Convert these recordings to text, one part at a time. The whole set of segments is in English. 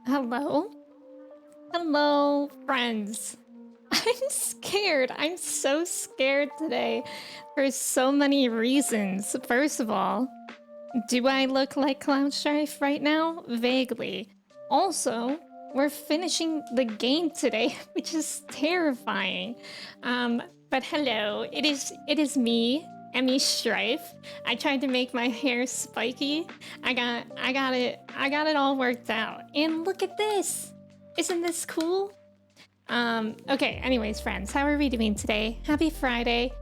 Hello? Hello, friends. I'm scared. I'm so scared today for so many reasons. First of all, do I look like Cloud Strife right now? Vaguely. Also, we're finishing the game today, which is terrifying. But hello, it is me, Emmy Strife. I tried to make my hair spiky. I got it all worked out. And look at this! Isn't this cool? Okay, anyways, friends, how are we doing today? Happy Friday.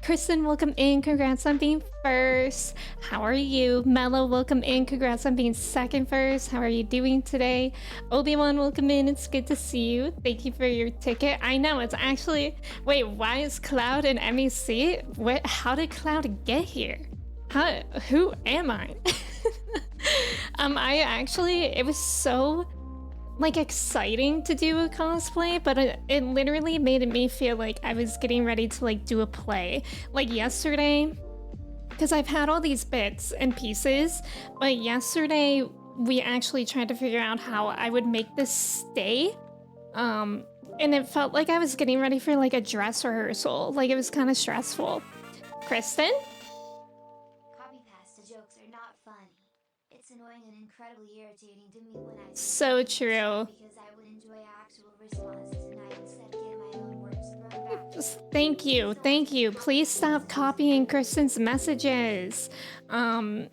Kristen, welcome in. Congrats on being first. How are you? Mello, welcome in. Congrats on being second first. How are you doing today? Obi-Wan, welcome in. It's good to see you. Thank you for your ticket. I know, it's actually... Wait, why is Cloud in MEC? What? How did Cloud get here? Who am I? It was so... like exciting to do a cosplay, but it literally made me feel like I was getting ready to like do a play. Like yesterday, because I've had all these bits and pieces, but yesterday we actually tried to figure out how I would make this stay. And it felt like I was getting ready for like a dress rehearsal. Like it was kind of stressful. Kristen? Copy pasta jokes are not funny. It's annoying and incredibly irritating to me when I So true. because I would enjoy actual responses and I instead get my own words thrown back. Thank you. Please stop copying Kristen's messages.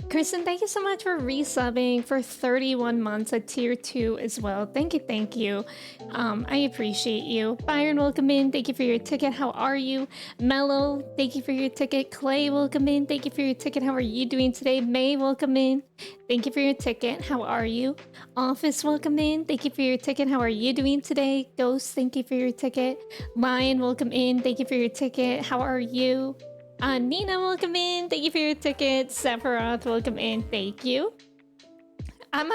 Kristen, thank you so much for resubbing for 31 months at tier 2 as well. Thank you. I appreciate you. Byron, welcome in. Thank you for your ticket. How are you? Mello, thank you for your ticket. Clay, welcome in. Thank you for your ticket. How are you doing today? May, welcome in. Thank you for your ticket. How are you? Office, welcome in. Thank you for your ticket. How are you doing today? Ghost, thank you for your ticket. Lion, welcome in. Thank you for your ticket. How are you? Nina, welcome in. Thank you for your ticket. Sephiroth, welcome in. Thank you.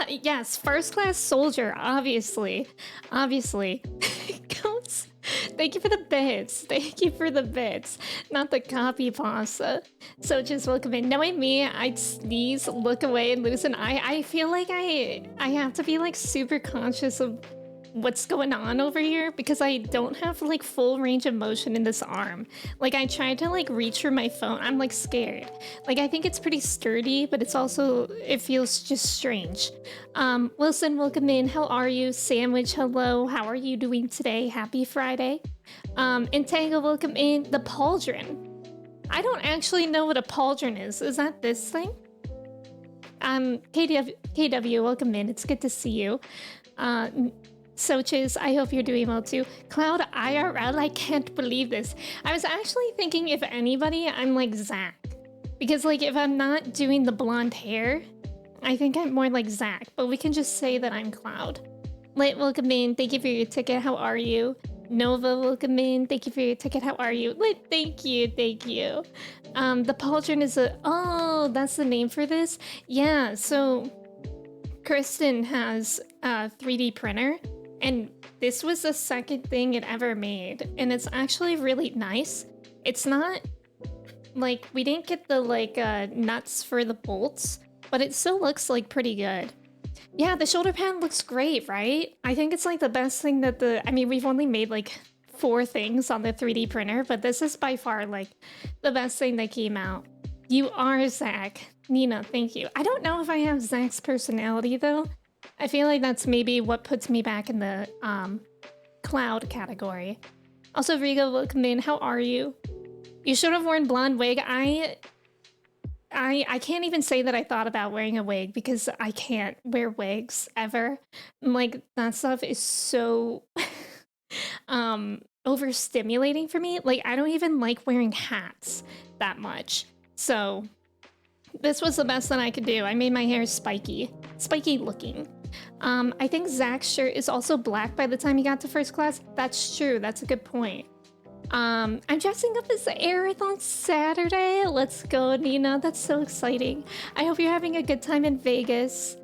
Yes, first class soldier, obviously. Ghost, thank you for the bits. Not the copy pasta. So just welcome in. Knowing me, I'd sneeze, look away, and lose an eye. I feel like I have to be like super conscious of what's going on over here because I don't have like full range of motion in this arm. Like I tried to like reach for my phone. I'm like scared. Like I think it's pretty sturdy, but it feels just strange. Wilson, welcome in. How are you? Sandwich, hello. How are you doing today? Happy Friday. Entangle, welcome in. The pauldron. I don't actually know what a pauldron is. Is that this thing? KW, welcome in. It's good to see you. Soches, I hope you're doing well too. Cloud IRL, I can't believe this. I was actually thinking if anybody, I'm like Zach. Because like if I'm not doing the blonde hair, I think I'm more like Zach, but we can just say that I'm Cloud. Lit, welcome in. Thank you for your ticket. How are you? Nova, welcome in. Thank you for your ticket. How are you? Lit, thank you. The pauldron is oh, that's the name for this? Yeah, so Kristen has a 3D printer. And this was the second thing it ever made. And it's actually really nice. It's not like, we didn't get the like nuts for the bolts, but it still looks like pretty good. Yeah, the shoulder pad looks great, right? I think it's like the best thing that we've only made like 4 things on the 3D printer, but this is by far like the best thing that came out. You are Zach. Nina, thank you. I don't know if I have Zach's personality though. I feel like that's maybe what puts me back in the Cloud category. Also, Rigo, welcome in. How are you? You should have worn blonde wig. I can't even say that I thought about wearing a wig because I can't wear wigs ever. Like that stuff is so overstimulating for me. Like I don't even like wearing hats that much. So this was the best that I could do. I made my hair spiky looking. I think Zach's shirt is also black by the time he got to first class. That's true. That's a good point. I'm dressing up as Aerith on Saturday. Let's go, Nina. That's so exciting. I hope you're having a good time in Vegas.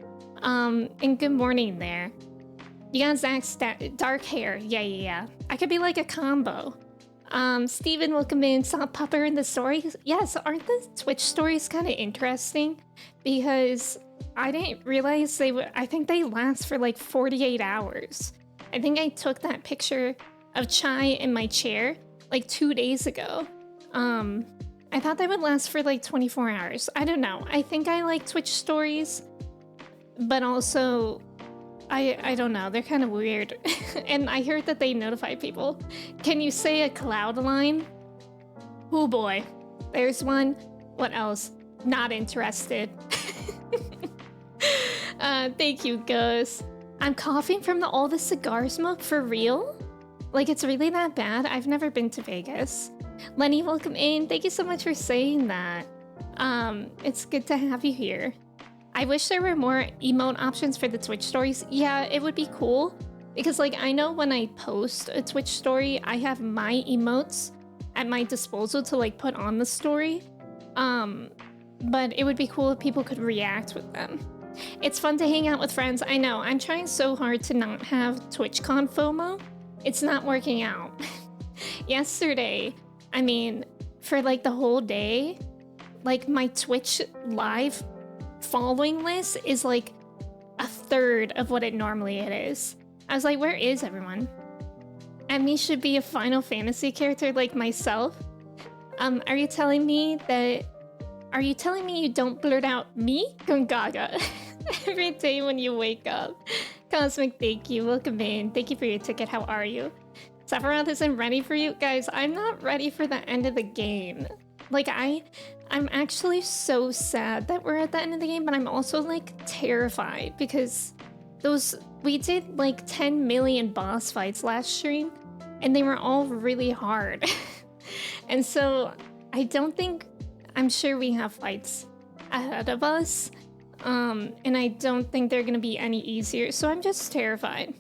And good morning there. You got Zach's dark hair. Yeah. I could be like a combo. Steven, welcome in. Saw Pupper in the stories. Yes, aren't the Twitch stories kind of interesting? Because I didn't realize they would. I think they last for like 48 hours. I think I took that picture of Chai in my chair like 2 days ago. I thought they would last for like 24 hours. I don't know. I think I like Twitch stories, but also I don't know. They're kind of weird. And I heard that they notify people. Can you say a cloud line? Oh boy. There's one. What else? Not interested. Thank you, Gus. I'm coughing from all the cigar smoke, for real? Like, it's really that bad? I've never been to Vegas. Lenny, welcome in. Thank you so much for saying that. It's good to have you here. I wish there were more emote options for the Twitch stories. Yeah, it would be cool. Because, like, I know when I post a Twitch story, I have my emotes at my disposal to, like, put on the story. But it would be cool if people could react with them. It's fun to hang out with friends. I know. I'm trying so hard to not have TwitchCon FOMO. It's not working out. Yesterday, I mean, for like the whole day, like my Twitch live following list is like a third of what it normally is. I was like, where is everyone? Emmy should be a Final Fantasy character like myself. Are you telling me you don't blurt out me, Gungaga, every day when you wake up? Cosmic, thank you. Welcome in. Thank you for your ticket. How are you? Sephiroth isn't ready for you? Guys, I'm not ready for the end of the game. Like, I'm actually so sad that we're at the end of the game, but I'm also, like, terrified because we did, like, 10 million boss fights last stream, and they were all really hard. And so, I'm sure we have fights ahead of us, and I don't think they're gonna be any easier, so I'm just terrified.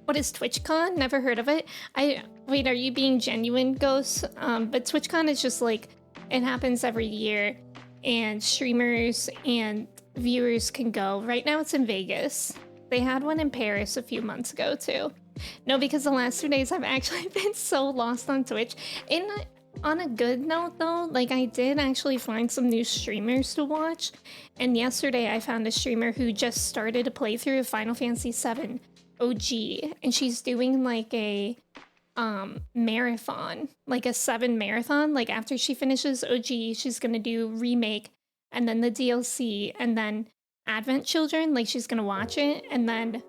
What is TwitchCon? Never heard of it. Wait, are you being genuine, Ghost? But TwitchCon is just like, it happens every year, and streamers and viewers can go. Right now it's in Vegas. They had one in Paris a few months ago too. No, because the last 2 days I've actually been so lost on Twitch. On a good note though, like I did actually find some new streamers to watch. And yesterday I found a streamer who just started a playthrough of Final Fantasy VII OG, and she's doing like a marathon, like a 7 marathon. Like after she finishes OG, she's gonna do Remake, and then the DLC, and then Advent Children, like she's gonna watch it, and then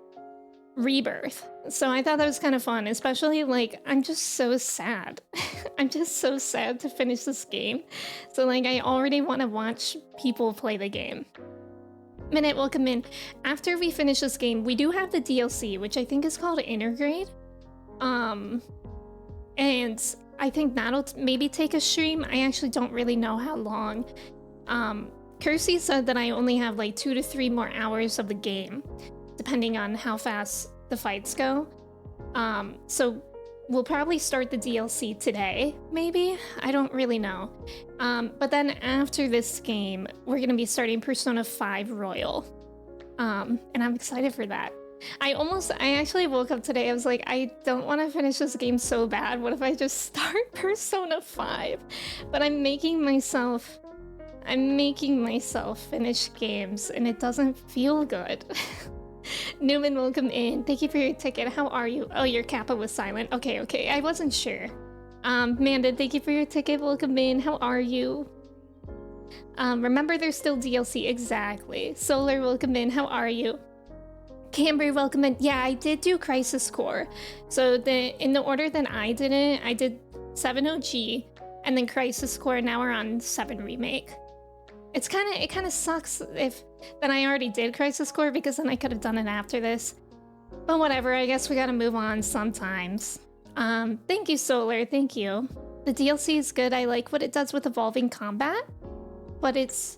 Rebirth. So I thought that was kind of fun, especially like I'm just so sad. I'm just so sad to finish this game. So like I already want to watch people play the game. Minute, welcome in. After we finish this game, we do have the DLC, which I think is called Intergrade. And I think that'll maybe take a stream. I actually don't really know how long. Kersey said that I only have like 2 to 3 more hours of the game, depending on how fast the fights go. So we'll probably start the DLC today, maybe? I don't really know. But then after this game, we're gonna be starting Persona 5 Royal. And I'm excited for that. I actually woke up today, I was like, I don't want to finish this game so bad. What if I just start Persona 5? But I'm making myself finish games, and it doesn't feel good. Newman, welcome in. Thank you for your ticket. How are you? Oh, your Kappa was silent. Okay. I wasn't sure. Manda, thank you for your ticket. Welcome in. How are you? Remember, there's still DLC. Exactly. Solar, welcome in. How are you? Camber, welcome in. Yeah, I did do Crisis Core. So in the order that I did it, I did 7 OG, and then Crisis Core. Now we're on 7 Remake. It kind of sucks that I already did Crisis Core, because then I could have done it after this. But whatever, I guess we gotta move on sometimes. Thank you, Solar, thank you. The DLC is good. I like what it does with evolving combat, but it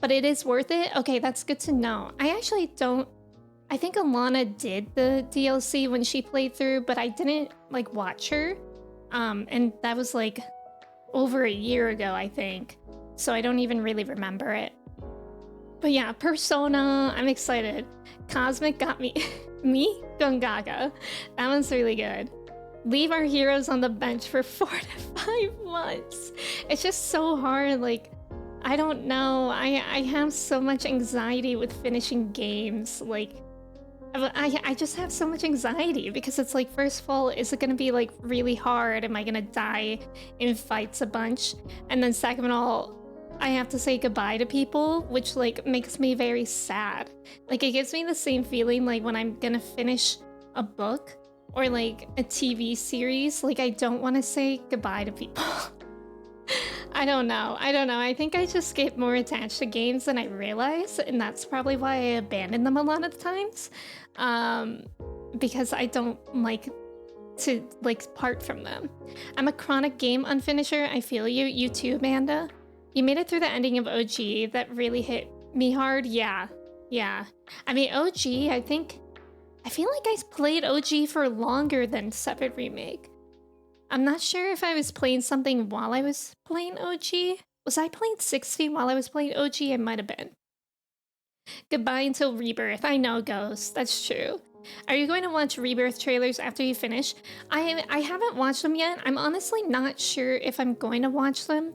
is worth it. Okay, that's good to know. I think Alana did the DLC when she played through, but I didn't like watch her. And that was like over a year ago, I think. So I don't even really remember it. But yeah, Persona, I'm excited. Cosmic got me. Me? Gungaga. That one's really good. Leave our heroes on the bench for 4 to 5 months. It's just so hard, like, I don't know. I have so much anxiety with finishing games. Like, I just have so much anxiety because it's like, first of all, is it gonna be like really hard? Am I gonna die in fights a bunch? And then second of all, I have to say goodbye to people, which like makes me very sad. Like it gives me the same feeling like when I'm gonna finish a book or like a TV series, like I don't want to say goodbye to people. I don't know. I think I just get more attached to games than I realize, and that's probably why I abandon them a lot of times. Because I don't like to like part from them. I'm a chronic game unfinisher. I feel you. You too, Amanda. You made it through the ending of OG. That really hit me hard. Yeah. I mean, OG, I feel like I played OG for longer than VII Remake. I'm not sure if I was playing something while I was playing OG. Was I playing 60 while I was playing OG? I might have been. Goodbye until Rebirth. I know, Ghost. That's true. Are you going to watch Rebirth trailers after you finish? I haven't watched them yet. I'm honestly not sure if I'm going to watch them.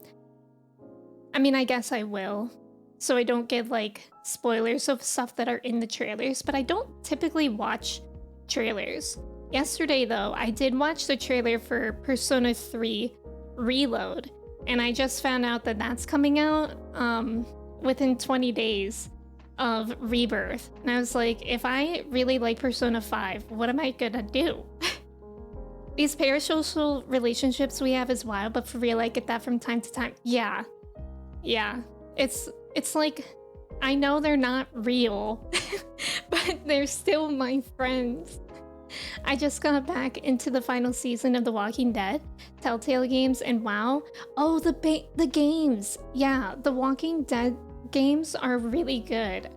I mean, I guess I will. So I don't get, like, spoilers of stuff that are in the trailers. But I don't typically watch trailers. Yesterday, though, I did watch the trailer for Persona 3 Reload. And I just found out that that's coming out within 20 days of Rebirth. And I was like, if I really like Persona 5, what am I gonna do? These parasocial relationships we have is wild, but for real, I get that from time to time. Yeah. It's like, I know they're not real, but they're still my friends. I just got back into the final season of The Walking Dead, Telltale games, and WoW. Oh, the games. Yeah, The Walking Dead games are really good.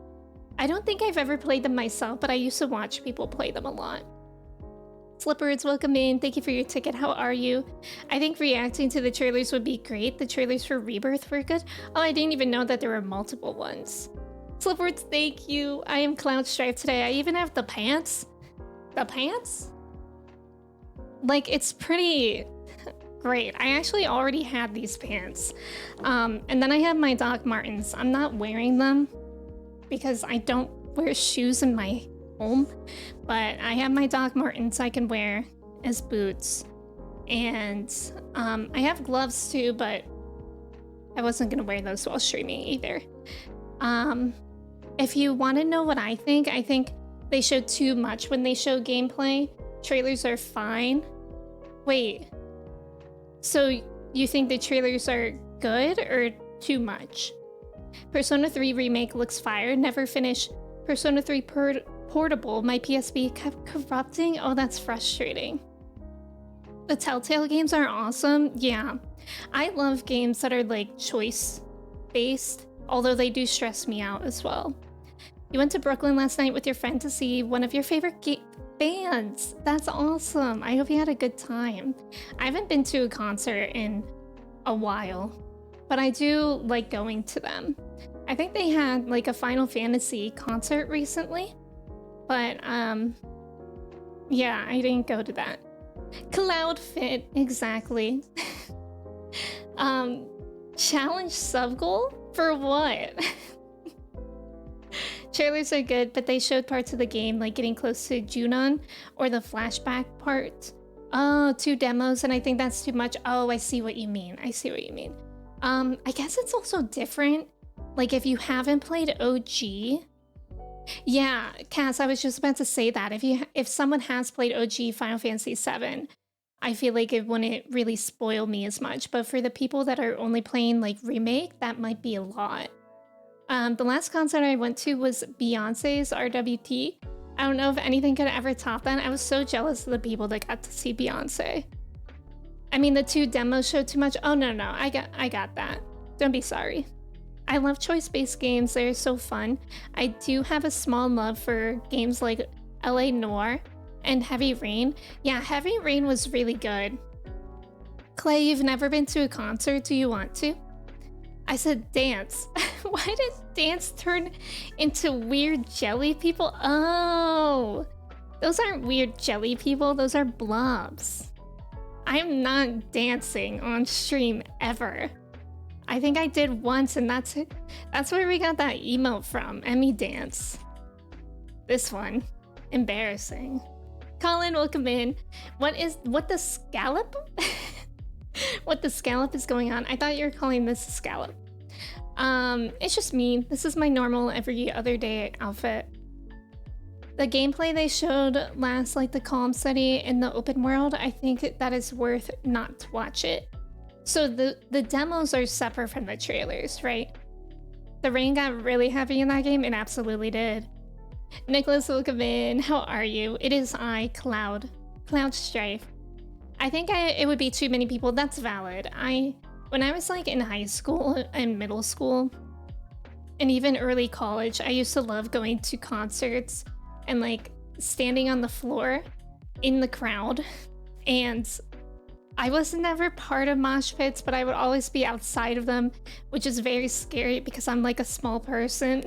I don't think I've ever played them myself, but I used to watch people play them a lot. Slippers, welcome in. Thank you for your ticket. How are you? I think reacting to the trailers would be great. The trailers for Rebirth were good. Oh, I didn't even know that there were multiple ones. Slippers, thank you. I am Cloud Stripe today. I even have the pants. The pants? Like, it's pretty great. I actually already had these pants. And then I have my Doc Martens. I'm not wearing them because I don't wear shoes in my home, but I have my Doc Martens I can wear as boots. And I have gloves too, but I wasn't gonna wear those while streaming either. If you want to know what I think they show too much when they show gameplay. Trailers are fine. Wait, so you think the trailers are good or too much? Persona 3 Remake looks fire. Never finished Persona 3 Portable. My PSP kept corrupting. Oh, that's frustrating. The Telltale games are awesome. Yeah, I love games that are like choice based, although they do stress me out as well. You went to Brooklyn last night with your friend to see one of your favorite bands. That's awesome. I hope you had a good time. I haven't been to a concert in a while, but I do like going to them. I think they had like a Final Fantasy concert recently, but yeah, I didn't go to that. Cloud Fit, exactly. Challenge sub goal? For what? Trailers are good, but they showed parts of the game, like getting close to Junon or the flashback part. Oh, 2 demos, and I think that's too much. Oh, I see what you mean. I guess it's also different. Like, if you haven't played OG... Yeah, Cass, I was just about to say that. If someone has played OG Final Fantasy VII, I feel like it wouldn't really spoil me as much. But for the people that are only playing, like, Remake, that might be a lot. The last concert I went to was Beyonce's RWT. I don't know if anything could ever top that. I was so jealous of the people that got to see Beyonce. I mean, the 2 demos showed too much. Oh, no, I got that. Don't be sorry. I love choice-based games. They're so fun. I do have a small love for games like LA Noire and Heavy Rain. Yeah, Heavy Rain was really good. Clay, you've never been to a concert. Do you want to? I said dance. Why did dance turn into weird jelly people? Oh, those aren't weird jelly people. Those are blobs. I'm not dancing on stream ever. I think I did once, and that's it. That's where we got that emote from. Emmy Dance. This one. Embarrassing. Colin, welcome in. What the scallop? What the scallop is going on? I thought you were calling this a scallop. It's just me. This is my normal every other day outfit. The gameplay they showed last, like the Calm study in the open world, I think that is worth not to watch it. So the demos are separate from the trailers, right? The rain got really heavy in that game. It absolutely did. Nicholas, welcome in. How are you? It is I, Cloud Strife. I think it would be too many people. That's valid. When I was like in high school and middle school and even early college, I used to love going to concerts and like standing on the floor in the crowd. And I was never part of mosh pits, but I would always be outside of them, which is very scary because I'm like a small person.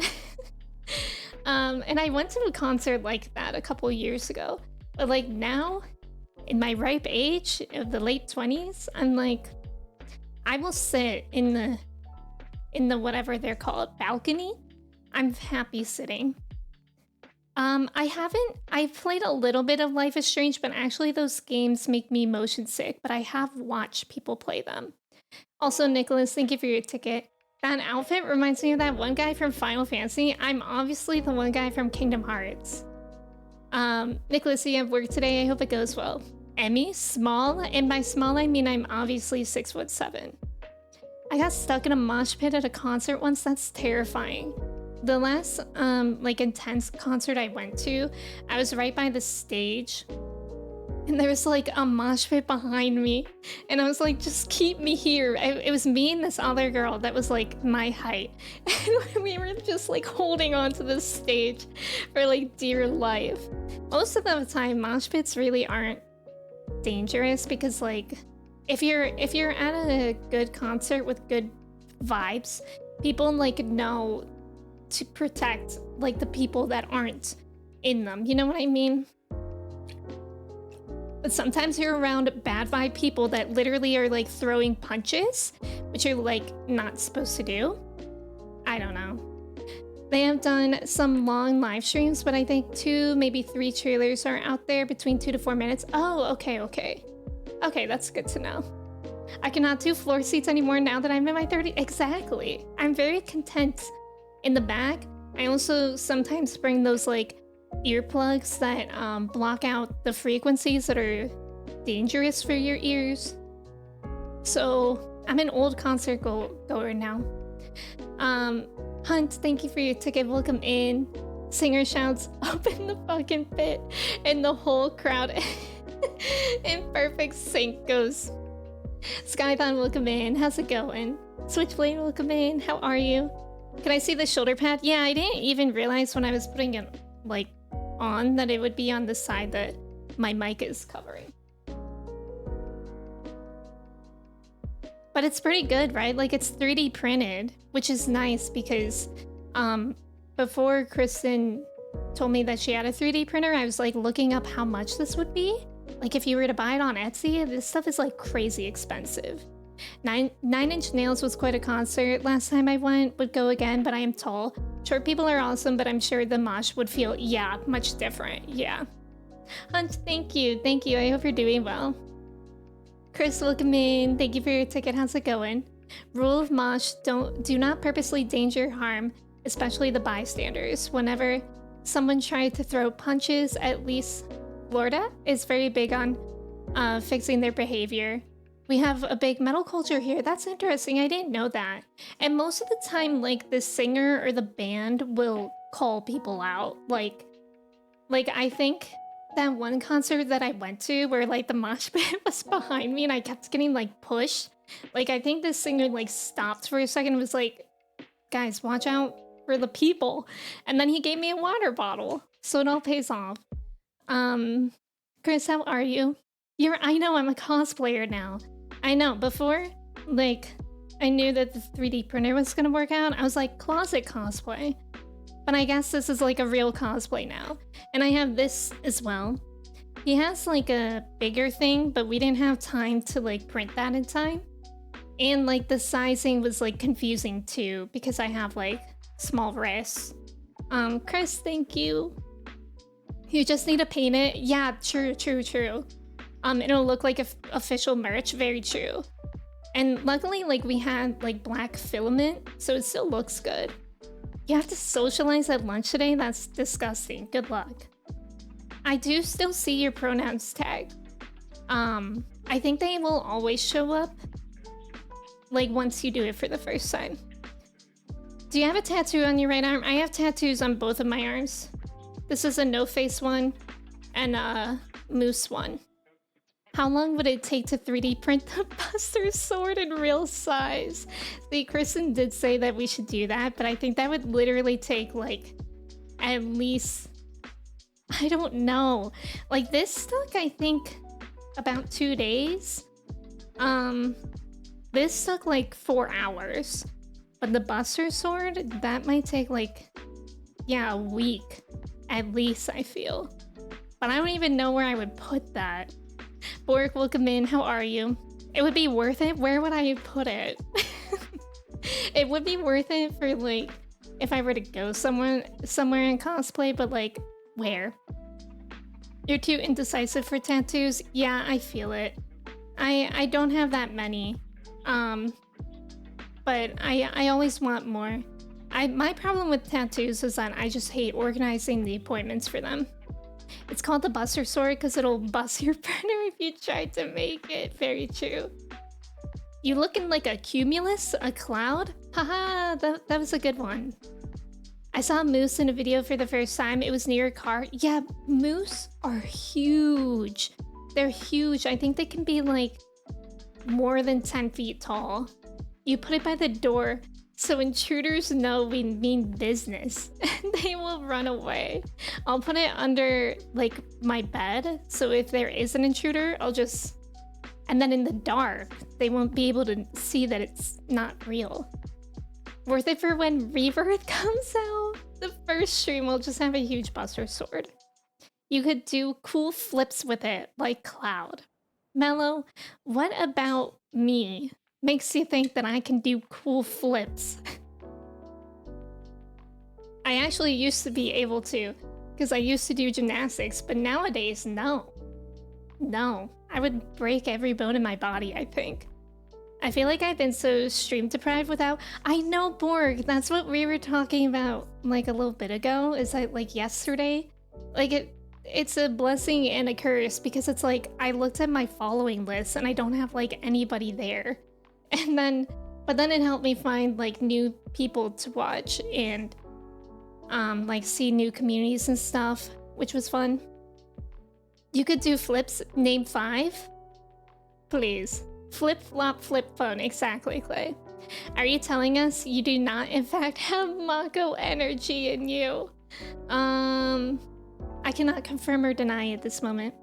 And I went to a concert like that a couple years ago. But like now, in my ripe age of the late 20s, I'm like, I will sit in the whatever they're called, balcony. I'm happy sitting. I've played a little bit of Life is Strange, but actually those games make me motion sick, but I have watched people play them. Also, Nicholas, thank you for your ticket. That outfit reminds me of that one guy from Final Fantasy. I'm obviously the one guy from Kingdom Hearts. Nicholas, you have work today. I hope it goes well. Emmy, small, and by small I mean I'm obviously 6'7". I got stuck in a mosh pit at a concert once. That's terrifying. The last like intense concert I went to, I was right by the stage and there was like a mosh pit behind me and I was like, just keep me here. It was me and this other girl that was like my height and we were just like holding on to the stage for like dear life. Most of the time mosh pits really aren't dangerous because like if you're at a good concert with good vibes, people like know to protect like the people that aren't in them, you know what I mean? But sometimes you're around bad vibe people that literally are like throwing punches, which you're like not supposed to do. I don't know. They have done some long live streams, but I think 2, maybe 3 trailers are out there between 2 to 4 minutes. Oh, okay. Okay, that's good to know. I cannot do floor seats anymore now that I'm in my 30s. Exactly. I'm very content in the back. I also sometimes bring those like earplugs that block out the frequencies that are dangerous for your ears. So I'm an old concert goer now. Hunt, thank you for your ticket. Welcome in. Singer shouts, open the fucking pit, and the whole crowd in perfect sync goes. Skython, welcome in. How's it going? Switchblade, welcome in. How are you? Can I see the shoulder pad? Yeah, I didn't even realize when I was putting it like on that it would be on the side that my mic is covering. But it's pretty good, right? Like it's 3D printed, which is nice because before Kristen told me that she had a 3D printer, I was like looking up how much this would be. Like if you were to buy it on Etsy, this stuff is like crazy expensive. Nine Inch Nails was quite a concert. Last time I went, would go again, but I am tall. Short people are awesome, but I'm sure the mosh would feel, yeah, much different. Yeah. Hunt, thank you. Thank you. I hope you're doing well. Chris, welcome in. Thank you for your ticket. How's it going? Rule of mosh, do not purposely danger harm, especially the bystanders. Whenever someone tried to throw punches, at least Florida is very big on fixing their behavior. We have a big metal culture here. That's interesting. I didn't know that. And most of the time, like, the singer or the band will call people out. Like I think that one concert that I went to where, like, the mosh pit was behind me and I kept getting, like, pushed. Like, I think the singer, like, stopped for a second and was like, guys, watch out for the people. And then he gave me a water bottle. So it all pays off. Chris, how are you? I know, I'm a cosplayer now. I know, before, like, I knew that the 3D printer was gonna work out. I was like, closet cosplay. But I guess this is like a real cosplay now. And I have this as well. He has like a bigger thing, but we didn't have time to like print that in time. And like the sizing was like confusing too because I have like small wrists. Chris, thank you. You just need to paint it. Yeah, true. It'll look like official merch. Very true. And luckily, like we had like black filament, so it still looks good. You have to socialize at lunch today? That's disgusting. Good luck. I do still see your pronouns tag. I think they will always show up, like once you do it for the first time. Do you have a tattoo on your right arm? I have tattoos on both of my arms. This is a no-face one and a moose one. How long would it take to 3D print the Buster Sword in real size? See, Kristen did say that we should do that, but I think that would literally take like at least, I don't know. Like this took, I think, about 2 days. This took like 4 hours. But the Buster Sword, that might take like, yeah, a week at least, I feel. But I don't even know where I would put that. Bork, welcome in. How are you? It would be worth it. Where would I put it? It would be worth it for like if I were to go somewhere in cosplay, but like where? You're too indecisive for tattoos? Yeah, I feel it. I don't have that many. But I always want more. My problem with tattoos is that I just hate organizing the appointments for them. It's called the Buster Sword because it'll bust your printer if you try to make it. Very true. You looking like a cumulus? A cloud? Haha, that was a good one. I saw a moose in a video for the first time. It was near a car. Yeah, moose are huge. They're huge. I think they can be like more than 10 feet tall. You put it by the door so intruders know we mean business and they will run away. I'll put it under like my bed, so if there is an intruder, I'll just... And then in the dark, they won't be able to see that it's not real. Worth it for when Rebirth comes out. The first stream will just have a huge Buster Sword. You could do cool flips with it, like Cloud. Mello, what about me makes you think that I can do cool flips? I actually used to be able to, because I used to do gymnastics, but nowadays, no. No, I would break every bone in my body, I think. I feel like I've been so stream deprived without... I know, Borg, that's what we were talking about like a little bit ago, is that like yesterday? Like it's a blessing and a curse because it's like I looked at my following list and I don't have like anybody there. But then it helped me find like new people to watch and like see new communities and stuff, which was fun. You could do flips, name 5? Please. Flip, flop, flip phone. Exactly, Clay. Are you telling us you do not in fact have Mako energy in you? I cannot confirm or deny at this moment.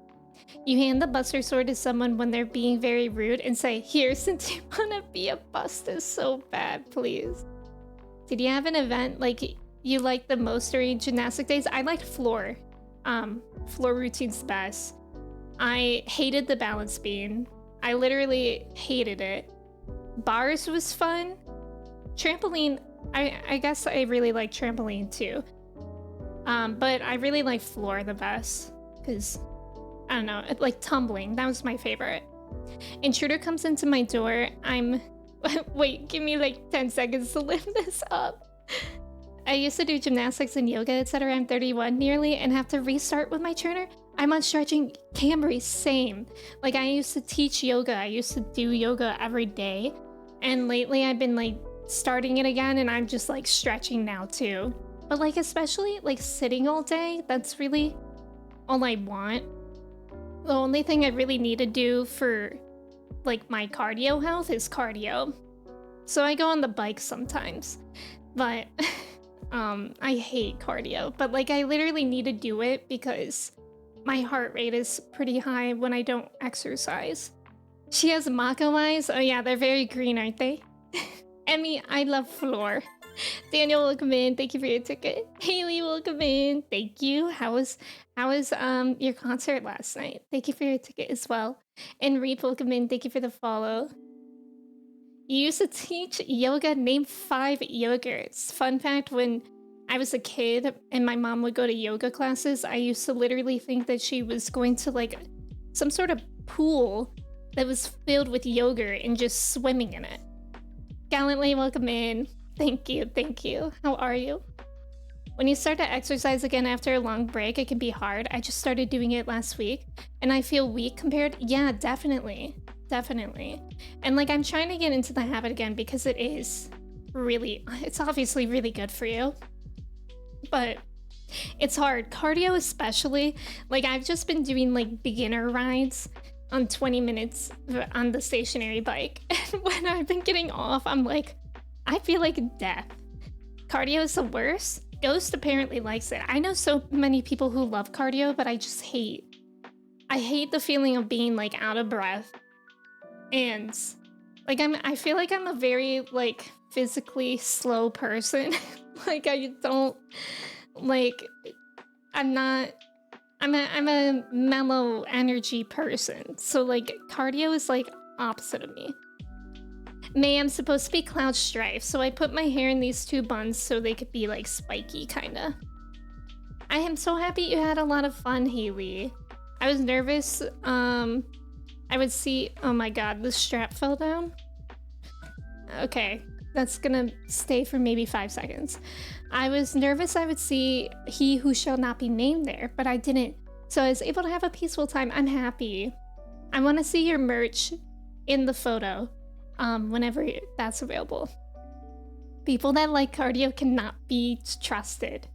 You hand the Buster Sword to someone when they're being very rude and say, here, since you want to be a Buster so bad, please. Did you have an event like you liked the most during gymnastic days? I liked floor. Floor routine's best. I hated the balance beam. I literally hated it. Bars was fun. Trampoline, I guess I really like trampoline too. But I really like floor the best because I don't know, like tumbling, that was my favorite. Intruder comes into my door, wait, give me like 10 seconds to lift this up. I used to do gymnastics and yoga, etc. I'm 31 nearly and have to restart with my trainer. I'm on stretching. Camry, same. Like I used to teach yoga, I used to do yoga every day. And lately I've been like starting it again and I'm just like stretching now too. But like especially like sitting all day, that's really all I want. The only thing I really need to do for like my cardio health is cardio. So I go on the bike sometimes, but I hate cardio, but like I literally need to do it because my heart rate is pretty high when I don't exercise. She has Mako eyes. Oh yeah, they're very green, aren't they? Emmy, I love floor. Daniel, welcome in. Thank you for your ticket. Haley, welcome in. Thank you. How was your concert last night? Thank you for your ticket as well. And Reap, welcome in. Thank you for the follow. You used to teach yoga, name 5 yogurts. Fun fact, when I was a kid and my mom would go to yoga classes, I used to literally think that she was going to like some sort of pool that was filled with yogurt and just swimming in it. Gallantly welcome in. Thank you, thank you. How are you? When you start to exercise again after a long break, it can be hard. I just started doing it last week and I feel weak compared. Yeah, definitely. Definitely. And like I'm trying to get into the habit again because it's obviously really good for you. But it's hard. Cardio especially. Like I've just been doing like beginner rides on 20 minutes on the stationary bike. And when I've been getting off, I'm like, I feel like death. Cardio is the worst. Ghost apparently likes it. I know so many people who love cardio, but I hate the feeling of being like out of breath. And like I feel like I'm a very like physically slow person. Like I don't like I'm a mellow energy person. So like cardio is like opposite of me. May, I'm supposed to be Cloud Strife, so I put my hair in these 2 buns so they could be like spiky kinda. I am so happy you had a lot of fun, Haley. I was nervous. I would see, oh my god, the strap fell down. Okay, that's gonna stay for maybe 5 seconds. I was nervous I would see He Who Shall Not Be Named there, but I didn't. So I was able to have a peaceful time. I'm happy. I want to see your merch in the photo whenever that's available. People that like cardio cannot be trusted.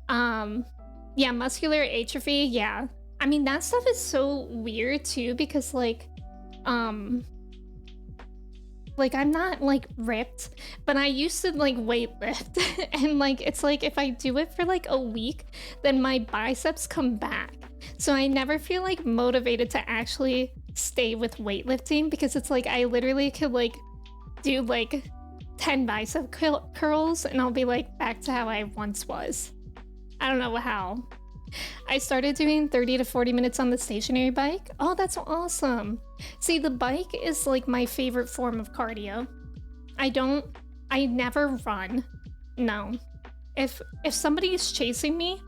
Yeah, muscular atrophy, yeah. I mean, that stuff is so weird too because like I'm not like ripped, but I used to like weightlift and like it's like if I do it for like a week, then my biceps come back. So I never feel like motivated to actually stay with weightlifting because it's like I literally could like do like 10 bicep curls and I'll be like back to how I once was. I don't know how. I started doing 30 to 40 minutes on the stationary bike. Oh, that's awesome. See, the bike is like my favorite form of cardio. I never run. No. If somebody is chasing me,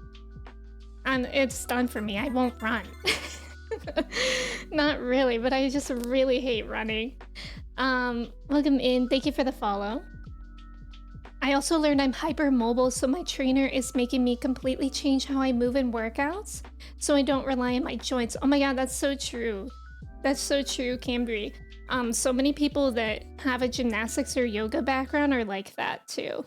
and it's done for me, I won't run. Not really, but I just really hate running. Welcome in. Thank you for the follow. I also learned I'm hypermobile, so my trainer is making me completely change how I move in workouts, so I don't rely on my joints. Oh my god, that's so true. That's so true, Cambry. So many people that have a gymnastics or yoga background are like that too.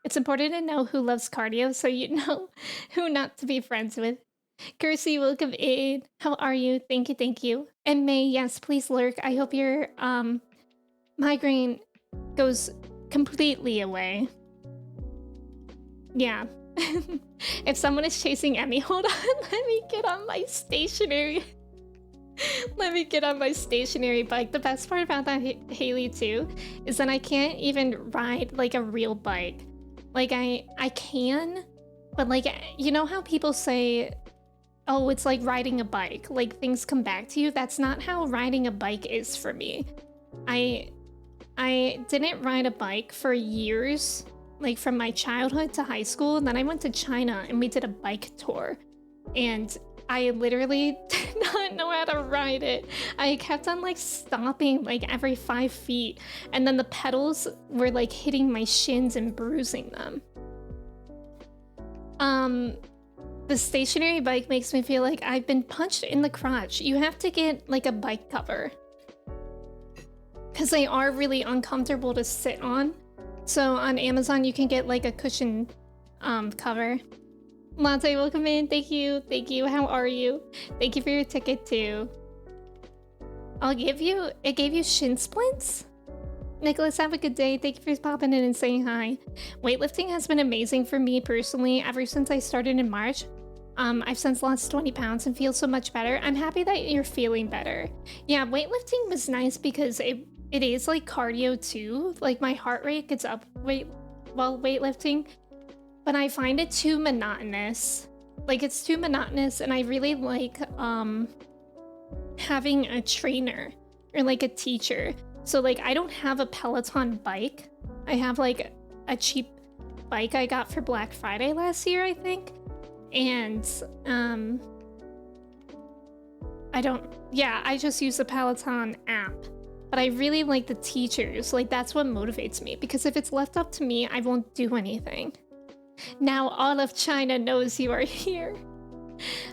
It's important to know who loves cardio so you know who not to be friends with. Kirsty, welcome in. How are you? Thank you, thank you. And May, yes, please lurk. I hope your migraine goes completely away. Yeah. If someone is chasing Emmy, hold on. Let me get on my stationary. Let me get on my stationary bike. The best part about that, Haley, too, is that I can't even ride like a real bike. Like I can, but like, you know how people say, oh, it's like riding a bike, like things come back to you? That's not how riding a bike is for me. I didn't ride a bike for years, like from my childhood to high school. And then I went to China and we did a bike tour. And I literally did not know how to ride it. I kept on like stopping like every 5 feet. And then the pedals were like hitting my shins and bruising them. The stationary bike makes me feel like I've been punched in the crotch. You have to get like a bike cover, because they are really uncomfortable to sit on. So on Amazon, you can get like a cushion cover. Latte, welcome in. Thank you. Thank you. How are you? Thank you for your ticket too. It gave you shin splints? Nicholas, have a good day. Thank you for popping in and saying hi. Weightlifting has been amazing for me personally ever since I started in March. I've since lost 20 pounds and feel so much better. I'm happy that you're feeling better. Yeah, weightlifting was nice because it is like cardio too. Like my heart rate gets up while weightlifting, but I find it too monotonous. Like it's too monotonous, and I really like having a trainer or like a teacher So like I don't have a Peloton bike. I have like a cheap bike I got for Black Friday last year, I think. And I just use the Peloton app. But I really like the teachers. Like that's what motivates me, because if it's left up to me, I won't do anything. Now all of China knows you are here.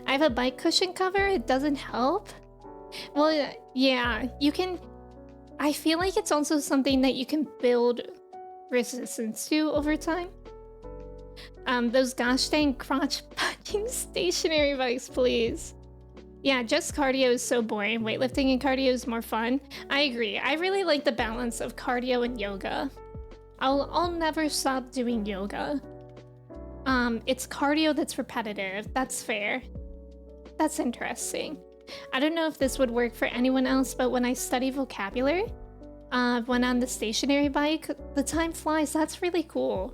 I have a bike cushion cover. It doesn't help. Well, yeah, you can. I feel like it's also something that you can build resistance to over time. Those gosh dang crotch punching stationary bikes, please. Yeah, just cardio is so boring. Weightlifting and cardio is more fun. I agree. I really like the balance of cardio and yoga. I'll never stop doing yoga. It's cardio that's repetitive. That's fair. That's interesting. I don't know if this would work for anyone else, but when I study vocabulary, when on the stationary bike, the time flies. That's really cool.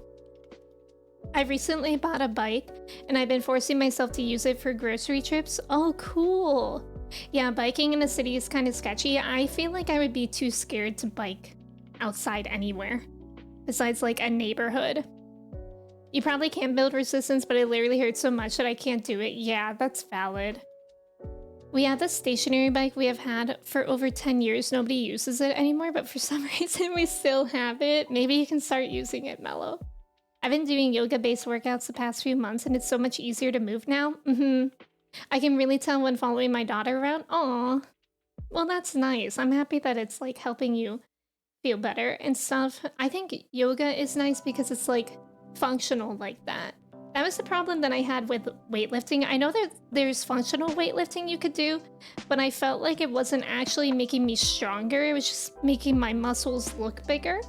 I recently bought a bike, and I've been forcing myself to use it for grocery trips. Oh, cool. Yeah, biking in a city is kind of sketchy. I feel like I would be too scared to bike outside anywhere, besides like a neighborhood. You probably can build resistance, but it literally hurts so much that I can't do it. Yeah, that's valid. We have the stationary bike we have had for over 10 years. Nobody uses it anymore, but for some reason we still have it. Maybe you can start using it, Mello. I've been doing yoga-based workouts the past few months, and it's so much easier to move now. I can really tell when following my daughter around. Aw. Well, that's nice. I'm happy that it's like helping you feel better and stuff. I think yoga is nice because it's like functional like that. That was the problem that I had with weightlifting. I know that there's functional weightlifting you could do, but I felt like it wasn't actually making me stronger. It was just making my muscles look bigger,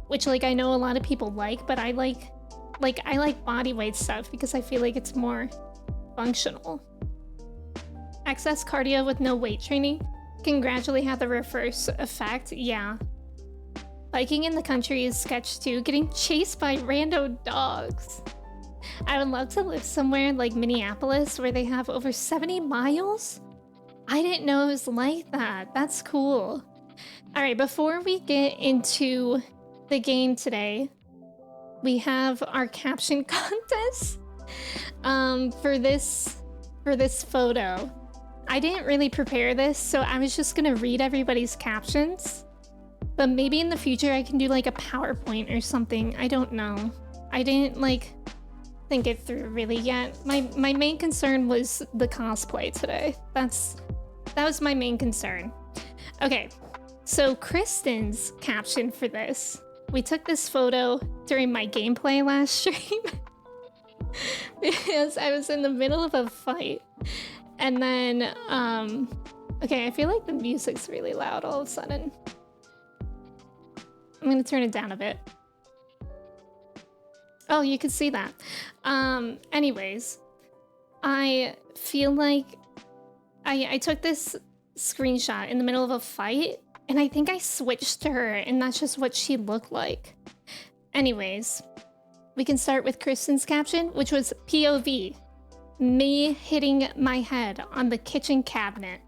which like I know a lot of people like, but I like body weight stuff because I feel like it's more functional. Excess cardio with no weight training can gradually have the reverse effect. Yeah. Biking in the country is sketch too. Getting chased by rando dogs. I would love to live somewhere like Minneapolis where they have over 70 miles. I didn't know it was like that. That's cool. All right, before we get into the game today, we have our caption contest for this photo. I didn't really prepare this, so I was just gonna read everybody's captions. But maybe in the future I can do like a PowerPoint or something. I don't know. I didn't like think it through really yet. My main concern was the cosplay today. That was my main concern. Okay, so Kristen's caption for this. We took this photo during my gameplay last stream because I was in the middle of a fight. And then, okay, I feel like the music's really loud all of a sudden. I'm gonna turn it down a bit. Oh, you can see that. Anyways, I feel like I took this screenshot in the middle of a fight, and I think I switched to her, and that's just what she looked like. Anyways, we can start with Kristen's caption, which was POV. Me hitting my head on the kitchen cabinet.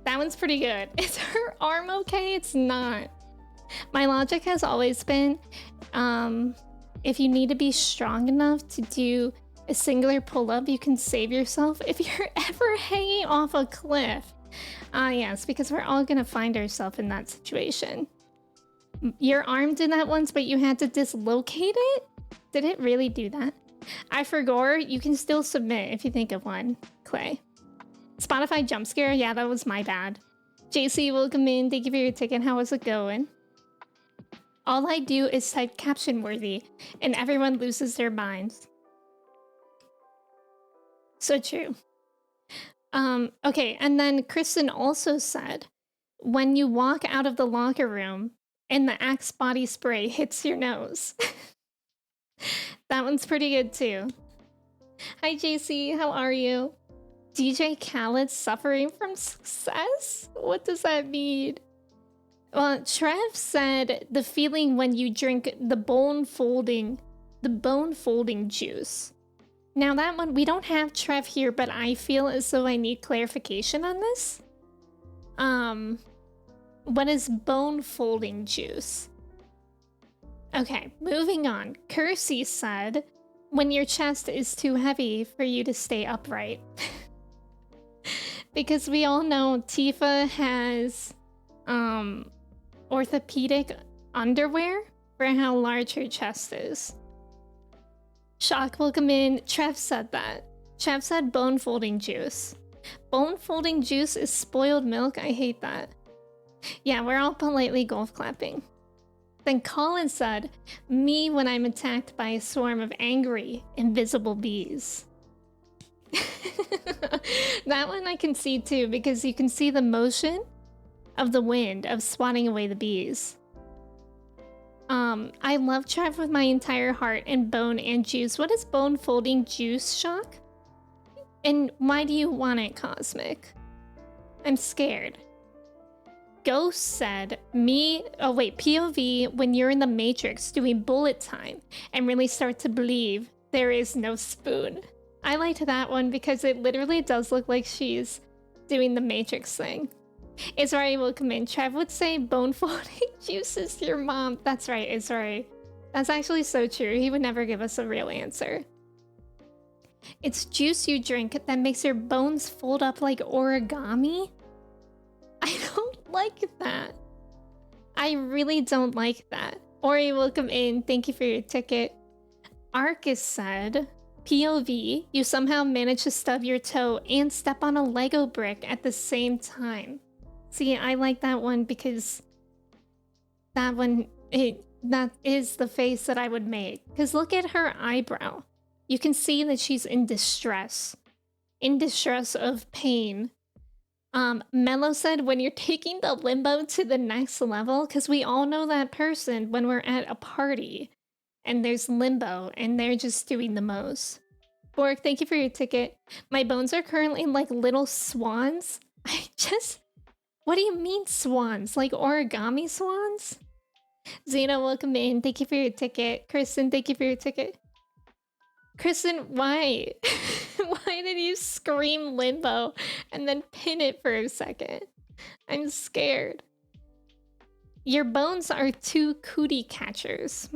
That one's pretty good. Is her arm okay? It's not. My logic has always been, if you need to be strong enough to do a singular pull-up, you can save yourself if you're ever hanging off a cliff. Yes, because we're all gonna find ourselves in that situation. Your arm did that once, but you had to dislocate it? Did it really do that? I forgot, you can still submit if you think of one, Clay. Spotify jump scare? Yeah, that was my bad. JC, welcome in. Thank you for your ticket. How was it going? All I do is type caption worthy, and everyone loses their minds. So true. Okay, and then Kristen also said, when you walk out of the locker room and the Axe body spray hits your nose. That one's pretty good too. Hi JC, how are you? DJ Khaled suffering from success? What does that mean? Well, Trev said the feeling when you drink the bone folding juice. Now that one, we don't have Trev here, but I feel as though I need clarification on this. What is bone folding juice? Okay, moving on. Kersey said, when your chest is too heavy for you to stay upright. Because we all know Tifa has orthopedic underwear for how large her chest is. Shock, welcome in. Trev said that. Trev said bone folding juice. Bone folding juice is spoiled milk. I hate that. Yeah, we're all politely golf clapping. Then Colin said, me when I'm attacked by a swarm of angry, invisible bees. That one I can see too, because you can see the motion of the wind of swatting away the bees. I love Trev with my entire heart and bone and juice. What is bone folding juice, Shock? And why do you want it, Cosmic? I'm scared. Ghost said, POV when you're in the Matrix doing bullet time and really start to believe there is no spoon. I liked that one because it literally does look like she's doing the Matrix thing. Israel, welcome in. Trev would say bone folding juice is your mom. That's right, Israel. That's actually so true. He would never give us a real answer. It's juice you drink that makes your bones fold up like origami? I don't like that. I really don't like that. Ori, welcome in. Thank you for your ticket. Arcus said, POV, you somehow managed to stub your toe and step on a Lego brick at the same time. See, I like that one because that is the face that I would make. Because look at her eyebrow. You can see that she's in distress of pain. Mello said, when you're taking the limbo to the next level, because we all know that person when we're at a party and there's limbo and they're just doing the most. Borg, thank you for your ticket. My bones are currently like little swans. What do you mean swans? Like origami swans? Zena, welcome in. Thank you for your ticket. Kristen, thank you for your ticket. Kristen, why? Why did you scream limbo and then pin it for a second? I'm scared. Your bones are two cootie catchers.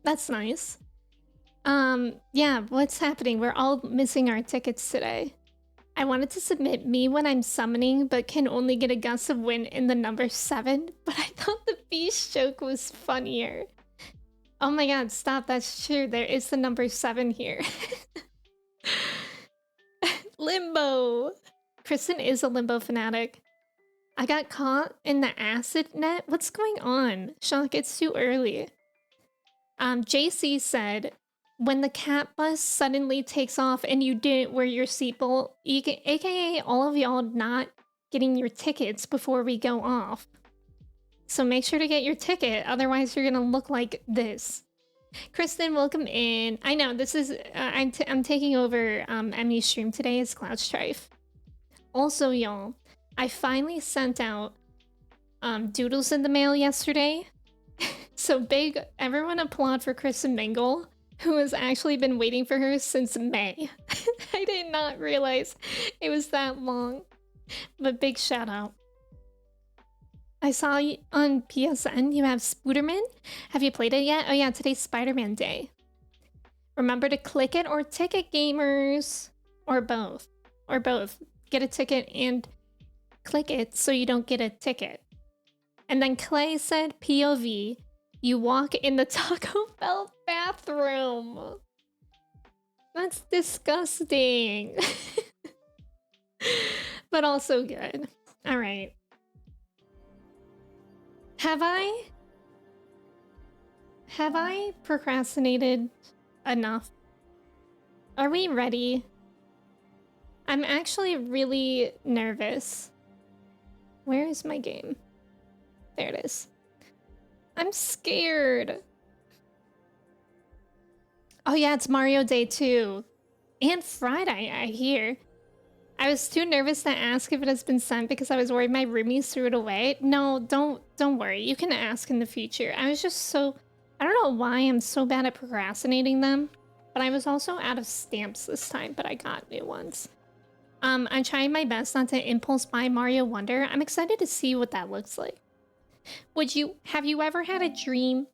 That's nice. Yeah, what's happening? We're all missing our tickets today. I wanted to submit me when I'm summoning, but can only get a gust of wind in the number 7. But I thought the beast joke was funnier. Oh my god, stop, that's true. There is the number 7 here. Limbo. Kristen is a limbo fanatic. I got caught in the acid net. What's going on? Shock, it's too early. JC said, when the cat bus suddenly takes off and you didn't wear your seatbelt, aka all of y'all not getting your tickets before we go off. So make sure to get your ticket, otherwise you're gonna look like this. Kristen, welcome in. I know, this is, I'm taking over Emmy's stream today as Cloud Strife. Also, y'all, I finally sent out doodles in the mail yesterday. So everyone applaud for Kristen Mingle, who has actually been waiting for her since May. I did not realize it was that long, but big shout out. I saw you on PSN you have Spooderman. Have you played it yet? Oh yeah, today's Spider-Man Day. Remember to click it or ticket, gamers. Or both. Or both. Get a ticket and click it so you don't get a ticket. And then Clay said, POV, you walk in the Taco Bell bathroom. That's disgusting. But also good. All right. Have I procrastinated enough? Are we ready? I'm actually really nervous. Where is my game? There it is. I'm scared. Oh yeah, it's Mario Day too. And Friday, I hear. I was too nervous to ask if it has been sent because I was worried my roomies threw it away. No, don't worry. You can ask in the future. I was just so... I don't know why I'm so bad at procrastinating them. But I was also out of stamps this time, but I got new ones. I'm trying my best not to impulse buy Mario Wonder. I'm excited to see what that looks like. Have you ever had a dream?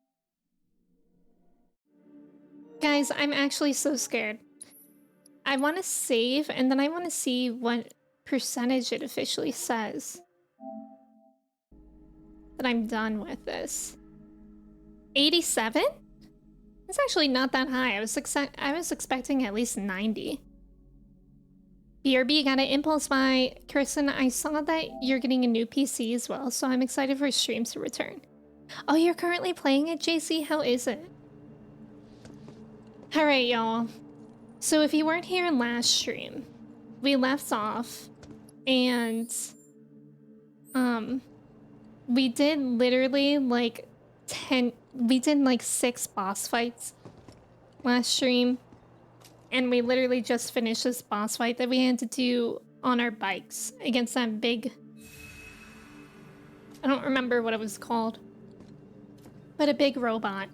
Guys, I'm actually so scared. I want to save and then I want to see what percentage it officially says that I'm done with this. 87? It's actually not that high. I was expecting at least 90. BRB got an impulse buy. Kirsten, I saw that you're getting a new PC as well, so I'm excited for streams to return. Oh, you're currently playing it, JC? How is it? Alright, y'all. So if you weren't here in last stream, we left off and we did literally like 6 boss fights last stream. And we literally just finished this boss fight that we had to do on our bikes against that big... I don't remember what it was called. But a big robot.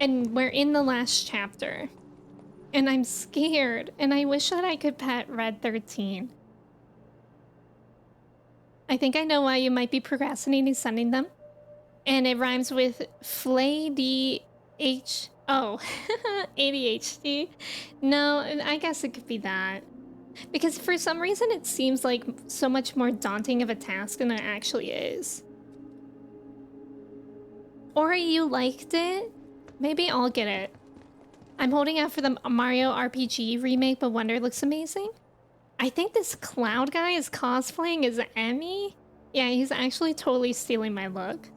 And we're in the last chapter. And I'm scared. And I wish that I could pet Red 13. I think I know why you might be procrastinating sending them. And it rhymes with FlayDH... Oh, ADHD? No, I guess it could be that. Because for some reason it seems like so much more daunting of a task than it actually is. Or you liked it? Maybe I'll get it. I'm holding out for the Mario RPG remake, but Wonder looks amazing. I think this Cloud guy is cosplaying as Emmy. Yeah, he's actually totally stealing my look.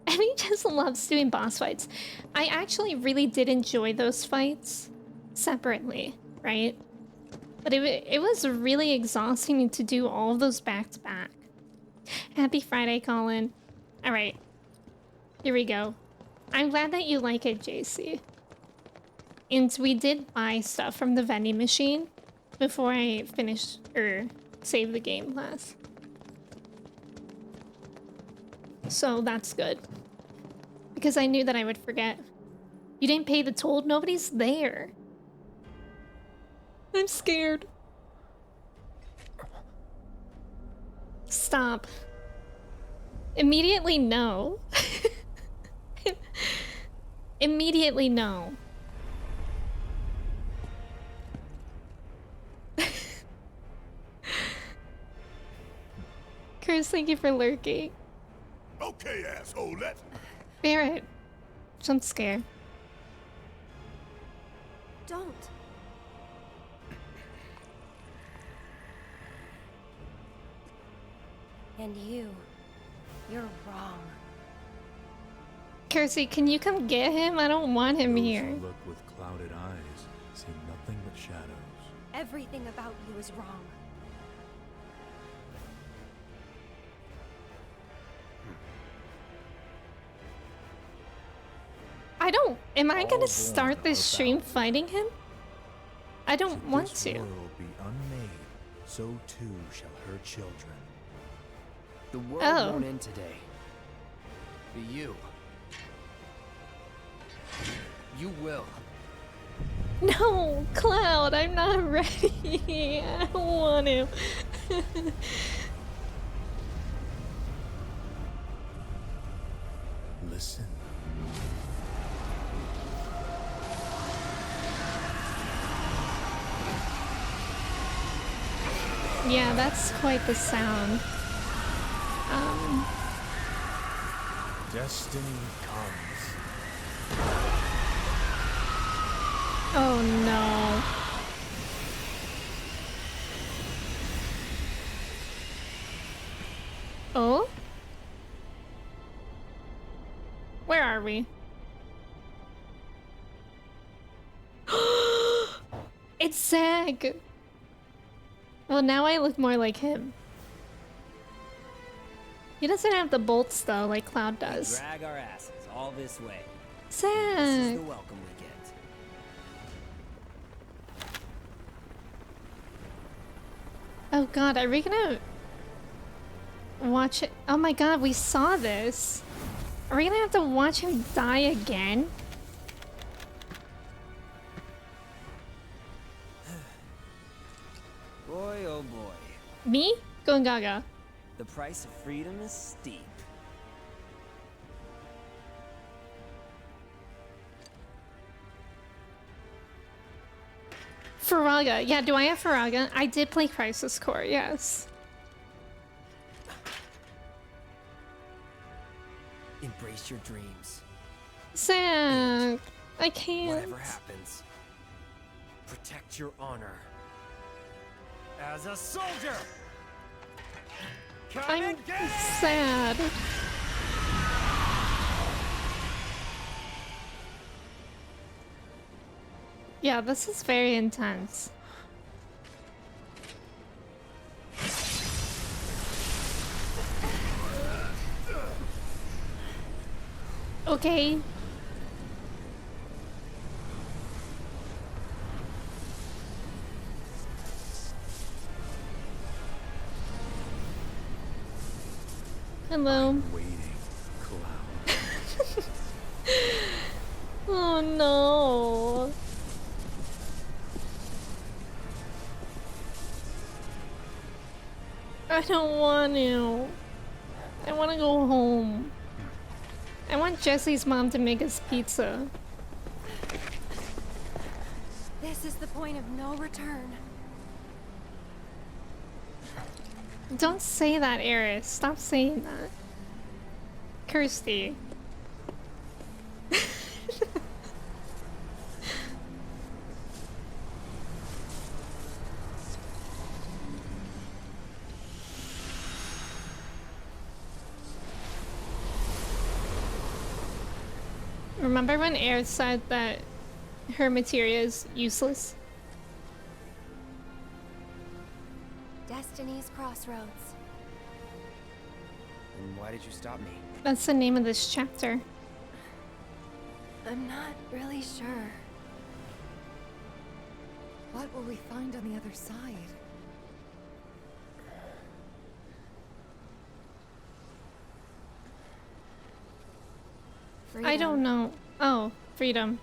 Emmy just loves doing boss fights. I actually really did enjoy those fights separately, right? But it was really exhausting to do all of those back to back. Happy Friday, Colin. All right, here we go. I'm glad that you like it, JC. And we did buy stuff from the vending machine before I finished or saved the game last. So that's good. Because I knew that I would forget. You didn't pay the toll? Nobody's there. I'm scared. Stop. Immediately no. Immediately no. Chris, thank you for lurking. Okay, asshole, let's... Barrett, I'm scared. Don't. And you're wrong. Kersey, can you come get him? I don't want him Those here. who look with clouded eyes see nothing but shadows. Everything about you is wrong. Am I gonna All start born this of stream battle. fighting him? I don't want This to. world be unmade, so too shall her children. The world Oh. won't end today. But you will. No, Cloud, I'm not ready. I don't want him. Listen. Yeah, that's quite the sound. Destiny comes. Oh no. Oh? Where are we? It's Zag! Well, now I look more like him. He doesn't have the bolts though, like Cloud does. Drag our asses all this way. This is Zag! the welcome we get. Oh god, are we gonna watch it? Oh my god, we saw this. Are we gonna have to watch him die again? Boy, Me? Going gaga. The price of freedom is steep. Faraga. Yeah, do I have Faraga? I did play Crisis Core, yes. Embrace your dreams. Zach, I can't. Whatever happens, protect your honor. As a soldier! Come I'm and get it! sad. Yeah, this is very intense. Okay. Hello. Waiting, Cloud. Oh no. I don't want to. I want to go home. I want Jesse's mom to make us pizza. This is the point of no return. Don't say that, Eris. Stop saying that. Kirsty. Remember when Eris said that her materia is useless? Destiny's Crossroads. And why did you stop me? That's the name of this chapter. I'm not really sure. What will we find on the other side? I don't know. Oh, freedom.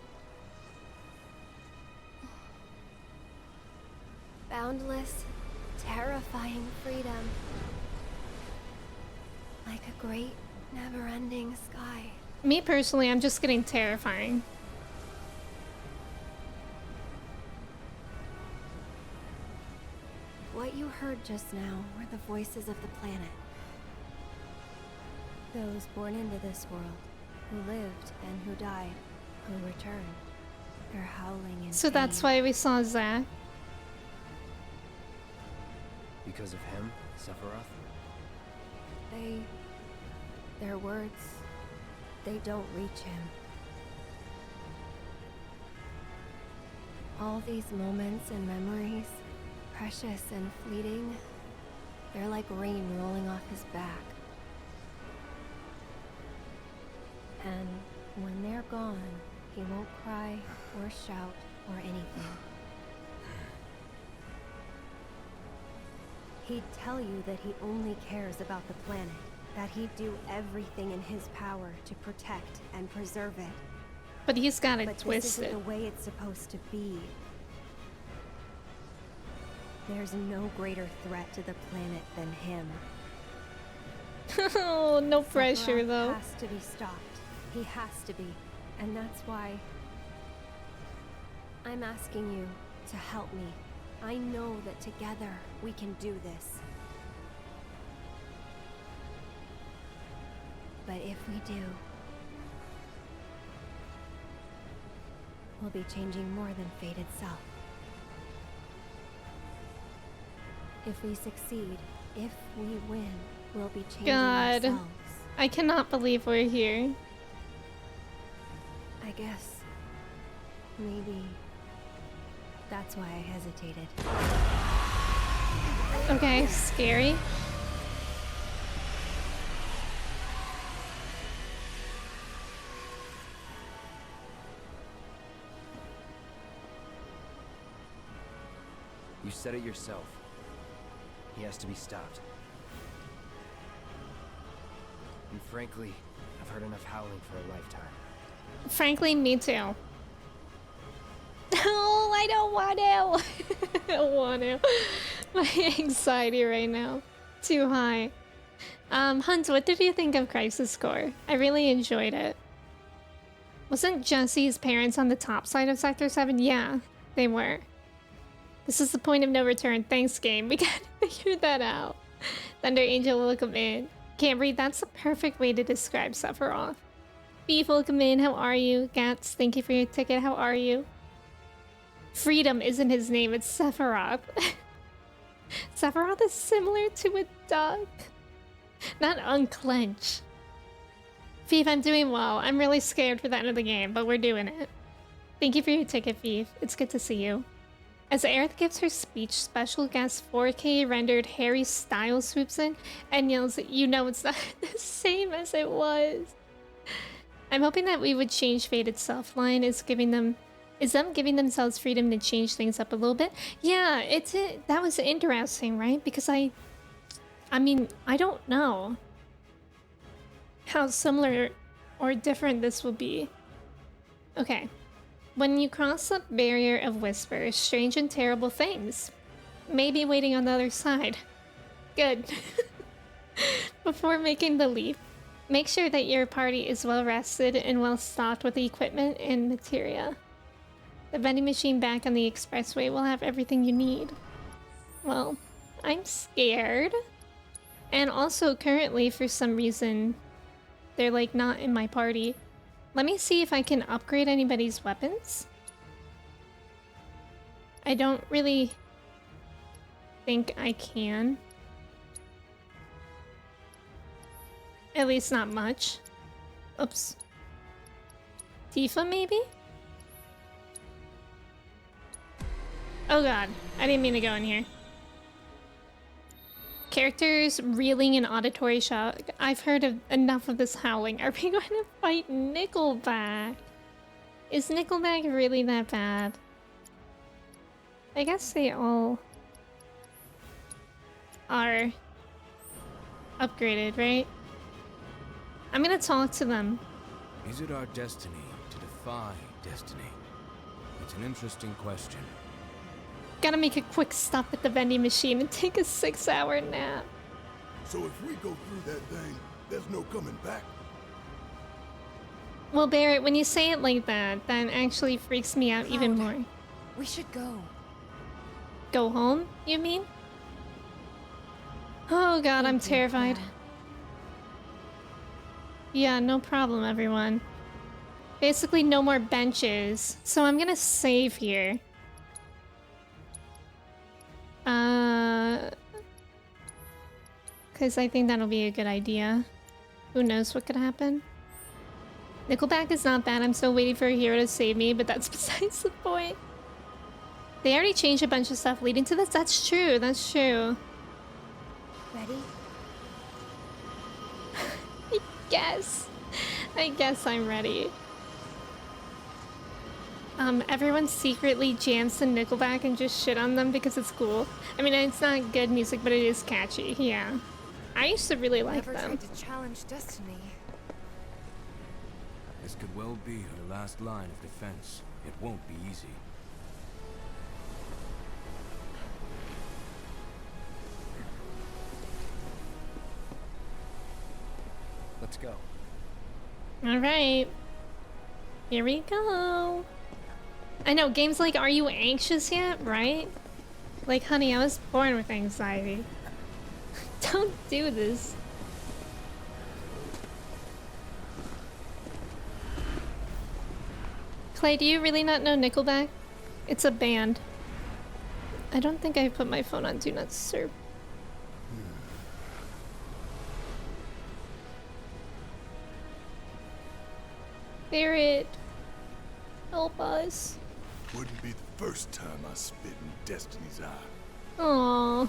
Boundless, terrifying freedom. Like a great, never-ending sky. Me personally, I'm just getting terrifying. What you heard just now were the voices of the planet. Those born into this world, who lived and who died, who returned. They're howling in So that's pain. why we saw Zack. Because of him, Sephiroth? Their words, they don't reach him. All these moments and memories, precious and fleeting, they're like rain rolling off his back. And when they're gone, he won't cry or shout or anything. He'd tell you that he only cares about the planet, that he'd do everything in his power to protect and preserve it. But he's got it But this twisted. isn't the way it's supposed to be. There's no greater threat to the planet than him. Oh, no pressure Sephiroth though. has to be stopped. He has to be. And that's why I'm asking you to help me. I know that together we can do this. But if we do, we'll be changing more than fate itself. If we succeed, if we win, we'll be changing God. ourselves. I cannot believe we're here. I guess maybe that's why I hesitated. Okay, scary. You said it yourself. He has to be stopped. And frankly, I've heard enough howling for a lifetime. Frankly, me too. Oh, I don't want to. I don't want to. My anxiety right now. Too high. Hunt, what did you think of Crisis Core? I really enjoyed it. Wasn't Jesse's parents on the top side of Sector 7? Yeah, they were. This is the point of no return. Thanks, game. We gotta figure that out. Thunder Angel, welcome in. Can't read. That's the perfect way to describe Sephiroth. Beef, welcome in. How are you? Gats, thank you for your ticket. How are you? Freedom isn't his name. It's Sephiroth. Sephiroth is similar to a duck. Not unclench. Thief, I'm doing well. I'm really scared for the end of the game, but we're doing it. Thank you for your ticket, Thief. It's good to see you. As Aerith gives her speech, special guest 4K rendered Harry Styles swoops in and yells, "You know it's not the same as it was." I'm hoping that we would change Fate itself. Line is them giving themselves freedom to change things up a little bit. Yeah, that was interesting, right? Because I mean, I don't know how similar or different this will be. Okay. When you cross the barrier of whispers, strange and terrible things may be waiting on the other side. Good. Before making the leap, make sure that your party is well rested and well stocked with equipment and materia. The vending machine back on the expressway will have everything you need. Well, I'm scared. And also currently, for some reason, they're like not in my party. Let me see if I can upgrade anybody's weapons. I don't really think I can. At least not much. Oops. Tifa, maybe? Oh god, I didn't mean to go in here. Characters reeling in auditory shock. I've heard of enough of this howling. Are we going to fight Nickelback? Is Nickelback really that bad? I guess they all are upgraded, right? I'm gonna talk to them. Is it our destiny to defy destiny? It's an interesting question. Gotta make a quick stop at the vending machine and take a 6-hour nap. So if we go through that thing, there's no coming back? Well, Barrett, when you say it like that, that actually freaks me out even more. We should go. Go home, you mean? Oh god, I'm terrified. Yeah, no problem, everyone. Basically, no more benches. So I'm gonna save here. Because I think that'll be a good idea. Who knows what could happen? Nickelback is not bad. I'm still waiting for a hero to save me, but that's besides the point. They already changed a bunch of stuff leading to this. That's true. That's true. Ready? I guess I'm ready. Everyone secretly jams to Nickelback and just shit on them because it's cool. I mean, it's not good music, but it is catchy. Yeah. I used to really like Never them. tried to challenge destiny. This could well be her last line of defense. It won't be easy. Let's go. Alright. Here we go. I know, games like Are You Anxious Yet? Right? Like, honey, I was born with anxiety. Don't do this. Clay, do you really not know Nickelback? It's a band. I don't think I put my phone on Do Not Disturb. Barrett, help us. Wouldn't be the first time I spit in Destiny's eye. Aww.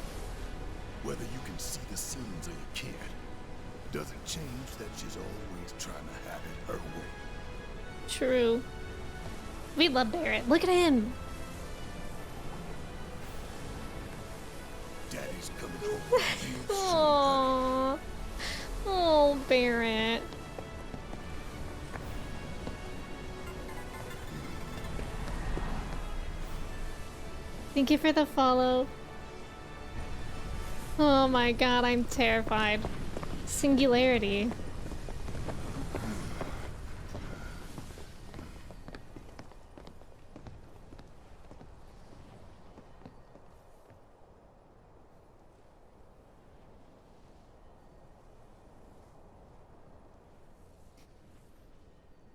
Whether you can see the scenes or you can't, doesn't change that she's always trying to have it her way. True. We love Barrett. Look at him. Daddy's coming home with you soon. Aww. Oh, Barrett. Thank you for the follow. Oh my god, I'm terrified. Singularity.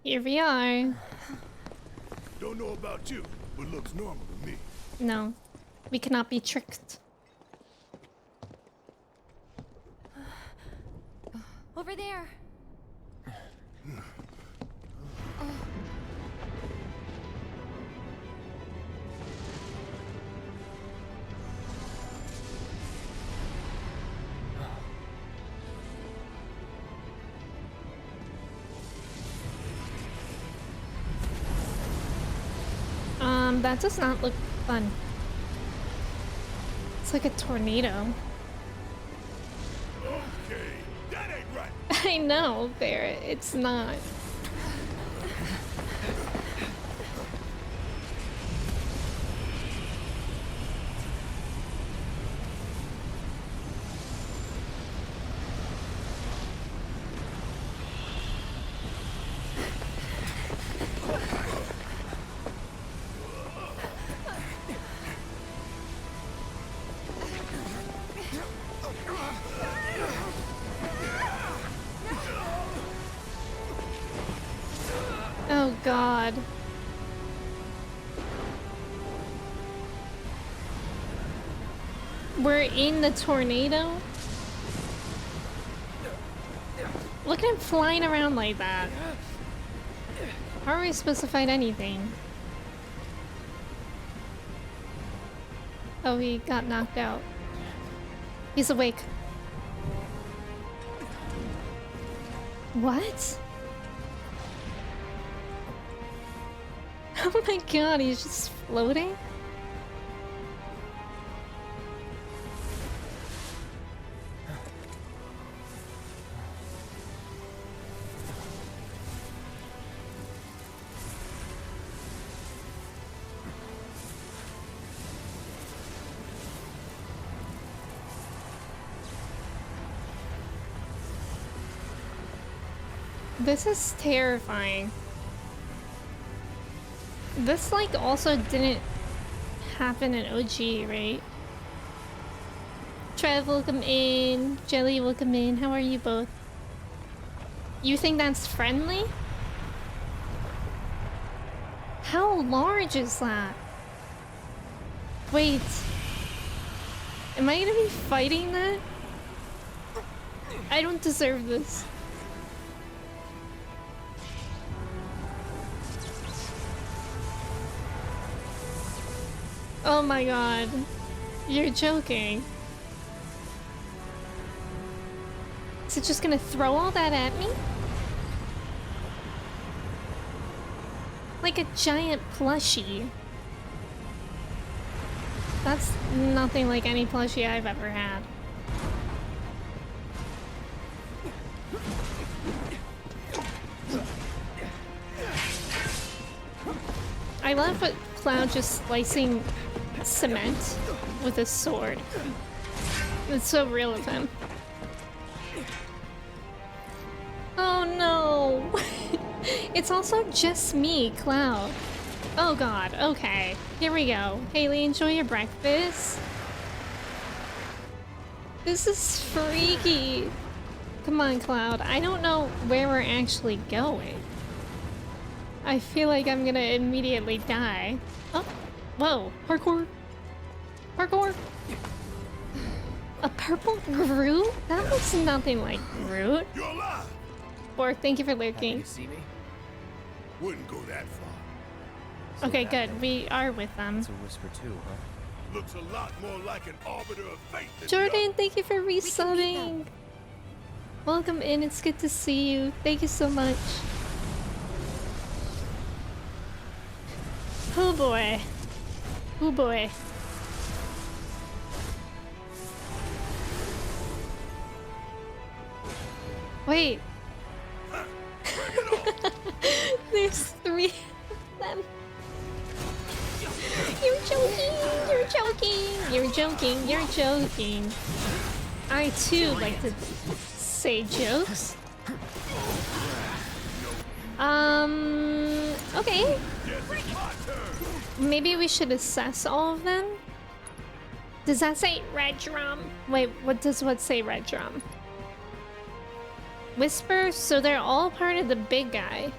Here we are. Don't know about you, but looks normal to me. No, we cannot be tricked. Over there. That does not look fun. It's like a tornado. Okay, that ain't right. I know, Barrett, it's not. Oh god. We're in the tornado? Look at him flying around like that. How are we supposed to fight anything? Oh, he got knocked out. He's awake. What? Oh my god, he's just floating? This is terrifying. This, like, also didn't happen in OG, right? Trev, welcome in. Jelly, welcome in. How are you both? You think that's friendly? How large is that? Wait. Am I gonna be fighting that? I don't deserve this. Oh my god. You're joking. Is it just gonna throw all that at me? Like a giant plushie. That's nothing like any plushie I've ever had. I love what Cloud just slicing cement with a sword. It's so real of him. Oh no! It's also just me, Cloud. Oh god, okay. Here we go. Haley, enjoy your breakfast. This is freaky. Come on, Cloud. I don't know where we're actually going. I feel like I'm gonna immediately die. Oh, whoa. Parkour. Parkour. A purple Groot? That looks nothing like Groot. You're alive. Bork, thank you for Happy lurking. to see me? Wouldn't go that far. So Okay, that good. then- We are with them. It's a whisper too, huh? Looks a lot more like an arbiter of fate than Jordan, thank you for resubbing. Welcome in. It's good to see you. Thank you so much. Oh boy. Oh boy. Wait. There's 3 of them. You're joking. You're joking. You're joking. You're joking. I too like to say jokes. Okay. Maybe we should assess all of them. Does that say red drum? Wait, what does what say red drum? Whisper, so they're all part of the big guy.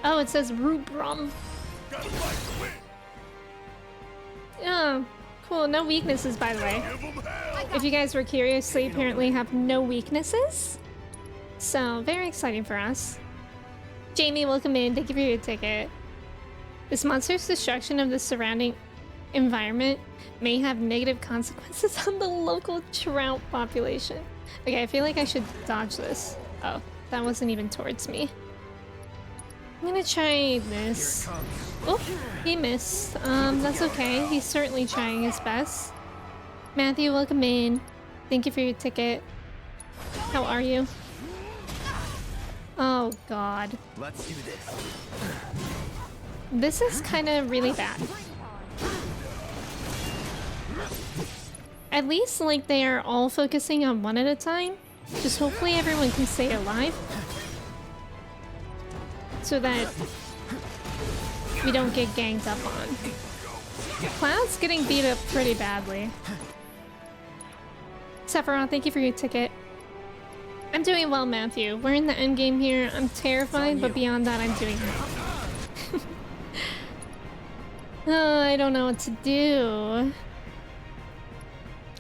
Oh, it says Rubrum. Oh, cool. No weaknesses, by the way. If you guys were curious, they apparently have no weaknesses. So, very exciting for us. Jamie, welcome in. Thank you for your ticket. This monster's destruction of the surrounding environment may have negative consequences on the local trout population. Okay, I feel like I should dodge this. Oh, that wasn't even towards me. I'm gonna try this. Oh, he missed. That's okay. He's certainly trying his best. Matthew, welcome in. Thank you for your ticket. How are you? Oh god. Let's do this. This is kind of really bad. At least, like, they are all focusing on one at a time. Just hopefully everyone can stay alive. So that we don't get ganged up on. Cloud's getting beat up pretty badly. Sephiroth, thank you for your ticket. I'm doing well, Matthew. We're in the end game here. I'm terrified, but beyond that, I'm doing well. Oh, I don't know what to do.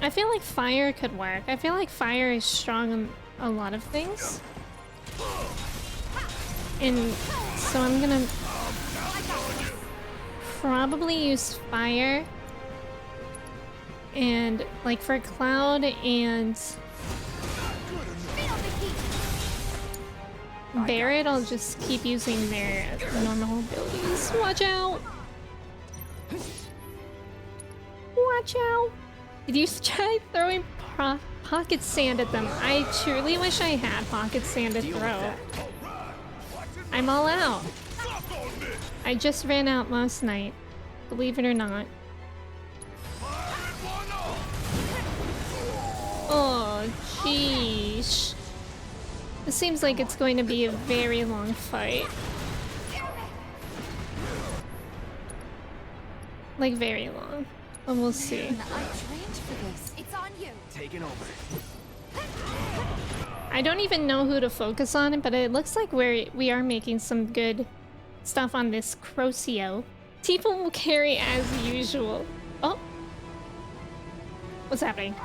I feel like fire could work. I feel like fire is strong on a lot of things. And so I'm gonna probably use fire. And like for Cloud and Barret, I'll just keep using their normal abilities. Watch out! Watch out! Did you try throwing pocket sand at them? I truly wish I had pocket sand to throw. I'm all out. I just ran out last night, believe it or not. Oh, jeez. It seems like it's going to be a very long fight. Like, very long. But we'll see. I trained for this. It's on you. Taking over. I don't even know who to focus on, but it looks like we are making some good stuff on this Crocio. Tifa will carry as usual. Oh. What's happening?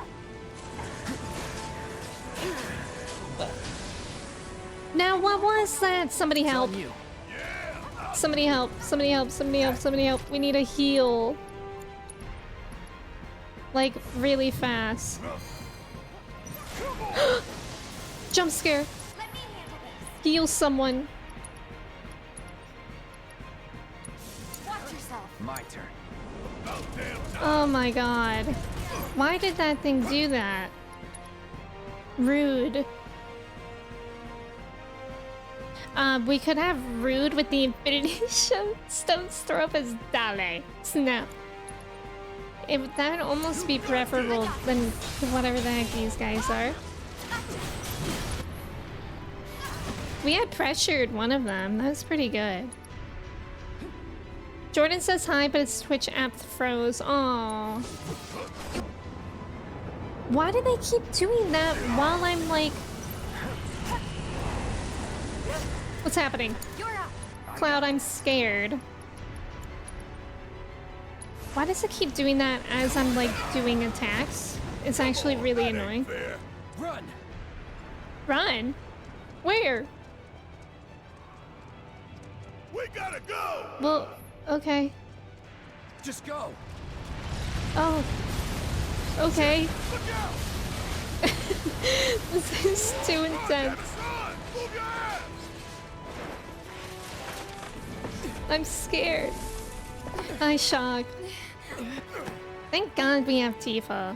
Now, what was that? Somebody help. Somebody help. Somebody help. Somebody help. Somebody help. We need a heal. Like, really fast. Jump scare. Heal someone. Watch yourself. My turn. Oh my god. Why did that thing do that? Rude. We could have Rude with the Infinity Stones throw up as Dale. Snap. That would almost be preferable than whatever the heck these guys are. We had pressured one of them. That was pretty good. Jordan says hi, but his Twitch app froze. Aww. Why do they keep doing that while I'm like... What's happening? Cloud, I'm scared. Why does it keep doing that as I'm like doing attacks? It's actually really annoying. Run! Run? Where? We gotta go! Well, okay. Just go! Oh. Okay. Look out! This is too intense. Move your ass! I'm scared. I'm shocked. Thank God we have Tifa.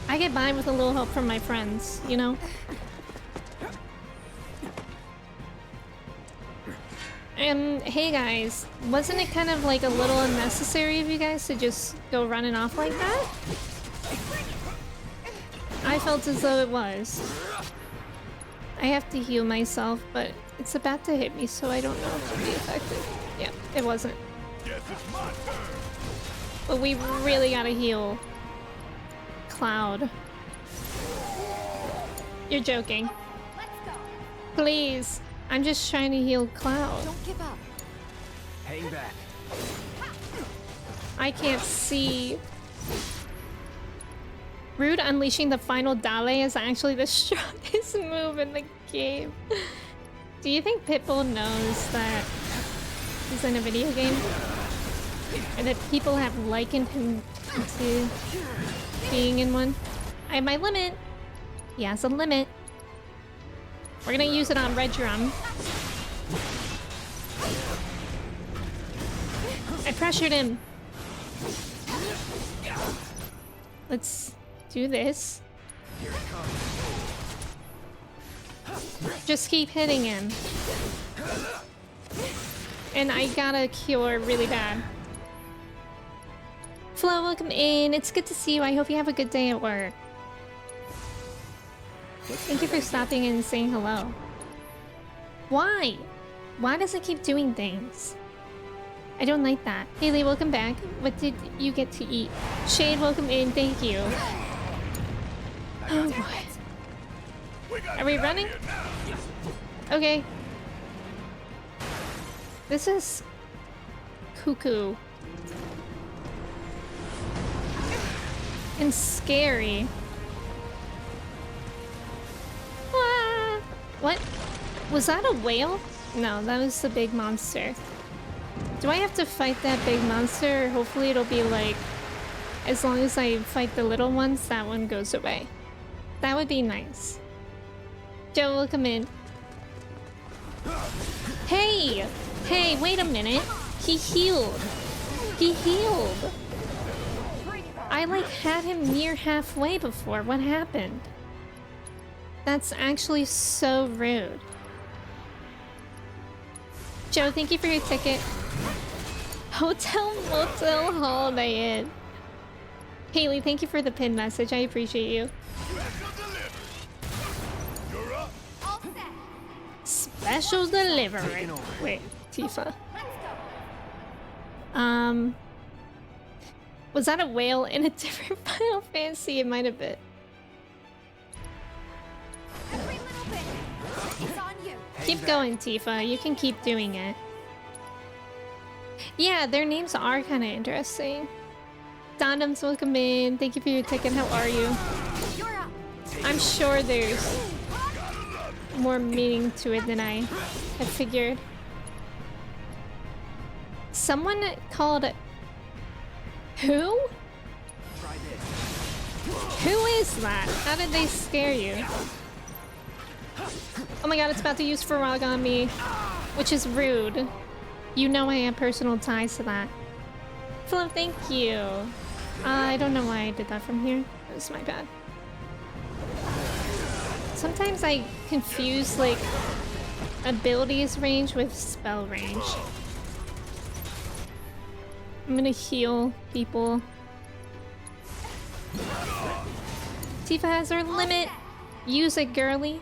I get by with a little help from my friends, you know? Hey guys, wasn't it kind of like a little unnecessary of you guys to just go running off like that? I felt as though it was. I have to heal myself, but it's about to hit me, so I don't know if it'll be effective. Yeah, it wasn't. But we really gotta heal Cloud. You're joking. Please. I'm just trying to heal Cloud. Don't give up. Hang back. I can't see. Rude unleashing the final Dale is actually the strongest move in the game. Do you think Pitbull knows that he's in a video game? And that people have likened him to being in one? I have my limit. He has a limit. We're gonna use it on Red Drum. I pressured him. Let's do this. Just keep hitting him. And I gotta cure really bad. Flo, welcome in. It's good to see you. I hope you have a good day at work. Thank you for stopping in and saying hello. Why? Why does it keep doing things? I don't like that. Haley, welcome back. What did you get to eat? Shade, welcome in. Thank you. Oh boy. Are we running? Okay. This is cuckoo. And scary. Ah, what? Was that a whale? No, that was the big monster. Do I have to fight that big monster? Or hopefully it'll be like, as long as I fight the little ones, that one goes away. That would be nice. Joe, welcome in. Hey! Hey, wait a minute. He healed. He healed. I like had him near halfway before. What happened? That's actually so rude. Joe, thank you for your ticket. Hotel Motel Holiday Inn. Haley, thank you for the pin message. I appreciate you. Special delivery. Wait, Tifa. Was that a whale in a different Final Fantasy? It might have been. Every little bit. It's on you. Keep going, Tifa. You can keep doing it. Yeah, their names are kind of interesting. Dondom's welcome in. Thank you for your ticket. How are you? You're up. I'm sure there's more meaning to it than I had figured. Someone called... Who? Who is that? How did they scare you? Oh my god, it's about to use Farag on me. Which is rude. You know I have personal ties to that. Philip, thank you. I don't know why I did that from here. It was my bad. Sometimes I confuse, like, abilities range with spell range. I'm gonna heal people. Tifa has her limit. Use it, girly.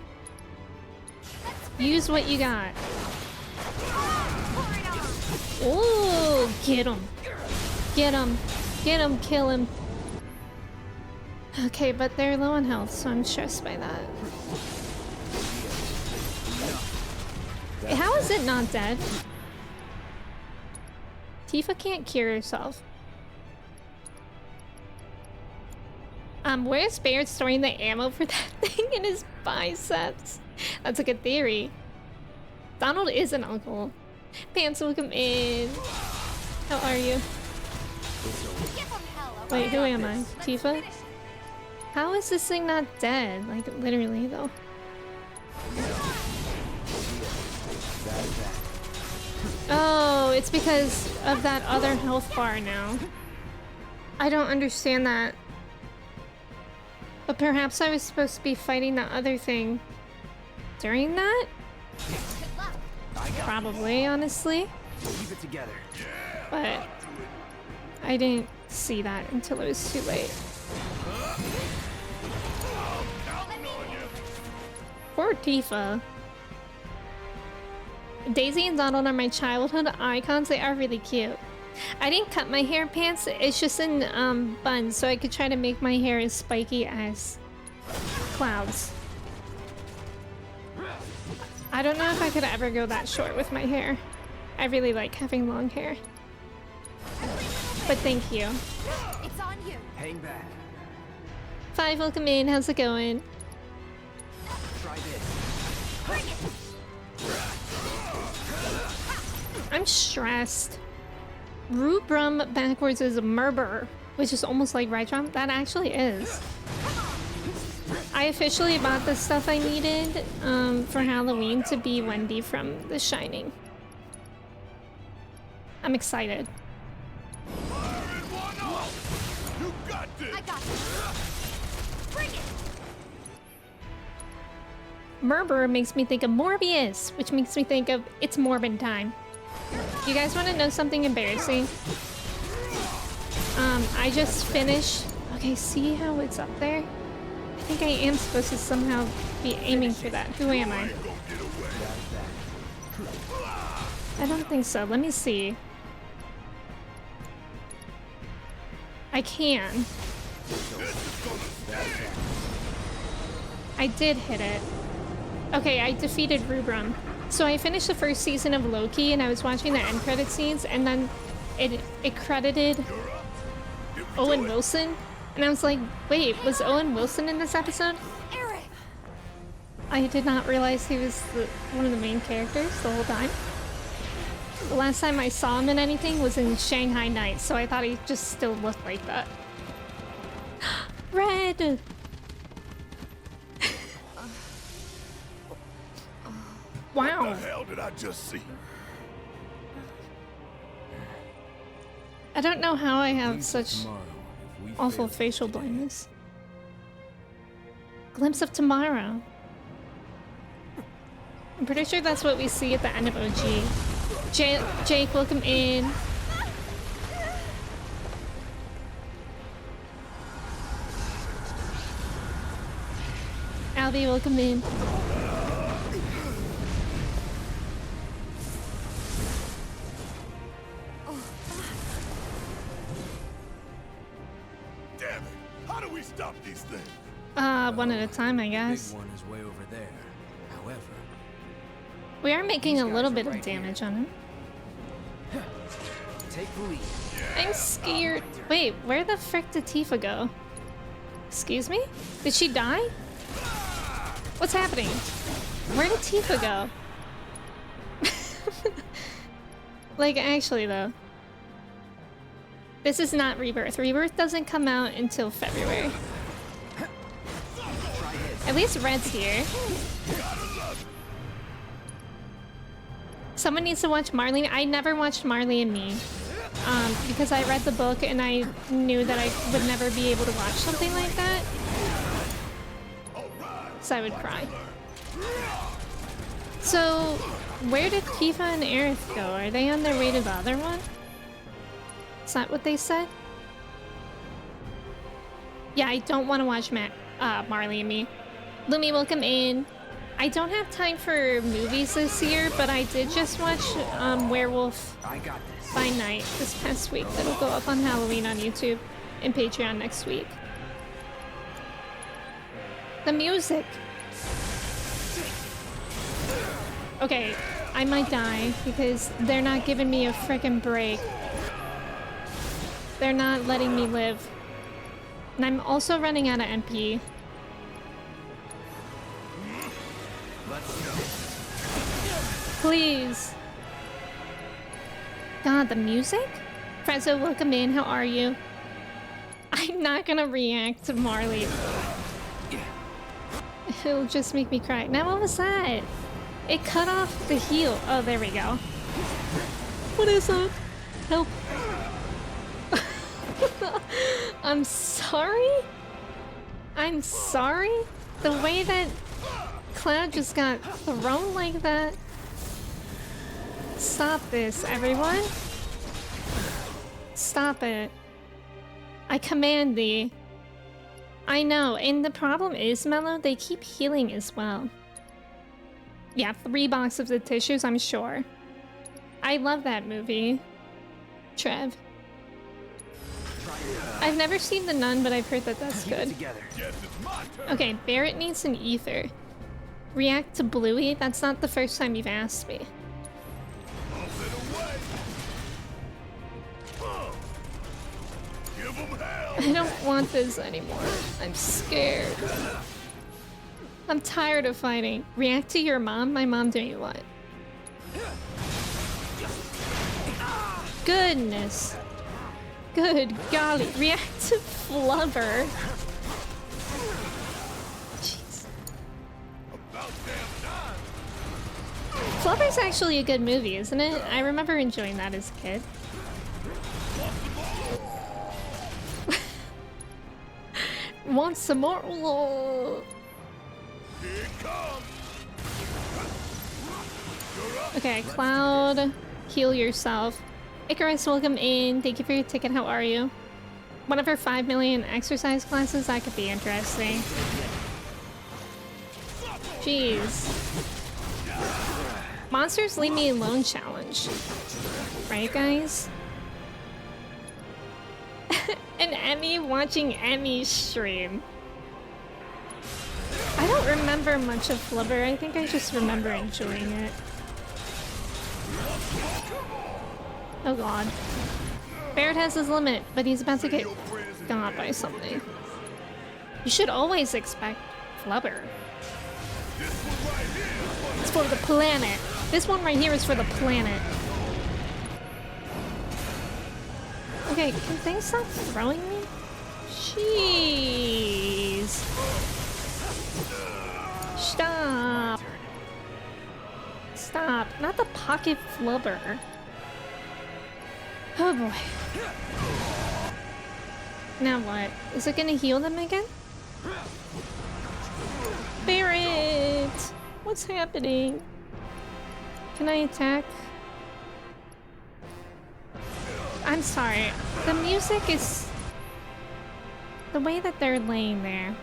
Use what you got. Ooh, get him. Get him. Get him, kill him. Okay, but they're low on health, so I'm stressed by that. How is it not dead? Tifa can't cure herself. Where's Barrett storing the ammo for that thing in his biceps? That's a good theory. Donald is an uncle. Pants, welcome in. How are you? Wait, who am I? Tifa? How is this thing not dead? Like, literally, though. Oh, it's because of that other health bar now. I don't understand that. But perhaps I was supposed to be fighting that other thing during that? Probably, honestly. Keep it together. But I didn't see that until it was too late. Poor Tifa. Daisy and Donald are my childhood icons. They are really cute. I didn't cut my hair pants. It's just in buns, so I could try to make my hair as spiky as Cloud's. I don't know if I could ever go that short with my hair. I really like having long hair. But thank you. It's on you. Hang back. Five, welcome in. How's it going? Try this. Bring it. I'm stressed. Rubrum backwards is Murber, which is almost like Rydrum. That actually is. I officially bought the stuff I needed for Halloween to be Wendy from The Shining. I'm excited. You got this. I got this. Bring it. Murber makes me think of Morbius, which makes me think of It's Morbin time. You guys want to know something embarrassing? I just finished... Okay, see how it's up there? I think I am supposed to somehow be aiming for that. Who am I? I don't think so. Let me see. I can. I did hit it. Okay, I defeated Rubrum. So I finished the first season of Loki and I was watching the end credit scenes and then it credited Owen Wilson. And I was like, wait, was Owen Wilson in this episode? Eric. I did not realize he was one of the main characters the whole time. The last time I saw him in anything was in Shanghai Nights, so I thought he just still looked like that. Red! Wow. What the hell did I just see? I don't know how I have Glimpse such of tomorrow if we awful fail facial today. blindness. Glimpse of tomorrow. I'm pretty sure that's what we see at the end of OG. Jake, welcome in. Albie, welcome in. Damn it! How do we stop these things? One at a time, I The guess. big one is way over there. However, We are making a These little guys bit are of right damage on him. Take the lead. I'm scared. Wait, where the frick did Tifa go? Excuse me? Did she die? What's happening? Where did Tifa go? Like, actually, though. This is not Rebirth. Rebirth doesn't come out until February. At least Red's here. Someone needs to watch Marley. I never watched Marley and Me. Because I read the book and I knew that I would never be able to watch something like that. So I would cry. So, where did Tifa and Aerith go? Are they on their way to the other one? Is that what they said? Yeah, I don't want to watch Marley and Me. Lumi, welcome in. I don't have time for movies this year, but I did just watch Werewolf I got this. by Night this past week. That'll go up on Halloween on YouTube and Patreon next week. The music. Okay, I might die because they're not giving me a frickin' break. They're not letting me live. And I'm also running out of MP. Please. God, the music? Prezzo, welcome in. How are you? I'm not gonna react to Marley. It'll just make me cry. Now, what was that? It cut off the heel. Oh, there we go. What is that? Help. I'm sorry? I'm sorry? The way that Cloud just got thrown like that? Stop this, everyone. Stop it. I command thee. I know, and the problem is, Mello, they keep healing as well. Yeah, 3 boxes of tissues, I'm sure. I love that movie. Trev. I've never seen The Nun, but I've heard that that's good. Okay, Barrett needs an ether. React to Bluey? That's not the first time you've asked me. I don't want this anymore. I'm scared. I'm tired of fighting. React to your mom? My mom doing what? Goodness. Good golly. React to Flubber. Jeez. Flubber's actually a good movie, isn't it? I remember enjoying that as a kid. Want some more? Whoa. Okay, Cloud, heal yourself. Icarus, welcome in. Thank you for your ticket. How are you? One of our 5 million exercise classes? That could be interesting. Jeez. Monsters leave me alone challenge. Right, guys? And Emmy watching Emmy's stream. I don't remember much of Flubber. I think I just remember enjoying it. Oh god. Barrett has his limit, but he's about to get got by something. You should always expect Flubber. It's for the planet. This one right here is for the planet. Okay, can things stop throwing me? Jeez. Stop. Stop. Not the pocket Flubber. Oh boy. Now what? Is it gonna heal them again? Barrett! What's happening? Can I attack? I'm sorry. The music is... the way that they're laying there.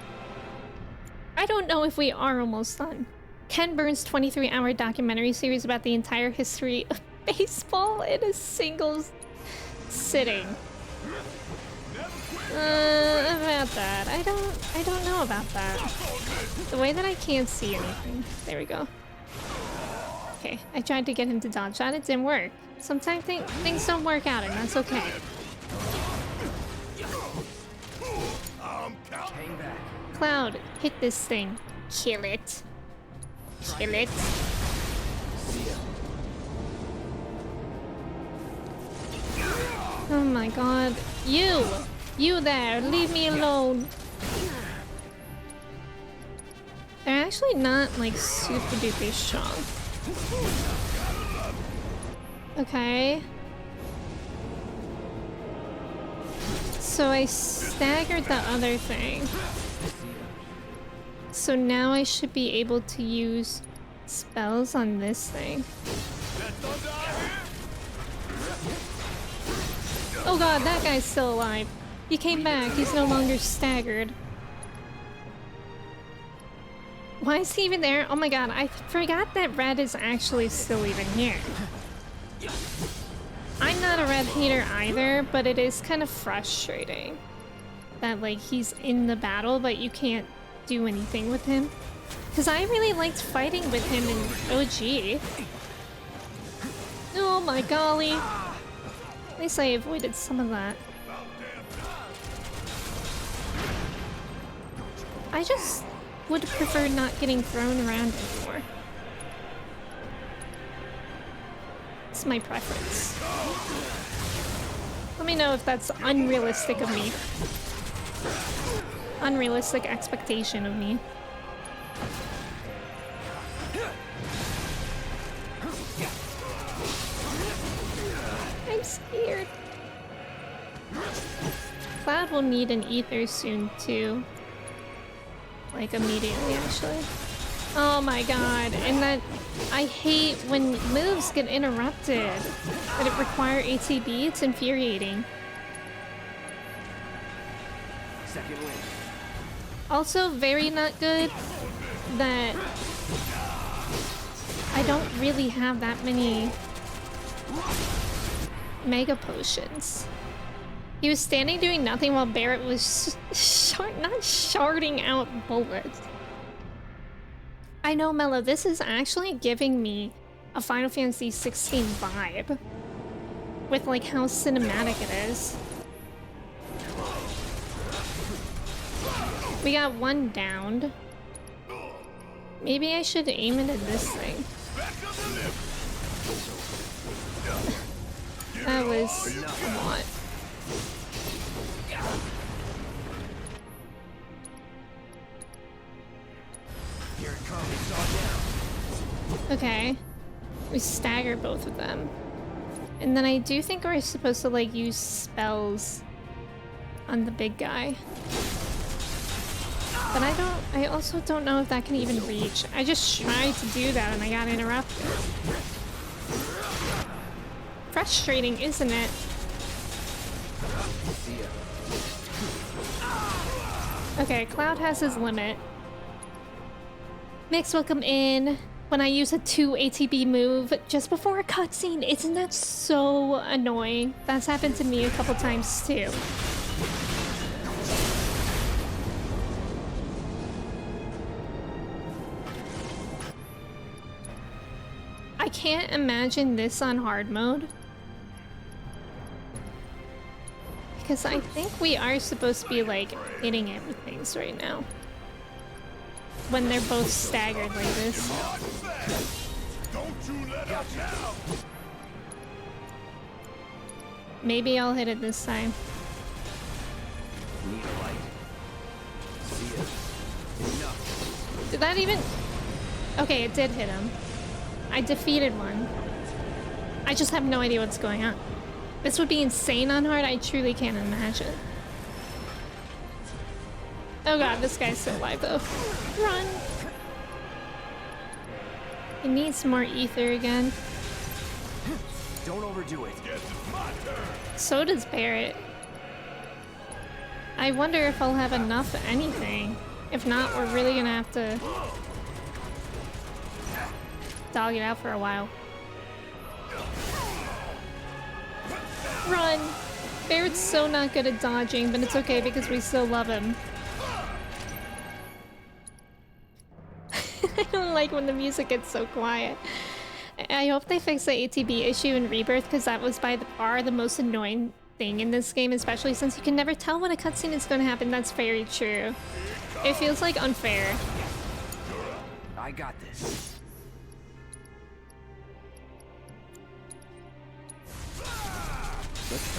I don't know if we are almost done. Ken Burns' 23-hour documentary series about the entire history of baseball in a single sitting. About that. I don't know about that. The way that I can't see anything. There we go. Okay, I tried to get him to dodge that. It didn't work. Sometimes things don't work out, and that's okay. Cloud, hit this thing. Kill it. Kill it. Oh my god. You there, leave me alone. They're actually not like super duper strong. Okay. So I staggered the other thing. So now I should be able to use spells on this thing. Oh god, that guy's still alive. He came back, he's no longer staggered. Why is he even there? Oh my god, I forgot that Red is actually still even here. I'm not a Red hater either, but it is kind of frustrating that like he's in the battle but you can't do anything with him. Because I really liked fighting with him in OG. Oh my golly. At least I avoided some of that. I just would prefer not getting thrown around anymore. It's my preference. Let me know if that's unrealistic of me. Unrealistic expectation of me. I'm scared. Cloud will need an ether soon too. Like immediately, actually. Oh my god, and that I hate when moves get interrupted. That it require ATB, it's infuriating. Second win. Also very not good that I don't really have that many mega potions. He was standing doing nothing while Barrett was not sharding out bullets. I know, Mello, this is actually giving me a Final Fantasy 16 vibe with like how cinematic it is. We got one downed. Maybe I should aim it at this thing. That was a lot. Here it comes. It's all down. Okay. We stagger both of them. And then I do think we're supposed to like use spells on the big guy. But I also don't know if that can even reach. I just tried to do that and I got interrupted. Frustrating, isn't it? Okay, Cloud has his limit. Mix, welcome in. When I use a 2 ATB move just before a cutscene, isn't that so annoying? That's happened to me a couple times too. I can't imagine this on hard mode. Because I think we are supposed to be like hitting it with things right now. When they're both staggered like this. Don't you let up now. Maybe I'll hit it this time. Need a light. See ya. Enough. Did that even... Okay, it did hit him. I defeated one. I just have no idea what's going on. This would be insane on hard, I truly can't imagine. Oh god, this guy's still alive though. Run! He needs more ether again. Don't overdo it. So does Barrett. I wonder if I'll have enough of anything. If not, we're really gonna have to dog it out for a while. Run! Barrett's so not good at dodging, but it's okay because we still love him. I don't like when the music gets so quiet. I hope they fix the ATB issue in Rebirth because that was by far the most annoying thing in this game, especially since you can never tell when a cutscene is going to happen. That's very true. It feels like unfair. I got this.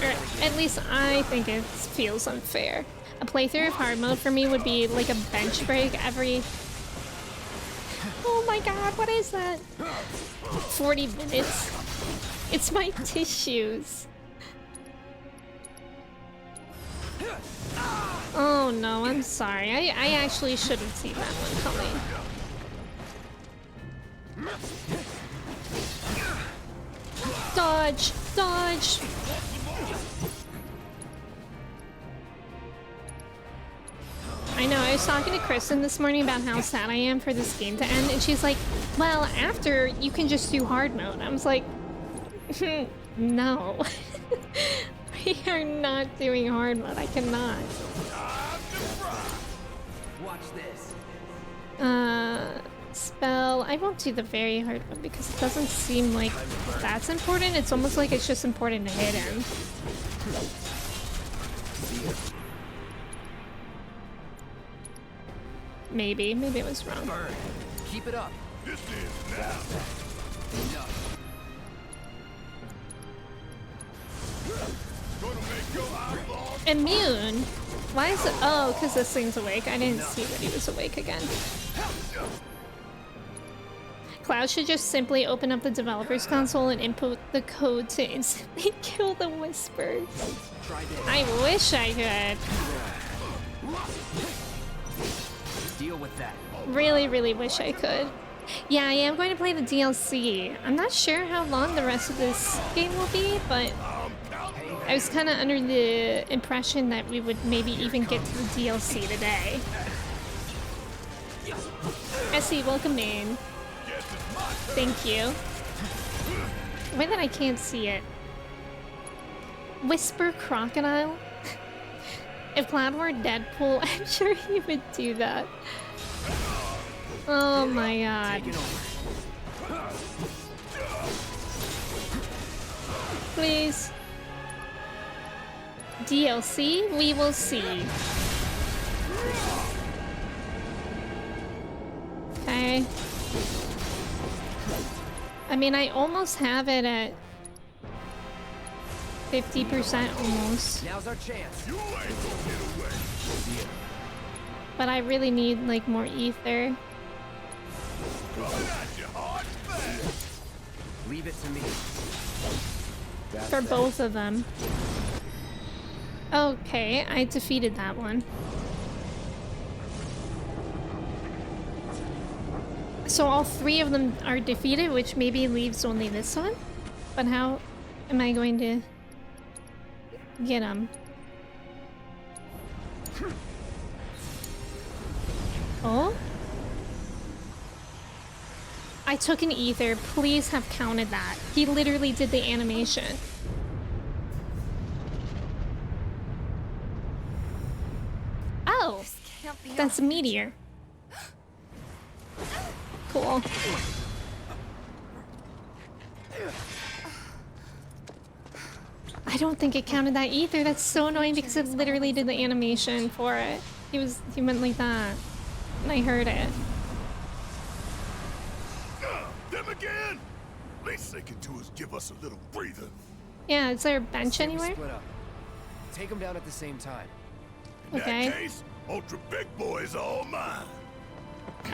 Or at least I think it feels unfair. A playthrough of hard mode for me would be like a bench break every... Oh my god, what is that? 40 minutes. It's my tissues. Oh no, I'm sorry. I actually should have seen that one coming. Dodge! Dodge! I know, I was talking to Kristen this morning about how sad I am for this game to end, and she's like, well, after, you can just do hard mode. I was like, no. We are not doing hard mode, I cannot. Watch this. Spell, I won't do the very hard one because it doesn't seem like that's important. It's almost like it's just important to hit him. Maybe it was wrong. Burn. Keep it up. This is now. Enough. Gonna make your eyeballs. Immune? Why is it? Oh, because this thing's awake. I didn't see that he was awake again. Cloud should just simply open up the developer's console and input the code to instantly kill the whispers. Try this. I wish I could. Deal with that. Really, really wish I could. Yeah, I am going to play the DLC. I'm not sure how long the rest of this game will be, but I was kind of under the impression that we would maybe even get to the DLC today. Essie, welcome in. Thank you. Wait that I can't see it. Whisper Crocodile? If Cloud were Deadpool, I'm sure he would do that. Oh my god. Please. DLC, we will see. Okay. I mean, I almost have it at 50% almost. Now's our chance. But I really need like more ether. Leave it to me. For both of them. Okay, I defeated that one. So all three of them are defeated, which maybe leaves only this one? But how am I going to get them? Oh? I took an ether. Please have counted that. He literally did the animation. Oh! That's a meteor. Cool. I don't think it counted that either. That's so annoying because it literally did the animation for it. He went like that. And I heard it. Them again? Least they can do is give us a little breather. Yeah, is there a bench Say we anywhere? split up. Take them down at the same time. In Okay. that case, Ultra Big Boy is all mine.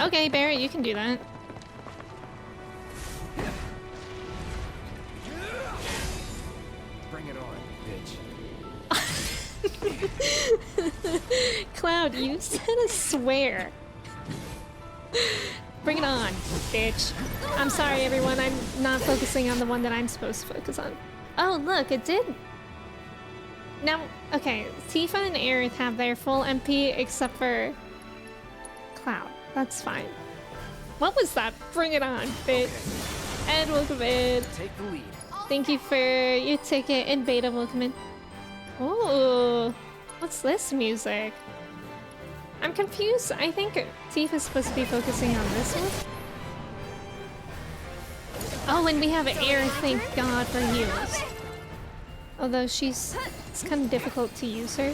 Okay, Barrett, you can do that. Bring it on, bitch. Cloud, you said a swear. Bring it on, bitch. I'm sorry, everyone. I'm not focusing on the one that I'm supposed to focus on. Oh, look, it did. Now, okay, Tifa and Aerith have their full MP except for Cloud. That's fine. What was that? Bring it on, bitch. Ed, welcome in. Take the lead. Thank you for your ticket. And Beta, welcome in. Ooh, what's this music? I'm confused. I think Tifa's supposed to be focusing on this one. Oh, and we have Air, thank God for heals. Although it's kind of difficult to use her.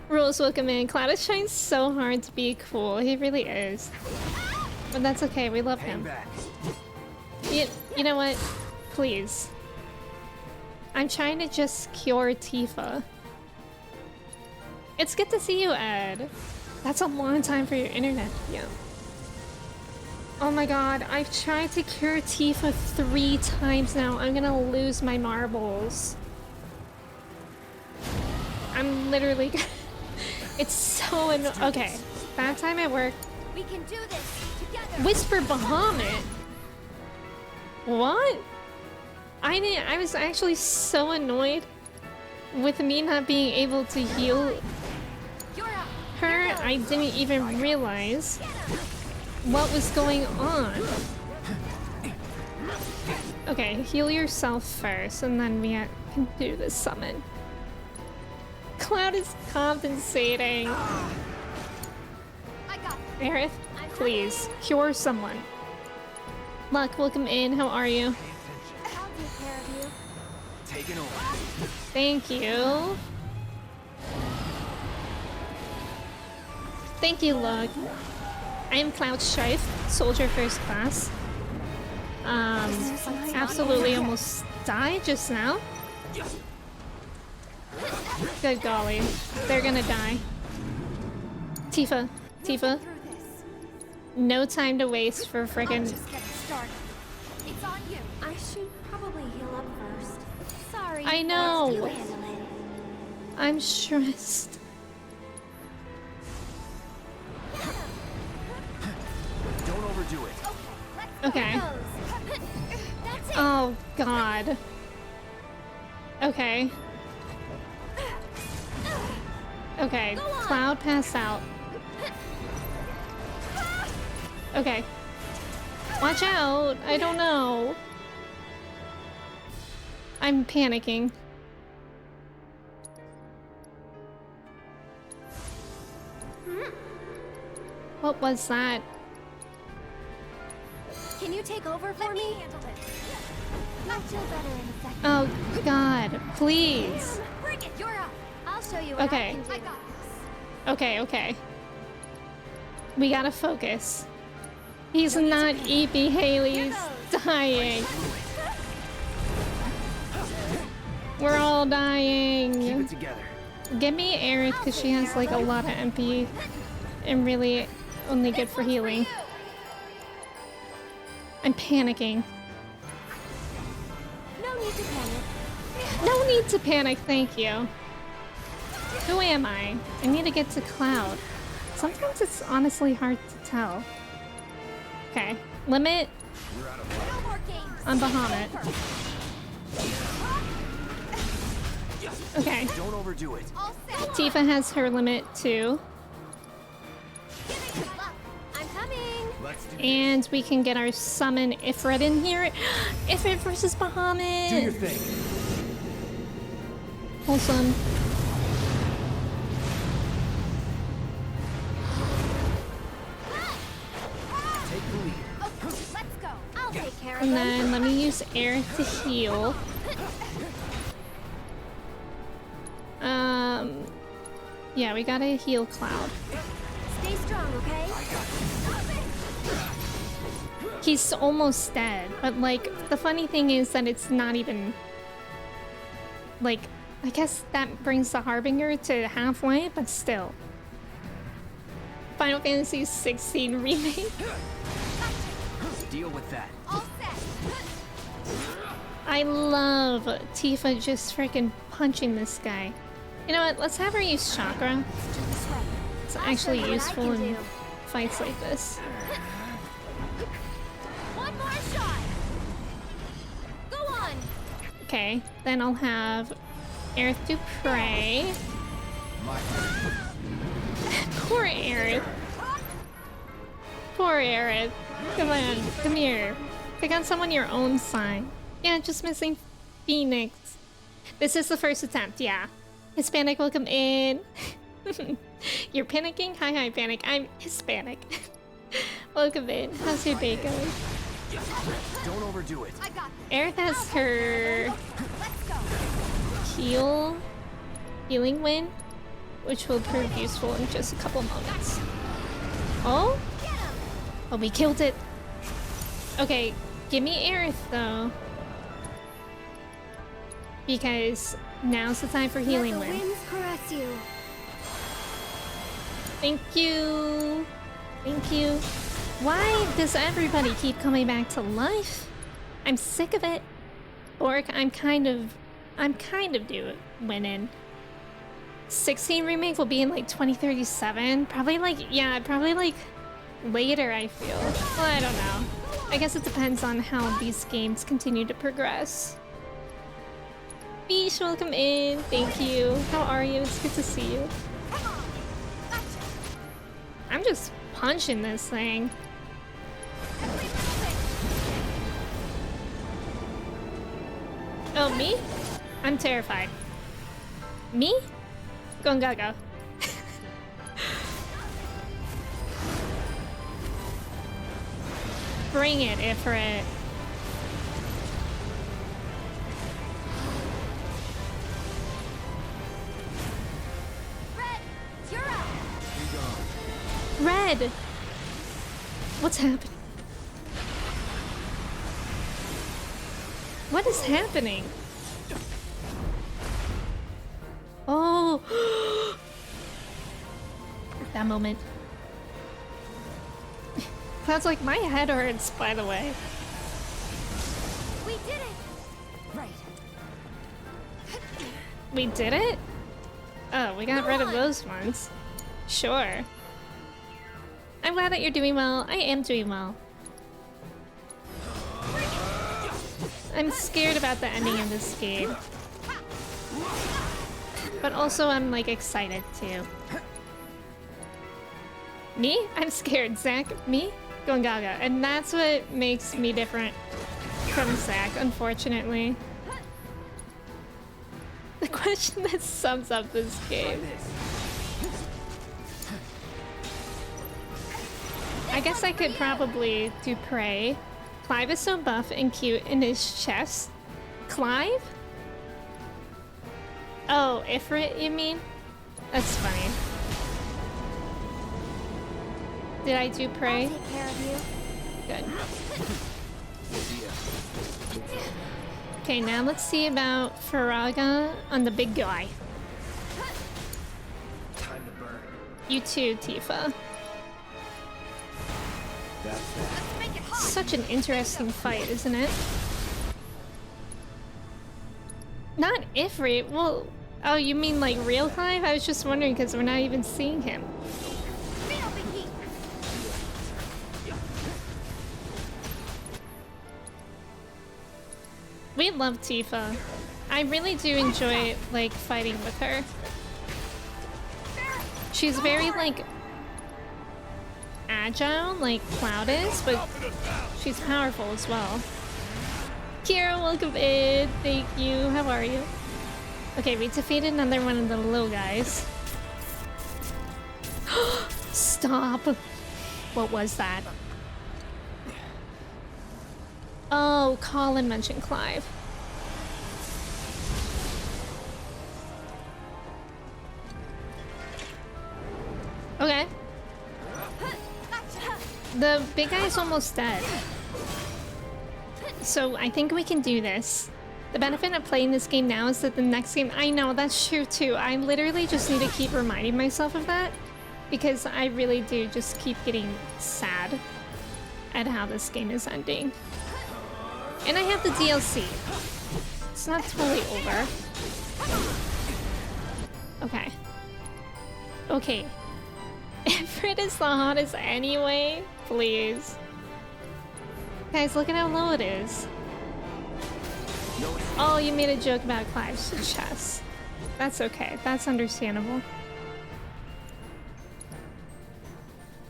Rules, welcome in. Cloud is trying so hard to be cool. He really is. But that's okay. We love him. You know what? Please. I'm trying to just cure Tifa. It's good to see you, Ed. That's a long time for your internet. Yeah. Oh my god, I've tried to cure Tifa 3 times now. I'm gonna lose my marbles. I'm literally... It's so okay, that time at work. We can do this together. Whisper Bahamut? What? I was actually so annoyed with me not being able to heal her. I didn't even realize what was going on. Okay, heal yourself first, and then we can do this summon. Cloud is compensating. I got Aerith, please, cure someone. Luck, welcome in. How are you? I'll take care of you. Take it over. Thank you. Thank you, Luck. I am Cloud Strife, Soldier First Class. Absolutely almost died just now. Good golly. They're gonna die. Tifa. Tifa. No time to waste for friggin'... Just get started. It's on you. I should probably heal up first. Sorry. I know. Let's handle it. I'm stressed. Okay. That's it. Oh, God. Okay. Okay, Cloud passed out. Okay. Watch out! I don't know. I'm panicking. What was that? Can you take over for me? I'll feel better in a second. Oh, God. Please. Bring it. You're up. I'll show you what Okay. I can do. I got this. Okay, okay. We gotta focus. He's not EP Haley's dying. We're all Keep dying. it together. Give me Aerith because she has like a lot of MP and really only good for healing. I'm panicking. No need to panic. No need to panic, thank you. Who am I? I need to get to Cloud. Sometimes it's honestly hard to tell. Okay, limit No more games. on Bahamut. Okay, Don't overdo it. All set. Tifa has her limit too. Give it good luck. I'm coming. Let's do And we can get our summon Ifrit in here. Ifrit versus Bahamut. Do your thing. Wholesome. Take the lead. Okay, let's go. I'll take care of And them. then let me use Aerith to heal. Yeah, we gotta heal Cloud. Stay strong, okay? He's almost dead, but like, the funny thing is that it's not even... Like, I guess that brings the Harbinger to halfway, but still. Final Fantasy 16 Remake. Deal with that. All set. I love Tifa just freaking punching this guy. You know what? Let's have her use Chakra. It's actually useful in fights like this. One more shot. Go on. Okay, then I'll have Aerith do pray. Poor Aerith. Poor Aerith. Come on, come here. Pick on someone your own sign. Yeah, just missing Phoenix. This is the first attempt, yeah. Hispanic, welcome in. You're panicking? Hi, Panic. I'm Hispanic. Welcome in. How's your day going? Don't overdo it. I got this. Aerith has her Let's go. healing win, which will prove useful in just a couple moments. Oh? Oh, we killed it. Okay, give me Aerith though. Because now's the time for healing Let the win. winds caress you. Thank you. Thank you. Why does everybody keep coming back to life? I'm sick of it. Bork, I'm kind of winning. 16 remake will be in like 2037. Probably like, yeah, probably like later, I feel. Well, I don't know. I guess it depends on how these games continue to progress. Beesh, welcome in. Thank you. How are you? It's good to see you. I'm just punching this thing. Oh, me? I'm terrified. Me? Gongaga. Bring it, Ifrit. Red, you're up. Red! What's happening? What is happening? Oh! That moment. Cloud's like, my head hurts, by the way. We did it. Right. We did it? Oh, we got rid of those ones. Sure. I'm glad that you're doing well. I am doing well. I'm scared about the ending of this game. But also I'm like excited too. Me? I'm scared. Zach? Me? Going gaga. And that's what makes me different from Zach, unfortunately. The question that sums up this game. I guess I could probably do Prey. Clive is so buff and cute in his chest. Clive? Oh, Ifrit, you mean? That's funny. Did I do Prey? I'll take care of you. Good. Okay, now let's see about Faraga on the big guy. Time to burn. You too, Tifa. Such an interesting fight, isn't it? Not Ifrit. Well, oh, you mean like real Clive? I was just wondering because we're not even seeing him. Feel the heat. We love Tifa. I really do enjoy like fighting with her. She's very like agile, like Cloud is, but she's powerful as well. Kira, welcome in. Thank you. How are you? Okay, we defeated another one of the little guys. Stop. What was that? Oh, Colin mentioned Clive. Okay. The big guy is almost dead. So I think we can do this. The benefit of playing this game now is that the next game... I know, that's true too. I literally just need to keep reminding myself of that. Because I really do just keep getting sad at how this game is ending. And I have the DLC. It's not totally over. Okay. Okay. Ifrit is the hottest anyway. Please. Guys, look at how low it is. Oh, you made a joke about Clive's chest. That's okay. That's understandable.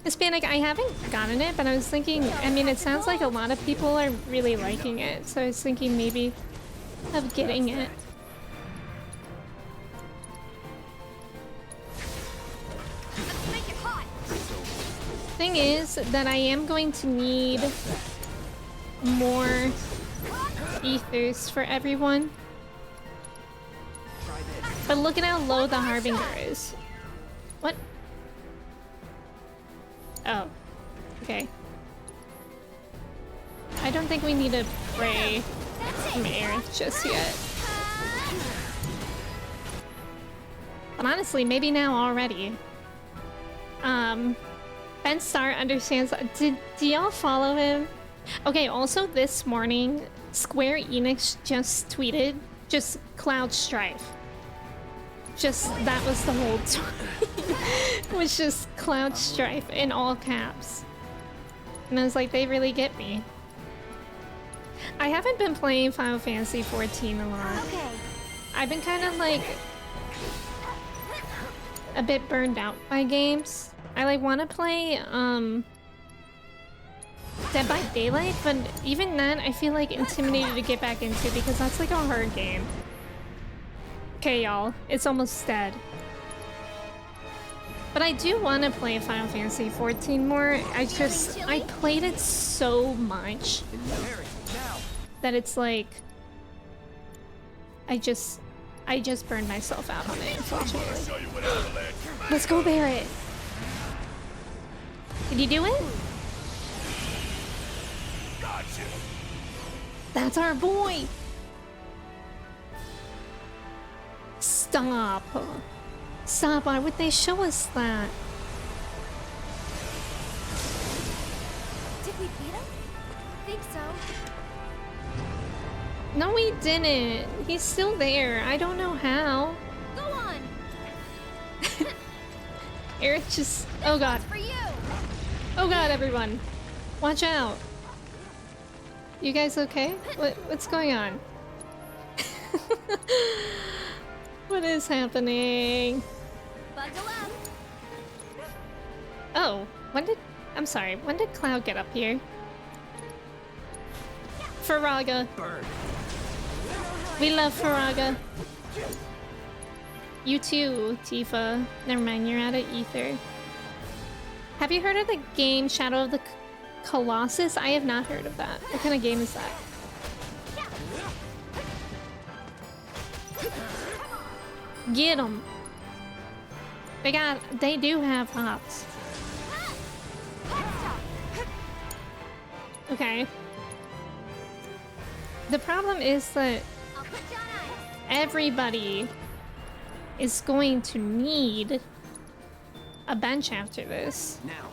Hispanic, I haven't gotten it, but I was thinking, I mean, it sounds like a lot of people are really liking it, so I was thinking maybe of getting it. Thing is that I am going to need more ethers for everyone. But look at how low the Harbinger is. What? Oh. Okay. I don't think we need to pray from Aerith just yet. But honestly, maybe now already. Ben Star understands. Do y'all follow him? Okay, also this morning, Square Enix just tweeted, just Cloud Strife. Just, that was the whole tweet. It was just Cloud Strife in all caps. And I was like, they really get me. I haven't been playing Final Fantasy XIV a lot. Okay. I've been kind of like a bit burned out by games. I like want to play Dead by Daylight, but even then I feel like intimidated to get back into because that's like a hard game. Okay, y'all, it's almost dead. But I do want to play Final Fantasy XIV more. I played it so much that it's like I just burned myself out on it, unfortunately. Let's go, Barret. Did you do it? Gotcha. That's our boy. Stop. Stop. Why would they show us that? Did we beat him? Think so. No, we didn't. He's still there. I don't know how. Go on. Eric just... Oh god. For you. Oh god, everyone. Watch out. You guys okay? What's going on? What is happening? Bundle up. Oh, I'm sorry, when did Cloud get up here? Faraga. Burn. We love Faraga. You too, Tifa. Never mind, you're out of ether. Have you heard of the game Shadow of the Colossus? I have not heard of that. What kind of game is that? Get them. They do have hops. Okay. The problem is that I'll put you on ice. everybody is going to need a bench after this. Now.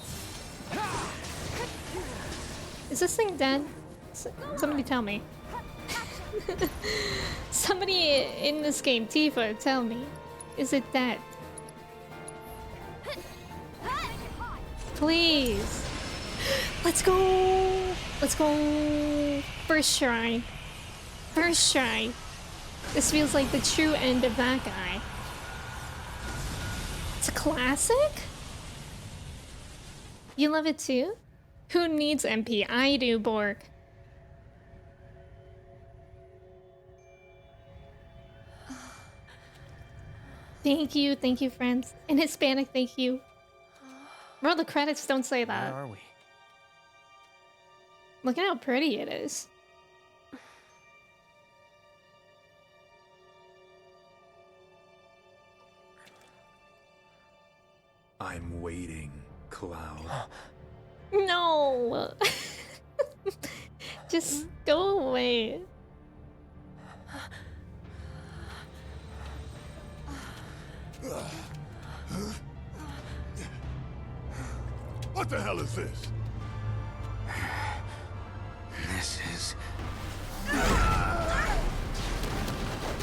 Is this thing dead? Somebody tell me. Somebody in this game, Tifa, tell me. Is it dead? Please. Let's go. Let's go. First try. First try. This feels like the true end of that guy. It's a classic? You love it too? Who needs MP? I do, Borg. Thank you, friends. In Hispanic, thank you. Bro, the credits don't say that. Where are we? Look at how pretty it is. I'm waiting, Cloud. No! Just go away. What the hell is this? This is...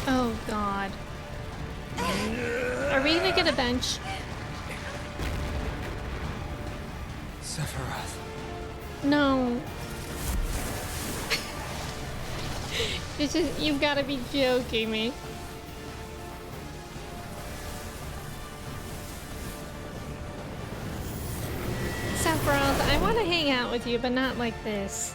Oh god. Are we gonna get a bench? Sephiroth. No. You've gotta be joking me. Sephiroth, I want to hang out with you, but not like this.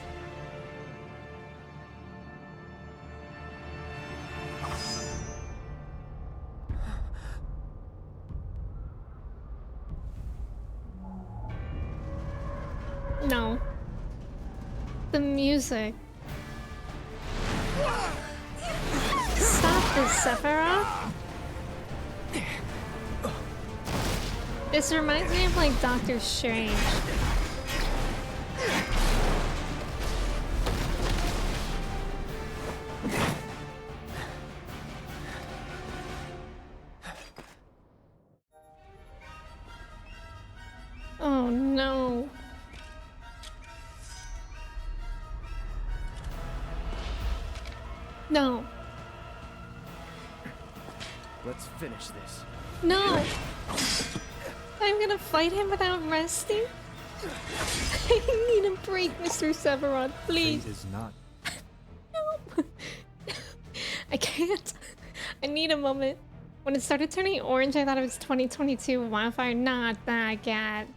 No. The music. Stop this, Sephiroth. This reminds me of like Doctor Strange. Oh no. No. Let's finish this. No. I'm gonna fight him without resting? I need a break, Mr. Sephiroth, please. Fate is not. No. I can't. I need a moment. When it started turning orange, I thought it was 2022 wildfire. Not that, cat.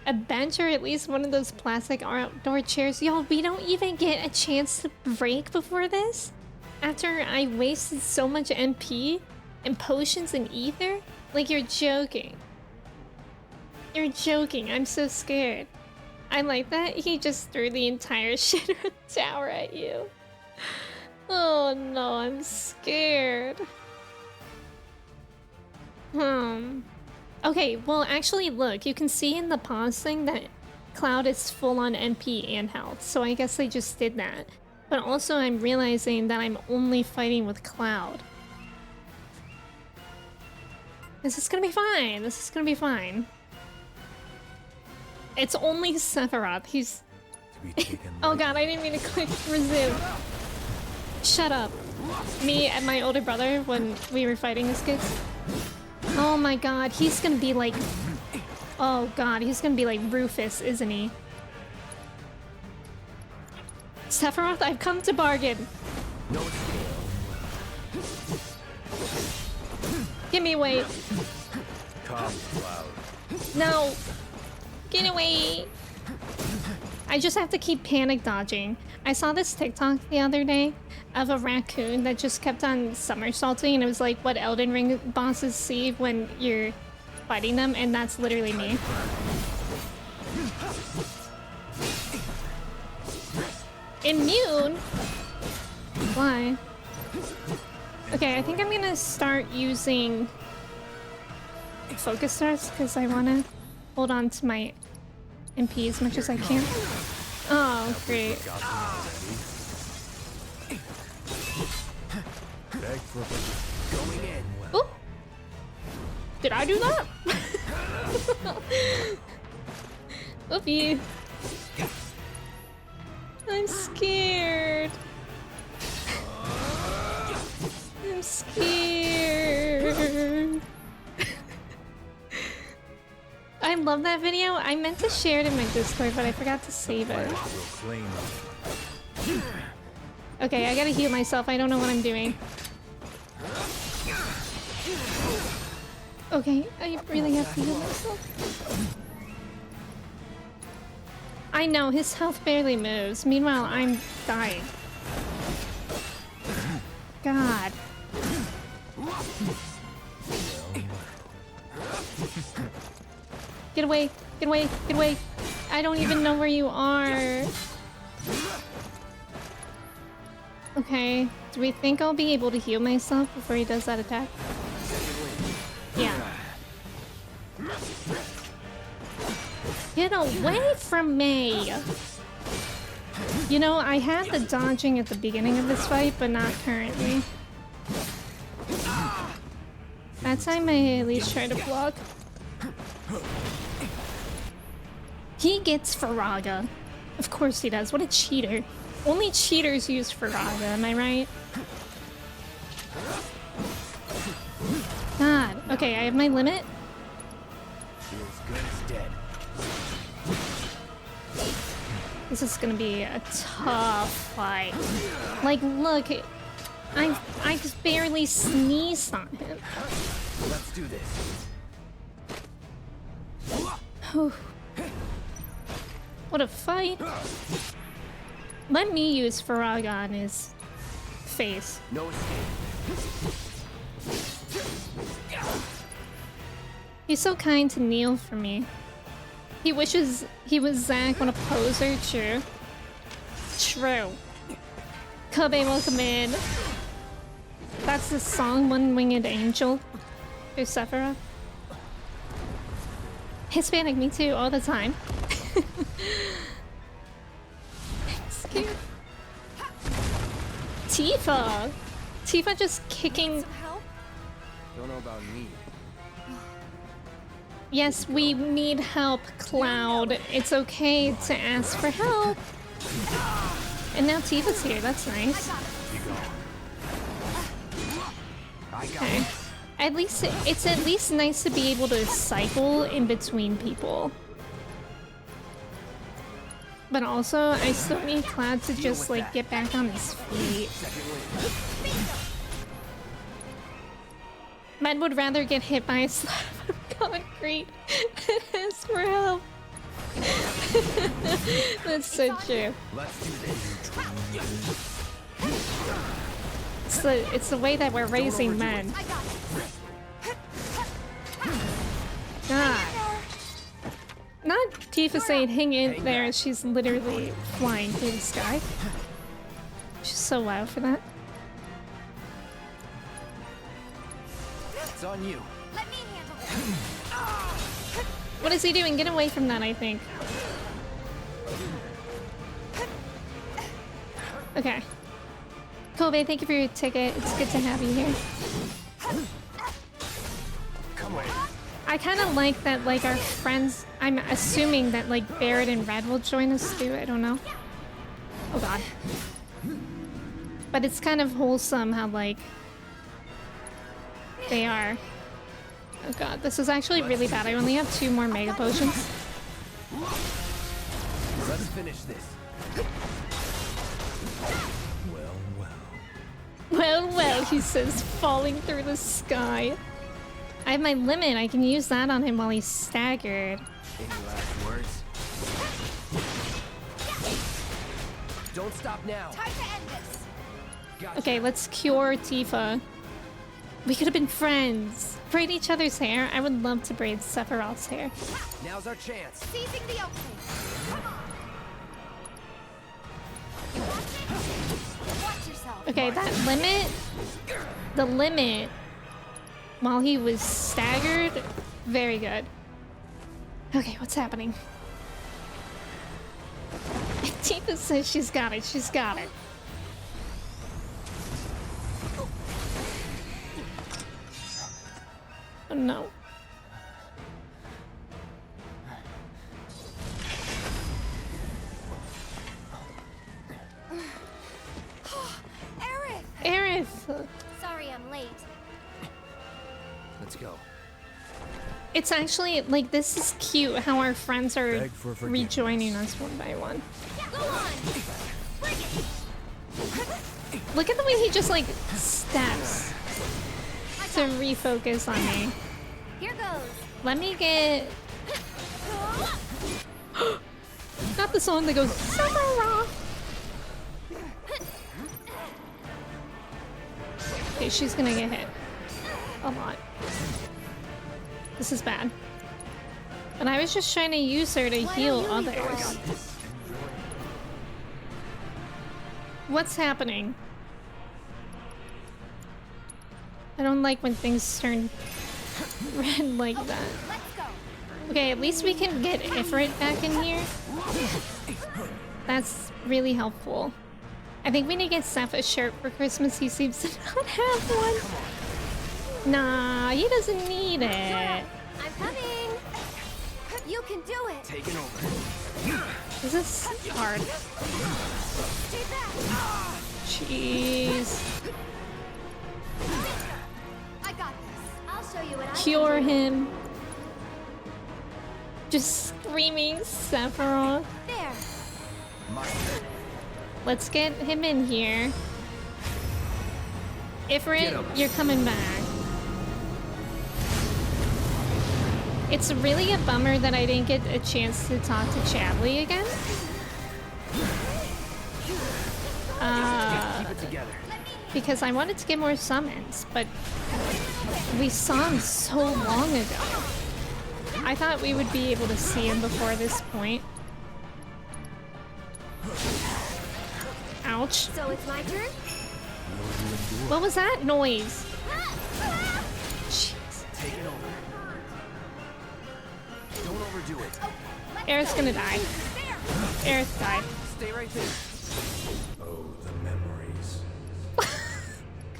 A bench or at least one of those plastic outdoor chairs. Y'all, we don't even get a chance to break before this? After I wasted so much MP and potions and ether? Like, you're joking. You're joking. I'm so scared. I like that he just threw the entire Shinra tower at you. Oh no, I'm scared. Okay, well actually look, you can see in the pause thing that Cloud is full on MP and health, so I guess they just did that. But also I'm realizing that I'm only fighting with Cloud. This is gonna be fine. This is gonna be fine. It's only Sephiroth. He's... Oh god, I didn't mean to click resume. Shut up. Me and my older brother when we were fighting as kids. Oh my god, he's gonna be like... Oh god, he's gonna be like Rufus, isn't he? Sephiroth, I've come to bargain. No escape. Give me away. Come, Cloud. No. Get away. I just have to keep panic dodging. I saw this TikTok the other day of a raccoon that just kept on somersaulting, and it was like what Elden Ring bosses see when you're fighting them, and that's literally me. Immune? Why? Okay, I think I'm gonna start using focus stars because I wanna hold on to my MP as much as I can. Oh, great. Going in. Ooh. Did I do that? Oopie. I'm scared. I'm scared. I love that video. I meant to share it in my Discord, but I forgot to save it. Okay, I gotta heal myself. I don't know what I'm doing. Okay, I really have to heal myself. I know, his health barely moves. Meanwhile, I'm dying. God. Get away, get away, get away. I don't even know where you are. Okay, do we think I'll be able to heal myself before he does that attack? Yeah. Get away from me! You know, I had the dodging at the beginning of this fight, but not currently. That time I at least tried to block. He gets Faraga. Of course he does. What a cheater. Only cheaters use Faraga, am I right? God. Okay, I have my limit. Feels good as dead. This is gonna be a tough fight. Like, look, I just barely sneezed on him. Let's do this. Whew. What a fight. Let me use Faraga on his face. No escape. He's so kind to kneel for me. He wishes he was Zack. What a poser. True. True. Kobe, welcome in. That's the song One Winged Angel. There's Sephiroth. Hispanic, me too, all the time. I'm scared. Tifa! Tifa just kicking. Don't know about me. Yes, we need help, Cloud. It's okay to ask for help. And now Tifa's here, that's nice. Okay. At least it's at least nice to be able to cycle in between people. But also, I still need Cloud to just like get back on his feet. Men would rather get hit by a slab of concrete than ask for help. That's so true. Let's do this. It's the way that we're raising men. God. Not Tifa saying hang in there, she's literally flying through the sky. She's so loud for that. It's on you. Let me handle this. What is he doing? Get away from that, I think. Okay. Kobe, thank you for your ticket. It's good to have you here. Come on. I kind of like that, like, our friends... I'm assuming that, like, Barrett and Red will join us too. I don't know. Oh, God. But it's kind of wholesome how, like... they are. Oh, God. This is actually really bad. I only have 2 more Mega Potions. Let's finish this. He says falling through the sky. I have my limit. I can use that on him while he's staggered. Any last words? Don't stop now. Time to end this. Gotcha. Okay, let's cure Tifa. We could have been friends. Braid each other's hair. I would love to braid Sephiroth's hair. Now's our chance. Seizing the opening. Come on. You want it? Watch yourself. Okay, that limit, the limit, while he was staggered, very good. Okay, what's happening? Tifa says she's got it, she's got it. Oh no. Aerith! Aerith! Sorry I'm late. Let's go. It's actually, like, this is cute how our friends are Beg for forgiveness. rejoining us one by one. Go on! Bring it! Look at the way he just, like, steps to refocus on me. Here goes. Let me get... Not the song that goes, Sephiroth! Okay, she's gonna get hit. A lot. This is bad. And I was just trying to use her to heal others. What's happening? I don't like when things turn red like that. Let's go. Okay, at least we can get Ifrit back in here. That's really helpful. I think we need to get Seph a shirt for Christmas. He seems to not have one. Nah, he doesn't need it. I'm coming. You can do it. Taking over. This is hard. Stay back. Jeez. I got this. I'll show you what I Cure can do. him. Just screaming Sephiroth. There. My turn. Let's get him in here. Ifrit, you're coming back. It's really a bummer that I didn't get a chance to talk to Chadley again. Keep it together. Because I wanted to get more summons, but we saw him so long ago. I thought we would be able to see him before this point. Ouch. So it's my turn? What was that noise? Jeez. Take it over. Don't overdo it. Aerith's gonna die. Aerith died. Stay right there. Oh, the memories.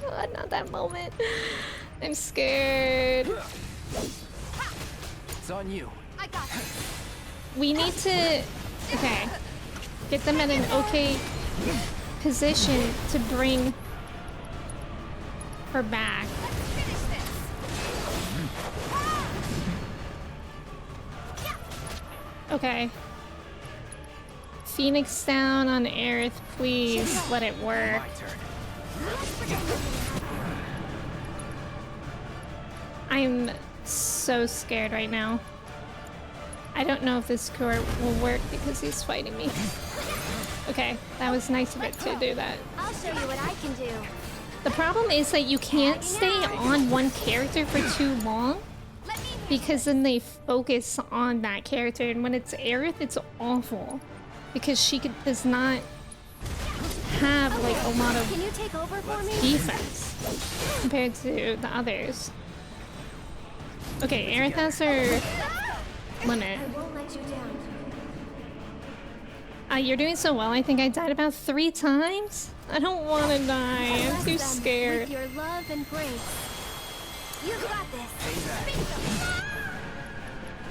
God, not that moment. I'm scared. It's on you. I got this. We need to... Okay. Get them at an okay position to bring her back. Let's finish this. Okay. Phoenix down on Aerith, please. Let it work. My turn. I'm so scared right now. I don't know if this cure will work because he's fighting me. Okay, that was nice of it to do that. I'll show you what I can do. The problem is that you can't stay on one character for too long Let me because then they focus on that character, and when it's Aerith, it's awful because she does not have like a lot of Can you take over for me? defense compared to the others. Okay, Aerith has her limit. I won't let you down. You're doing so well. I think I died about 3 times. I don't want to die. I'm Bless too them scared. With your love and grace. You got this.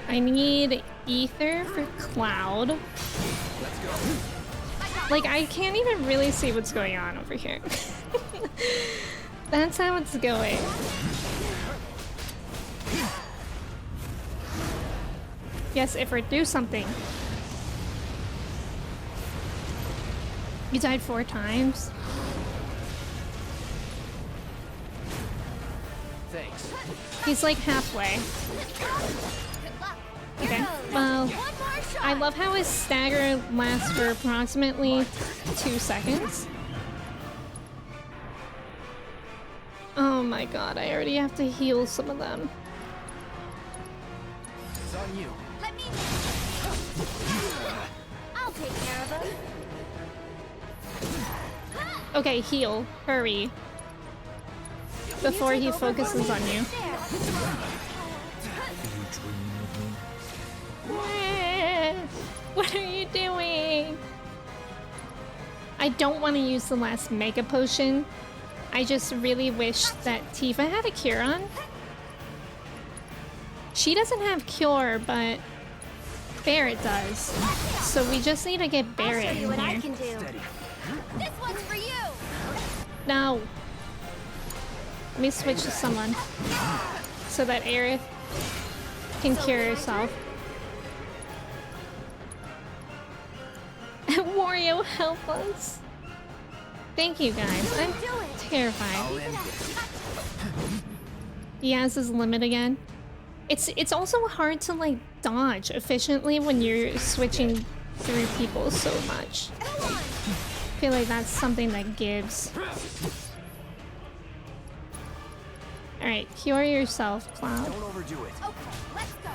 I need ether for Cloud. Let's go. Like, I can't even really see what's going on over here. That's how it's going. Yes, Ifrit, do something. You died 4 times. Thanks. He's like halfway. Okay, well, I love how his stagger lasts for approximately 2 seconds. Oh my god, I already have to heal some of them. It's on you. Let me. I'll take care of him. Okay, heal. Hurry. Before he focuses on you. What are you doing? I don't want to use the last Mega Potion. I just really wish that Tifa had a cure on. She doesn't have cure, but Barrett does. So we just need to get Barrett I'll show you in what I here. can do. This one's for you. No. Let me switch to someone so that Aerith can cure herself. Wario, help us. Thank you guys. I'm terrified. He has his limit again. It's also hard to like dodge efficiently when you're switching through people so much. I feel like that's something that gives. Alright, cure yourself, Cloud. Don't overdo it. Okay, let's go.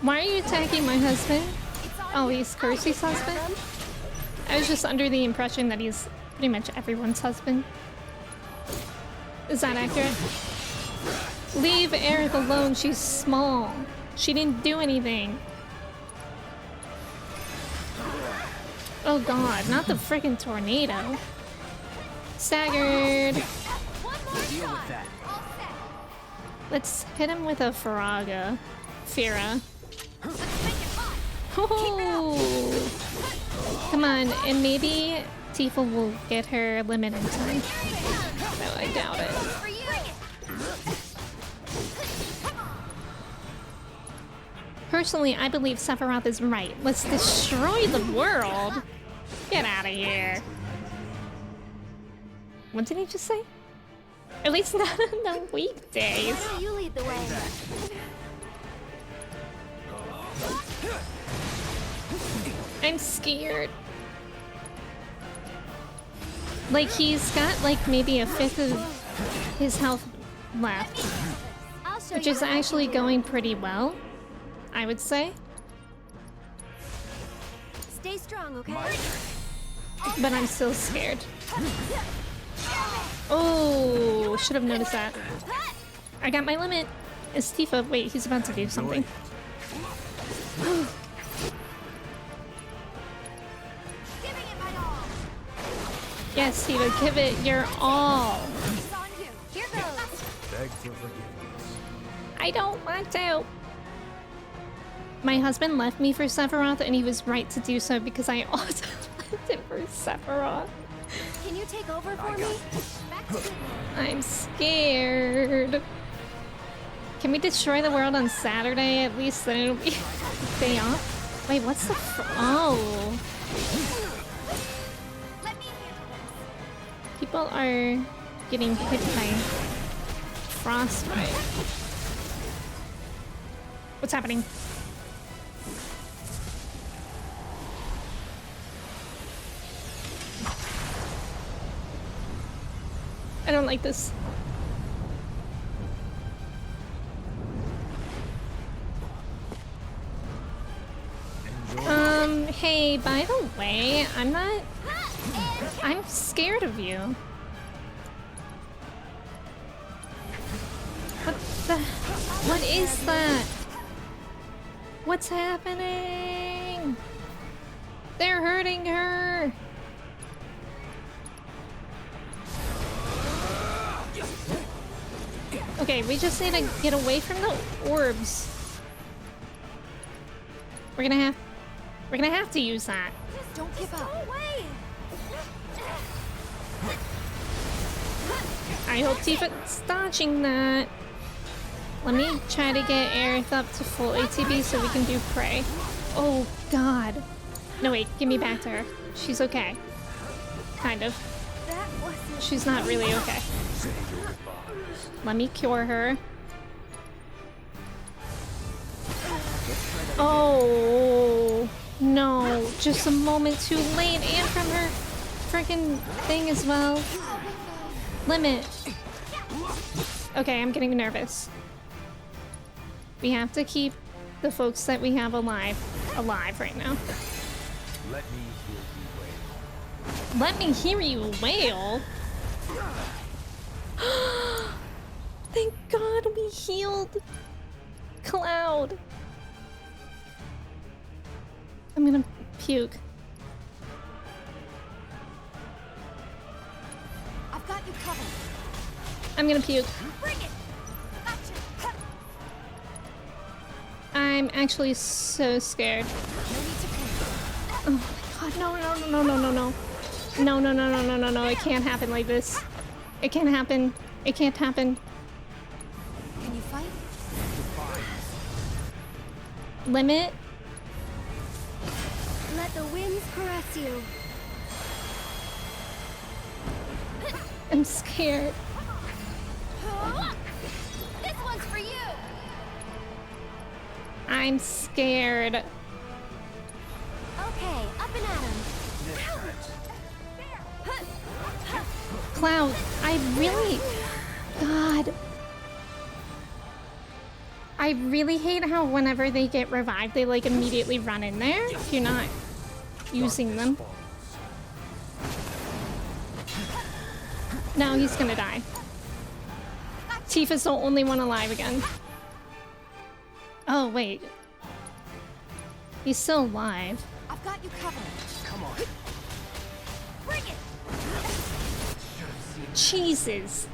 Why are you attacking my husband? Oh, he's Kersey's husband? I was just under the impression that he's pretty much everyone's husband. Is that accurate? Leave Aerith alone, she's small. She didn't do anything. Oh god, not the freaking tornado. Staggered. Deal with that. Let's hit him with a Firaga. Fira. Oh. Come on, and maybe Tifa will get her limit in time. No, I doubt it. Personally, I believe Sephiroth is right. Let's destroy the world. Get out of here. What did he just say? At least not on the weekdays. You lead the way. I'm scared. Like, he's got like maybe a fifth of his health left, I'll show which you is what I can actually do. going pretty well, I would say. Stay strong, okay? But I'm still scared. Oh, should have noticed that. I got my limit. It's Tifa. Wait, he's about to do something. Giving it my all. Yes, Tifa, give it your all. It's on you. Here goes. Beg for forgiveness. I don't want to. My husband left me for Sephiroth, and he was right to do so because I also left him for Sephiroth. Can you take over for me? Back to you. I'm scared. Can we destroy the world on Saturday at least? Then it'll be day off. Wait, what's the? Oh, Let me handle this. people are getting hit by frostbite. What's happening? I don't like this. Hey, by the way, I'm scared of you. What is that? What's happening? They're hurting her. Okay, we just need to get away from the orbs. We're gonna have to use that. Just don't give up. No way. I hope Tifa's dodging that. Let me try to get Aerith up to full ATB so we can do Prey. Oh god. No wait, give me back to her. She's okay. Kind of. That wasn't. She's not really okay. Let me cure her. Oh no, just a moment too late, and from her freaking thing as well. Limit. Okay, I'm getting nervous. We have to keep the folks that we have alive right now. Let me hear you Let wail. me hear you wail. Thank God we healed Cloud. I'm gonna puke. I've got you covered. I'm gonna puke. Bring it. Gotcha. I'm actually so scared. Oh my God, no, no, no, no, no, no. No, no, no, no, no, no, no. It can't happen like this. It can't happen. It can't happen. Can you fight? Limit. Let the winds caress you. I'm scared. This one's for you. I'm scared. Okay, up and at 'em. Cloud, I really... God. I really hate how whenever they get revived, they like immediately run in there if you're not using them. No, he's gonna die. Tifa's the only one alive again. Oh, wait. He's still alive. I've got you covered. Come on. Bring it. Jesus.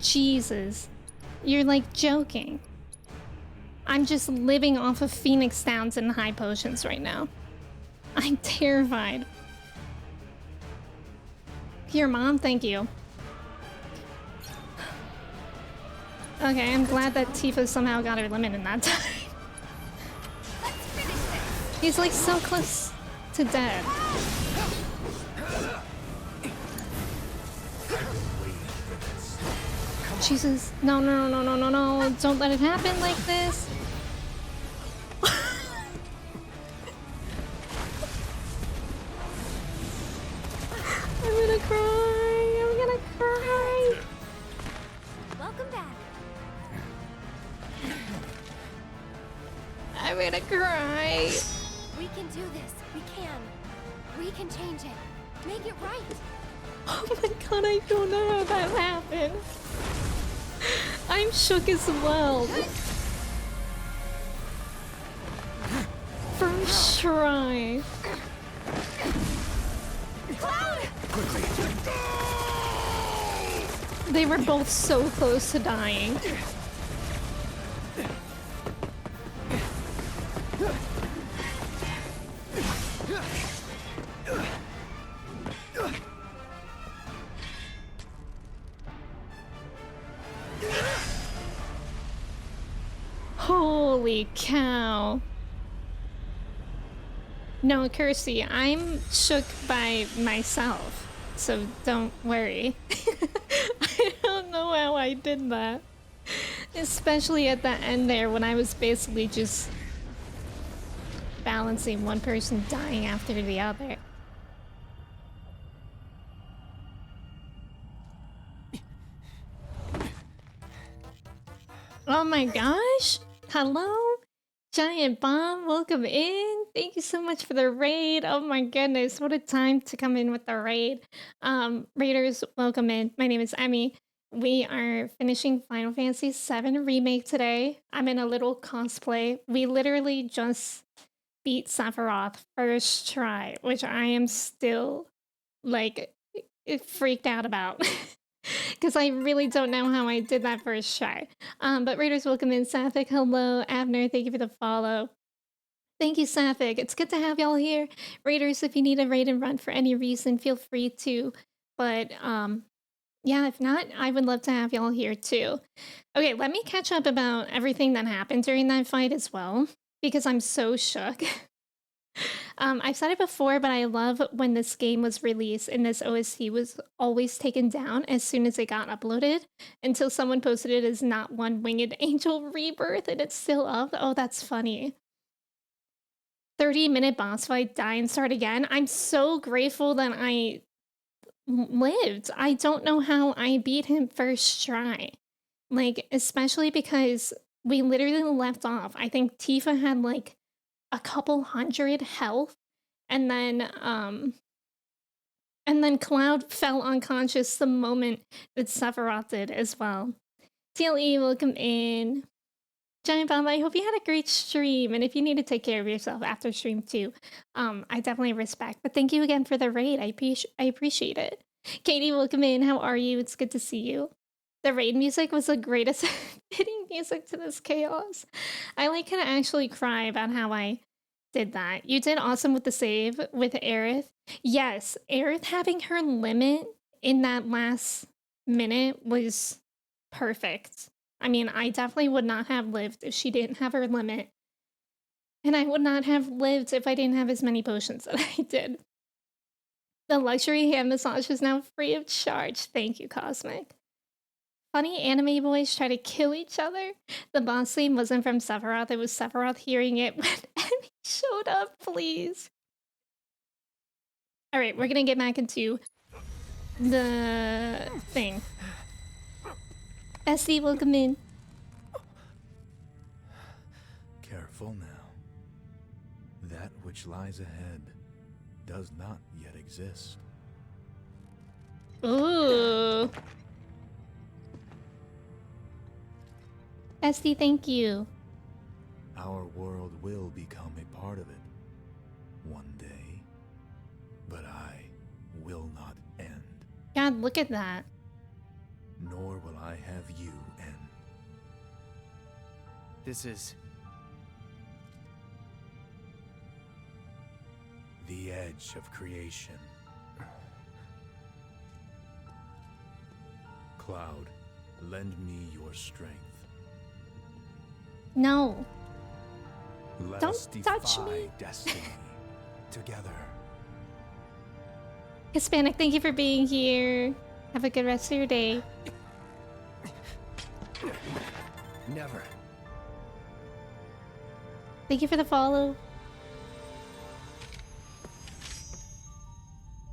Jesus. You're like joking. I'm just living off of Phoenix Downs and high potions right now. I'm terrified. Here, Mom, thank you. Okay, I'm glad that Tifa somehow got her limit in that time. Let's finish this. He's like so close to dead. Jesus, no, no, no, no, no, no, don't let it happen like this. I'm gonna cry, I'm gonna cry. Welcome back. I'm gonna cry. We can do this. We can. We can change it. Make it right. Oh my God, I don't know how that happened. I'm shook as well. First try. They were both so close to dying. Holy cow. No, Kirsty, I'm shook by myself, so don't worry. I don't know how I did that. Especially at the end there when I was basically just balancing one person dying after the other. Oh my gosh! Hello? Giant Bomb, welcome in. Thank you so much for the raid. Oh my goodness, what a time to come in with the raid. Raiders, welcome in. My name is Emmy. We are finishing Final Fantasy VII Remake today. I'm in a little cosplay. We literally just beat Sephiroth first try, which I am still like freaked out about. Because I really don't know how I did that first try. But Raiders, welcome in. Sapphic, hello. Abner, thank you for the follow. Thank you, Sapphic. It's good to have y'all here. Raiders, if you need a raid and run for any reason, feel free to. But yeah, if not, I would love to have y'all here too. Okay, let me catch up about everything that happened during that fight as well, because I'm so shook. I've said it before, but I love when this game was released and this OST was always taken down as soon as it got uploaded until someone posted it as not one winged angel rebirth and it's still up. Oh, that's funny. 30-minute boss fight, die and start again. I'm so grateful that I lived. I don't know how I beat him first try. Like, especially because we literally left off. I think Tifa had like a couple hundred health, and then Cloud fell unconscious the moment that Sephiroth did as well. TLE, welcome in. Giant Bomb, I hope you had a great stream, and if you need to take care of yourself after stream too, I definitely respect. But thank you again for the raid. I appreciate it. Katie, welcome in. How are you? It's good to see you. The raid music was the greatest fitting music to this chaos. I like can actually cry about how I did that. You did awesome with the save with Aerith. Yes, Aerith having her limit in that last minute was perfect. I mean, I definitely would not have lived if she didn't have her limit. And I would not have lived if I didn't have as many potions that I did. The luxury hand massage is now free of charge. Thank you, Cosmic. Funny anime boys try to kill each other. The boss theme wasn't from Sephiroth. It was Sephiroth hearing it when Emmy showed up, please. All right, we're going to get back into the thing. Essie, welcome in. Careful now. That which lies ahead does not yet exist. Ooh. Esty, thank you. Our world will become a part of it one day, but I will not end. God, look at that. Nor will I have you end. This is... the edge of creation. Cloud, lend me your strength. No. Let Don't us touch defy me. destiny together. Hispanic, thank you for being here. Have a good rest of your day. Never. Thank you for the follow.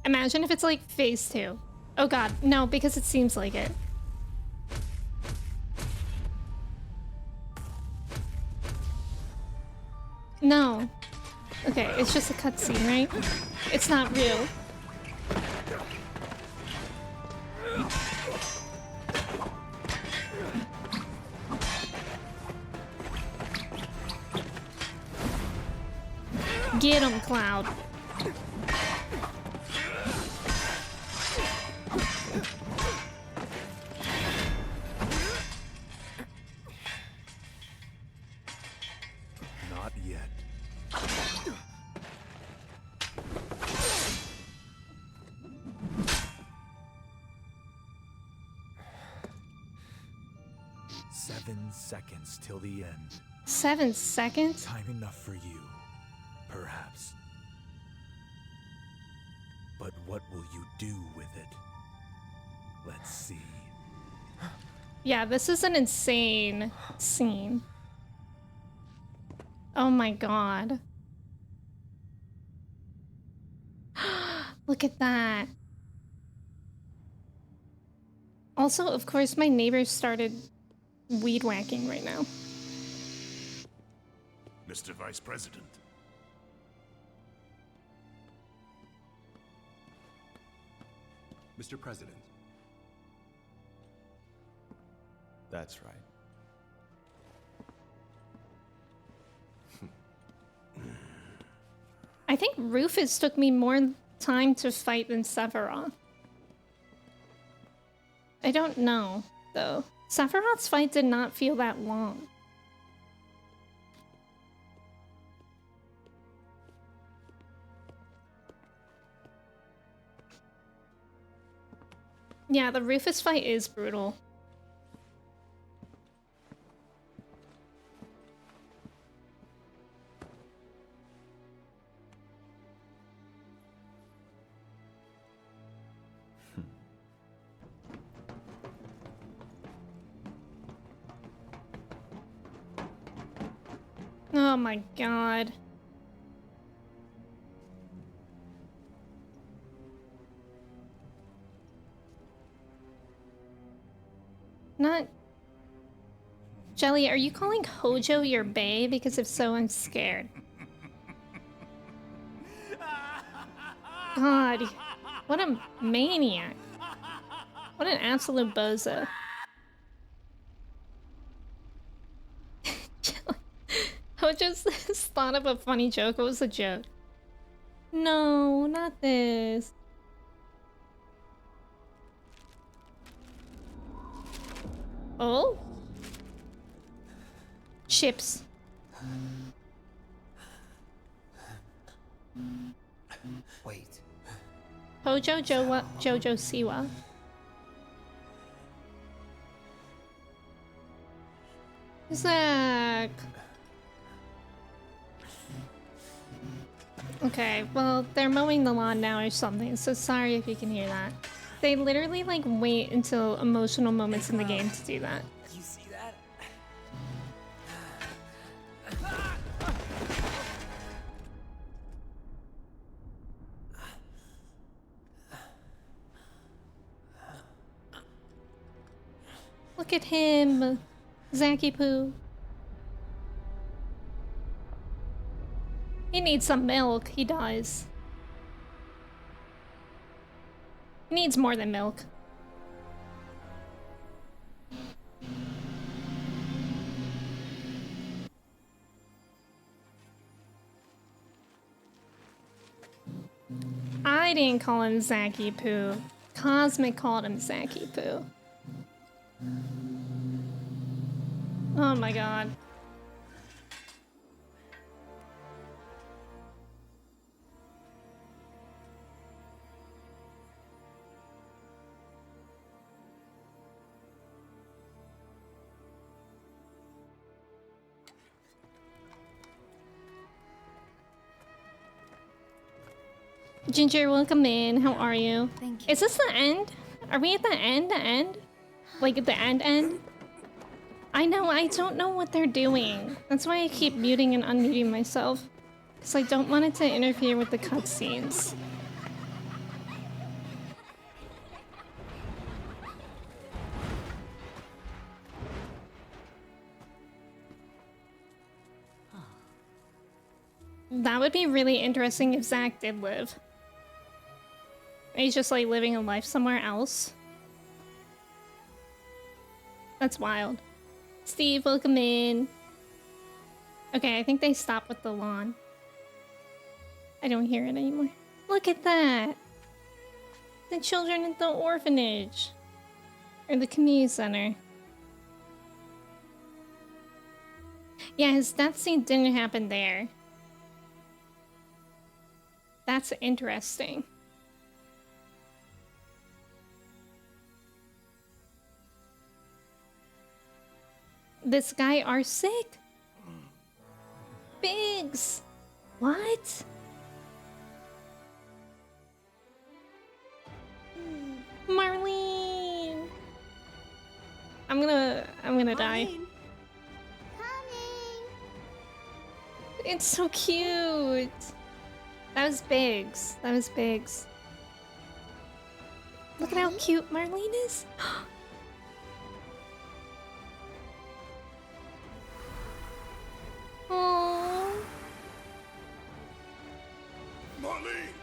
Imagine if it's like phase 2. Oh god, no, because it seems like it. No. Okay, it's just a cutscene, right? It's not real. Get him, Cloud. Not yet. Seven seconds till the end. 7 seconds? Time enough for you, perhaps. But what will you do with it? Let's see. Yeah, this is an insane scene. Oh my god. Look at that. Also, of course, my neighbors started weed whacking right now. Mr. Vice President. Mr. President. That's right. I think Rufus took me more time to fight than Sephiroth. I don't know, though. Sephiroth's fight did not feel that long. Yeah, the Rufus fight is brutal. Oh my god. Not... Jelly, are you calling Hojo your bae? Because if so, I'm scared. God, what a maniac. What an absolute bozo. Hojo just thought of a funny joke. What was the joke? No, not this. Oh? Chips. Wait. Hojo Jojo Siwa. Zach. Okay, well, they're mowing the lawn now or something, so sorry if you can hear that. They literally, like, wait until emotional moments in the game to do that. You see that? Look at him, Zacky Poo. He needs some milk, he does. He needs more than milk. I didn't call him Zacky Poo. Cosmic called him Zacky Poo. Oh my god. Ginger, welcome in. How are you? Thank you. Is this the end? Are we at the end? The end? Like at the end? I know, I don't know what they're doing. That's why I keep muting and unmuting myself. Because I don't want it to interfere with the cutscenes. That would be really interesting if Zach did live. He's just like living a life somewhere else. That's wild. Steve, welcome in. Okay, I think they stopped with the lawn. I don't hear it anymore. Look at that! The children at the orphanage. Or the community center. Yeah, his death scene didn't happen there. That's interesting. This guy are sick. Biggs. What? Marlene. I'm gonna die. Coming! It's so cute. That was Biggs. That was Biggs. Look at how cute Marlene is. Aww. Marlene!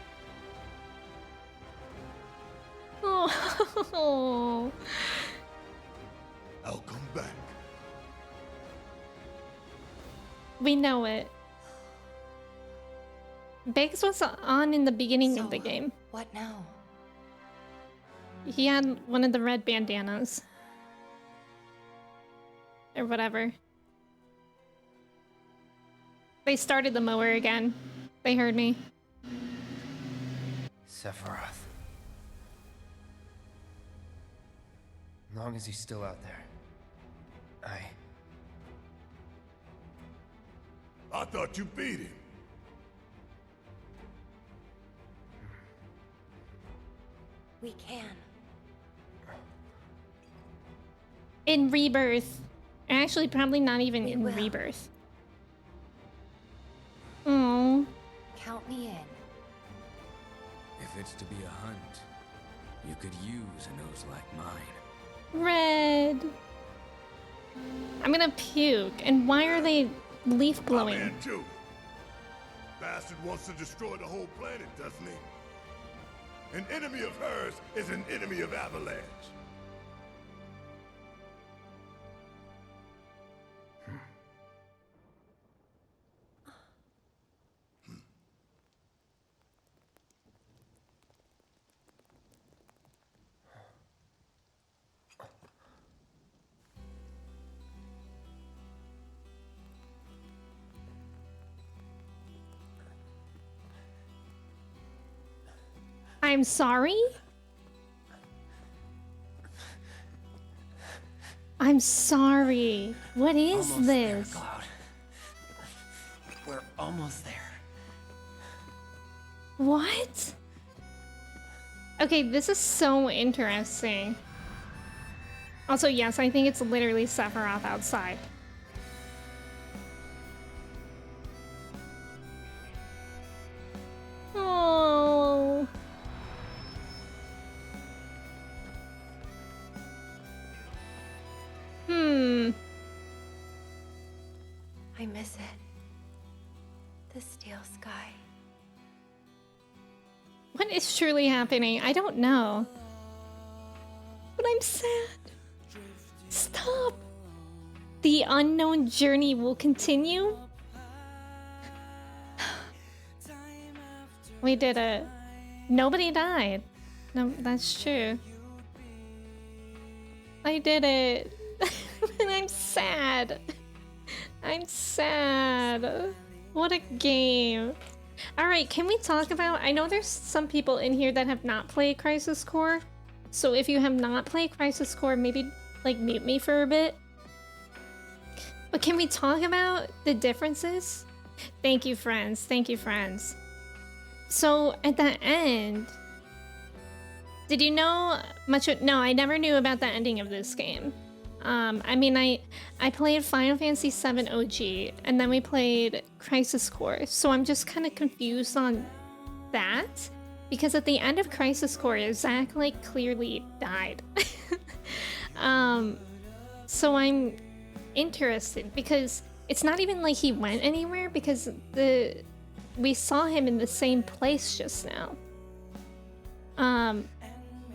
Oh. I'll come back. We know it. Biggs was on in the beginning of the game. What now? He had one of the red bandanas. Or whatever. They started the mower again. They heard me. Sephiroth. As long as he's still out there. I thought you beat him. We can. In Rebirth. Actually, probably not even in will. Rebirth. count me in. If it's to be a hunt, you could use a nose like mine. Red. I'm gonna puke. And why are they leaf My blowing? man too. Bastard wants to destroy the whole planet, doesn't he? An enemy of hers is an enemy of Avalanche. I'm sorry? I'm sorry. What is Almost there, this? Cloud. We're almost there. What? Okay, this is so interesting. Also, yes, I think it's literally Sephiroth outside. Oh. I miss it. The steel sky. What is truly happening? I don't know. But I'm sad. Stop. The unknown journey will continue. We did it. Nobody died. No, that's true. I did it. And I'm sad. I'm sad. What a game. Alright, can we talk about... I know there's some people in here that have not played Crisis Core. So if you have not played Crisis Core, maybe, like, mute me for a bit. But can we talk about the differences? Thank you, friends. Thank you, friends. So, at the end... Did you know much... No, I never knew about the ending of this game. I mean, I played Final Fantasy VII OG, and then we played Crisis Core, so I'm just kind of confused on that, because at the end of Crisis Core, Zack, like, clearly died. So I'm interested, because it's not even like he went anywhere, because we saw him in the same place just now.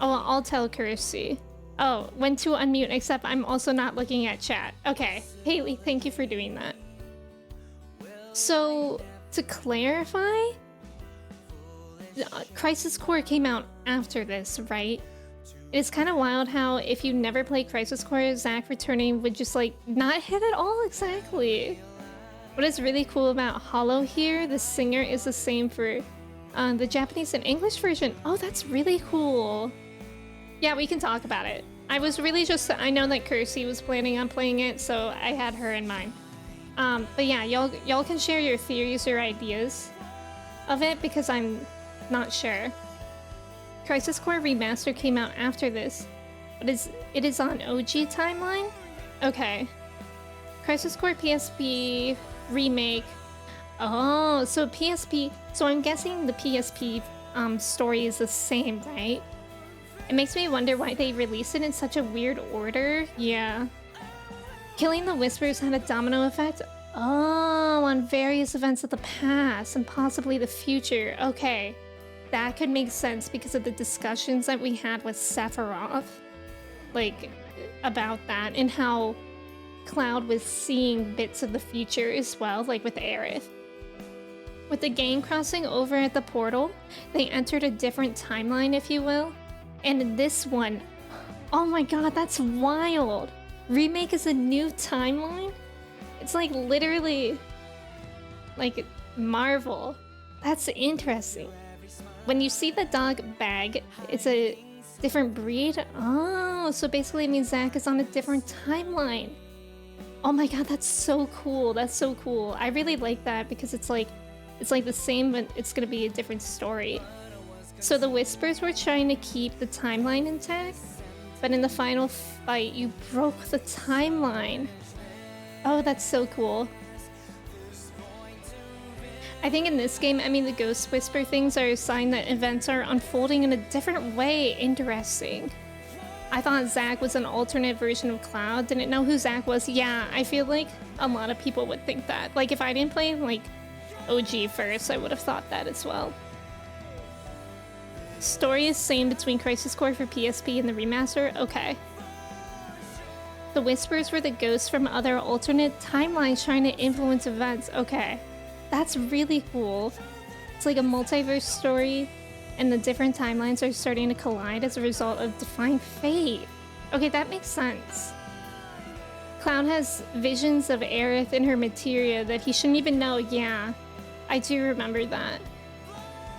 I'll tell Kirsty. Oh, when to unmute, except I'm also not looking at chat. Okay, Haley, thank you for doing that. So, to clarify, Crisis Core came out after this, right? It's kind of wild how if you never played Crisis Core, Zack returning would just like not hit at all exactly. What is really cool about Hollow here, the singer is the same for the Japanese and English version. Oh, that's really cool. Yeah, we can talk about it. I was really just... I know that Kirsty was planning on playing it, so I had her in mind. But yeah, y'all can share your theories or ideas of it, because I'm not sure. Crisis Core Remaster came out after this, but it is on OG timeline? Okay. Crisis Core PSP Remake. Oh, so PSP... So I'm guessing the PSP story is the same, right? It makes me wonder why they released it in such a weird order. Yeah. Killing the Whispers had a domino effect? Oh, on various events of the past and possibly the future. Okay. That could make sense because of the discussions that we had with Sephiroth. Like, about that and how Cloud was seeing bits of the future as well, like with Aerith. With the game crossing over at the portal, they entered a different timeline, if you will. And this one, oh my god, that's wild. Remake is a new timeline? It's like literally like Marvel. That's interesting. When you see the dog bag, it's a different breed. Oh, so basically it means Zack is on a different timeline. Oh my god, that's so cool. That's so cool. I really like that because it's like the same, but it's gonna be a different story. So the Whispers were trying to keep the timeline intact, but in the final fight, you broke the timeline. Oh, that's so cool. I think in this game, I mean, the Ghost Whisper things are a sign that events are unfolding in a different way. Interesting. I thought Zack was an alternate version of Cloud. Didn't know who Zack was. Yeah, I feel like a lot of people would think that. Like, if I didn't play, like, OG first, I would have thought that as well. Story is same between Crisis Core for PSP and the remaster? Okay. The Whispers were the ghosts from other alternate timelines trying to influence events. Okay. That's really cool. It's like a multiverse story, and the different timelines are starting to collide as a result of defying fate. Okay, that makes sense. Cloud has visions of Aerith in her materia that he shouldn't even know. Yeah, I do remember that.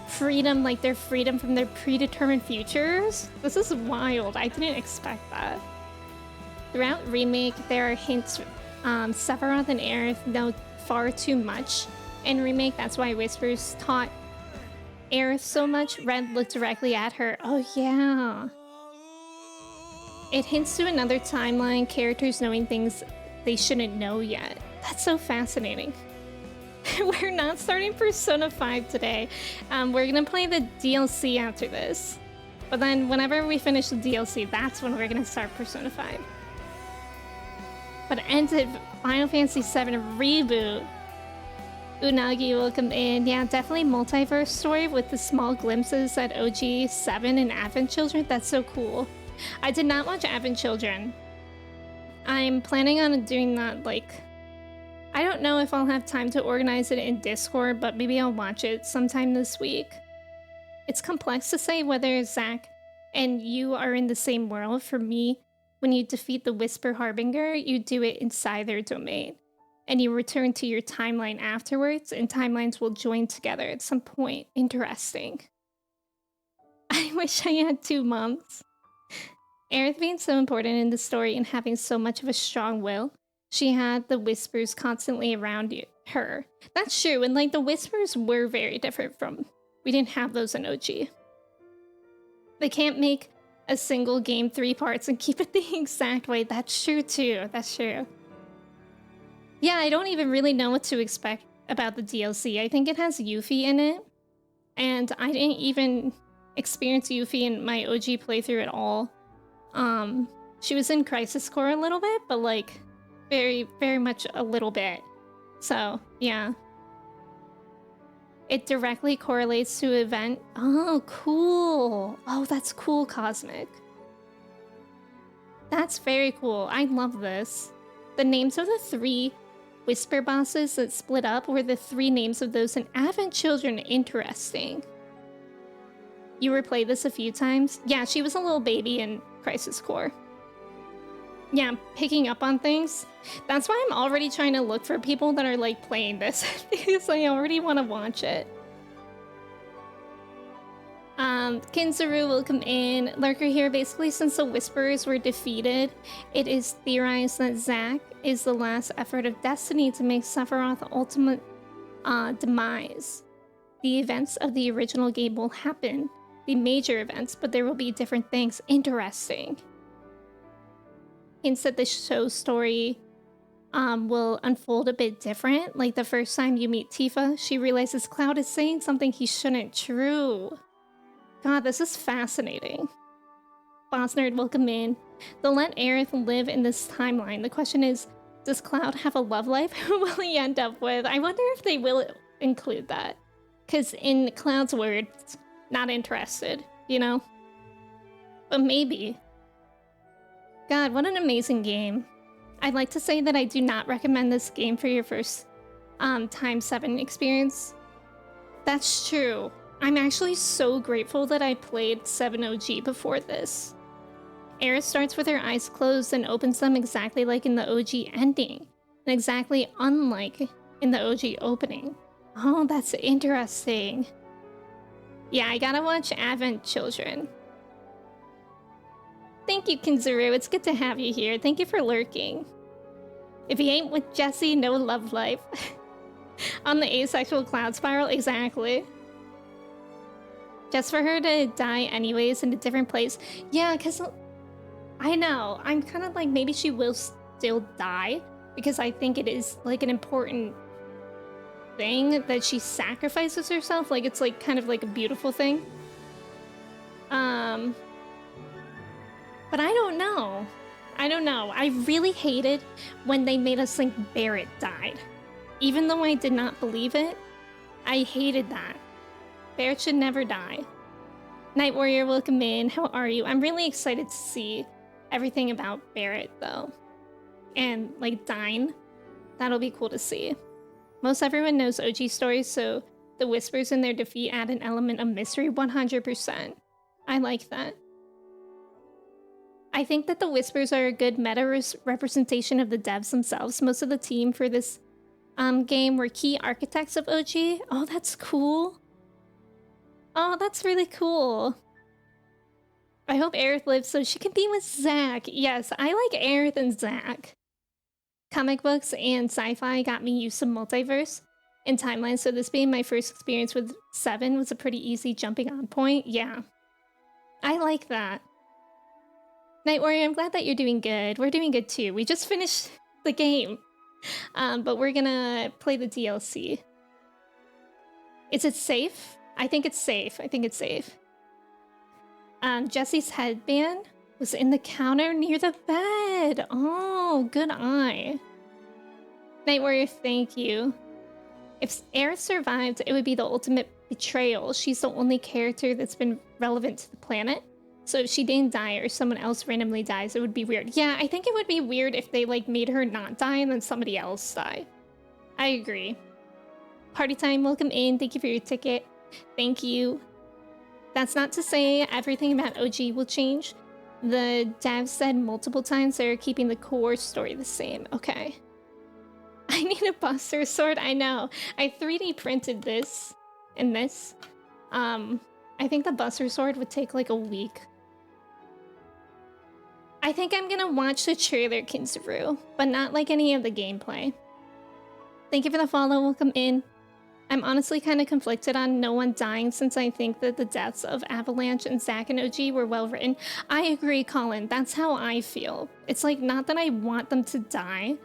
Freedom, like their freedom from their predetermined futures? This is wild. I didn't expect that. Throughout Remake, there are hints Sephiroth and Aerith know far too much. In Remake, that's why Whispers taught Aerith so much. Red looked directly at her. Oh yeah. It hints to another timeline, characters knowing things they shouldn't know yet. That's so fascinating. We're not starting Persona 5 today. We're gonna play the DLC after this. But then whenever we finish the DLC, that's when we're gonna start Persona 5. But ended Final Fantasy VII Reboot. Unagi, welcome in. Yeah, definitely multiverse story with the small glimpses at OG 7 and Advent Children. That's so cool. I did not watch Advent Children. I'm planning on doing that, like... I don't know if I'll have time to organize it in Discord, but maybe I'll watch it sometime this week. It's complex to say whether Zack and you are in the same world. For me, when you defeat the Whisper Harbinger, you do it inside their domain. And you return to your timeline afterwards, and timelines will join together at some point. Interesting. I wish I had 2 moms. Aerith being so important in the story and having so much of a strong will, she had the Whispers constantly around her. That's true, and like the Whispers were very different from... We didn't have those in OG. They can't make a single game 3 parts and keep it the exact way. That's true too, that's true. Yeah, I don't even really know what to expect about the DLC. I think it has Yuffie in it, and I didn't even experience Yuffie in my OG playthrough at all. She was in Crisis Core a little bit, but like very, very much a little bit. So, yeah. It directly correlates to event. Oh, cool. Oh, that's cool, Cosmic. That's very cool. I love this. The names of the 3 Whisper bosses that split up were the 3 names of those in Advent Children. Interesting. You replayed this a few times? Yeah, she was a little baby in Crisis Core. Yeah, picking up on things. That's why I'm already trying to look for people that are like playing this because I already want to watch it. Kinzaru, welcome in. Lurker here. Basically, since the Whisperers were defeated, it is theorized that Zack is the last effort of Destiny to make Sephiroth's ultimate demise. The events of the original game will happen, the major events, but there will be different things. Interesting. Hints that the show story will unfold a bit different. Like the first time you meet Tifa, she realizes Cloud is saying something he shouldn't. True. God, this is fascinating. Boss Nerd, welcome in. They'll let Aerith live in this timeline. The question is, does Cloud have a love life? Who will he end up with? I wonder if they will include that. Because in Cloud's words, not interested, you know? But maybe. God, what an amazing game. I'd like to say that I do not recommend this game for your first time 7 experience. That's true. I'm actually so grateful that I played 7 OG before this. Aerith starts with her eyes closed and opens them exactly like in the OG ending, and exactly unlike in the OG opening. Oh, that's interesting. Yeah, I gotta watch Advent Children. Thank you, Kinzuru. It's good to have you here. Thank you for lurking. If he ain't with Jessie, no love life. On the asexual Cloud spiral, exactly. Just for her to die anyways in a different place. Yeah, because I know. I'm kind of like, maybe she will still die. Because I think it is like an important thing that she sacrifices herself. Like, it's like kind of like a beautiful thing. But I don't know. I don't know. I really hated when they made us think Barrett died. Even though I did not believe it, I hated that. Barrett should never die. Night Warrior, welcome in. How are you? I'm really excited to see everything about Barrett, though. And, like, Dine. That'll be cool to see. Most everyone knows OG stories, so the whispers in their defeat add an element of mystery 100%. I like that. I think that the whispers are a good meta representation of the devs themselves. Most of the team for this game were key architects of OG. Oh, that's cool. Oh, that's really cool. I hope Aerith lives so she can be with Zack. Yes, I like Aerith and Zack. Comic books and sci-fi got me used to multiverse and timelines, so this being my first experience with VII was a pretty easy jumping on point. Yeah. I like that. Night Warrior, I'm glad that you're doing good. We're doing good too. We just finished the game. But we're gonna play the DLC. Is it safe? I think it's safe. I think it's safe. Jesse's headband was in the counter near the bed. Oh, good eye. Night Warrior, thank you. If Aerith survived, it would be the ultimate betrayal. She's the only character that's been relevant to the planet. So if she didn't die or someone else randomly dies, it would be weird. Yeah, I think it would be weird if they like made her not die and then somebody else die. I agree. Party time, welcome in. Thank you for your ticket. Thank you. That's not to say everything about OG will change. The devs said multiple times they're keeping the core story the same. Okay. I need a Buster Sword. I know. I 3D printed this and this. I think the Buster Sword would take like a week. I think I'm gonna watch the trailer, Kinsaru, but not like any of the gameplay. Thank you for the follow, welcome in. I'm honestly kind of conflicted on no one dying since I think that the deaths of Avalanche and Zack and OG were well written. I agree, Colin, that's how I feel. It's like, not that I want them to die,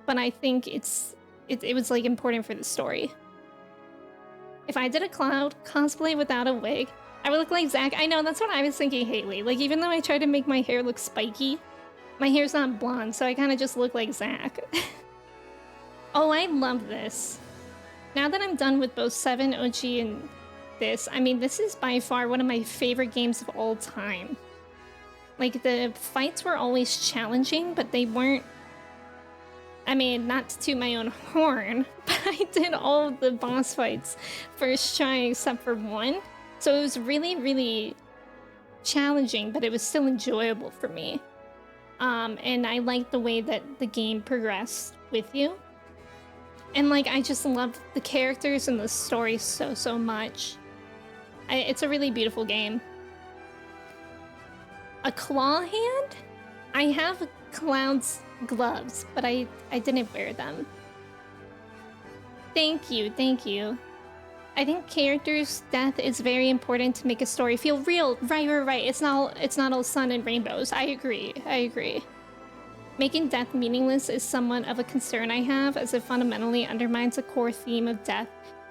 but I think it was like important for the story. If I did a Cloud cosplay without a wig, I would look like Zack. I know, that's what I was thinking, Haley. Like, even though I tried to make my hair look spiky, my hair's not blonde, so I kind of just look like Zack. Oh, I love this. Now that I'm done with both VII, OG, and this, I mean, this is by far one of my favorite games of all time. Like, the fights were always challenging, but they weren't... I mean, not to toot my own horn, but I did all of the boss fights first try except for one. So it was really, really challenging, but it was still enjoyable for me. And I liked the way that the game progressed with you. And like, I just love the characters and the story so, so much. It's a really beautiful game. A claw hand? I have Cloud's gloves, but I didn't wear them. Thank you, thank you. I think characters' death is very important to make a story feel real. Right. It's not all sun and rainbows. I agree. Making death meaningless is somewhat of a concern I have, as it fundamentally undermines the core theme of death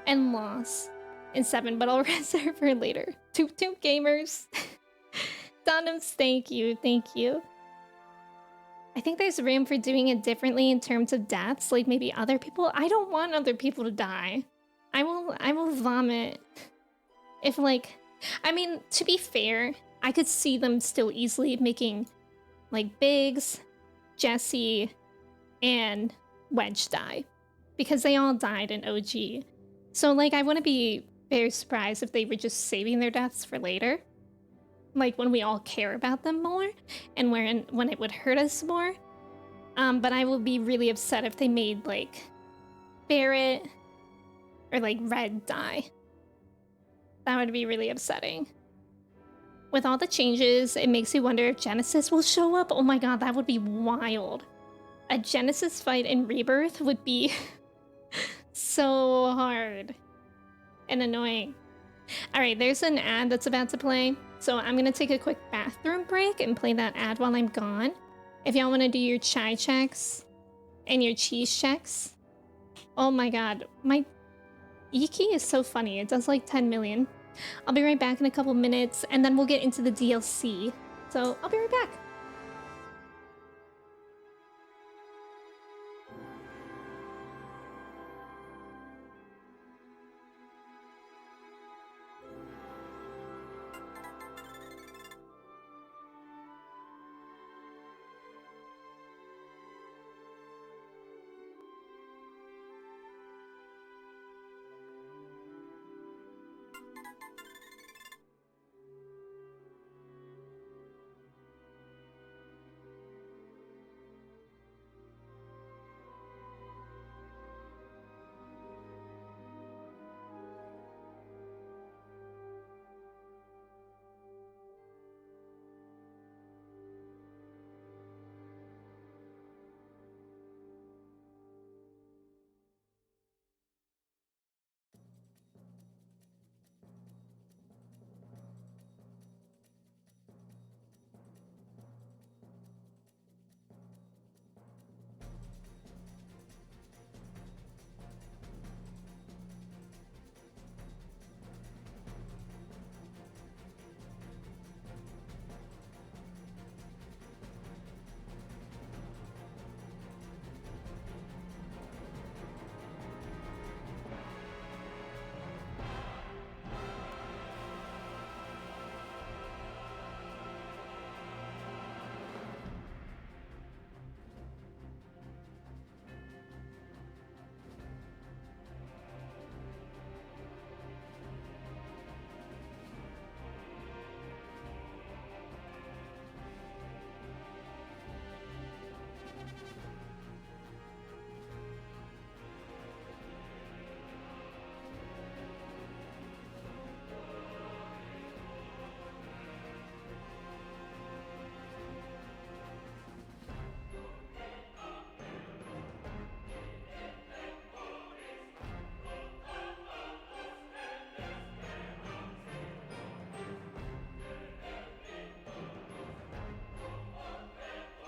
and loss in VII, but I'll reserve for later. Toot toot gamers. Donums, thank you. I think there's room for doing it differently in terms of deaths, like maybe other people. I don't want other people to die. I will vomit. If like, I mean, to be fair, I could see them still easily making like Biggs, Jesse, and Wedge die, because they all died in OG. So like, I wouldn't be very surprised if they were just saving their deaths for later. Like when we all care about them more, and when it would hurt us more. But I would be really upset if they made like Barrett or like Red die. That would be really upsetting. With all the changes, it makes you wonder if Genesis will show up. Oh my god, that would be wild. A Genesis fight in Rebirth would be so hard and annoying. Alright, there's an ad that's about to play, so I'm gonna take a quick bathroom break and play that ad while I'm gone. If y'all want to do your chai checks and your cheese checks. Oh my god, my Iki is so funny. It does like 10 million. I'll be right back in a couple minutes, and then we'll get into the DLC. So I'll be right back.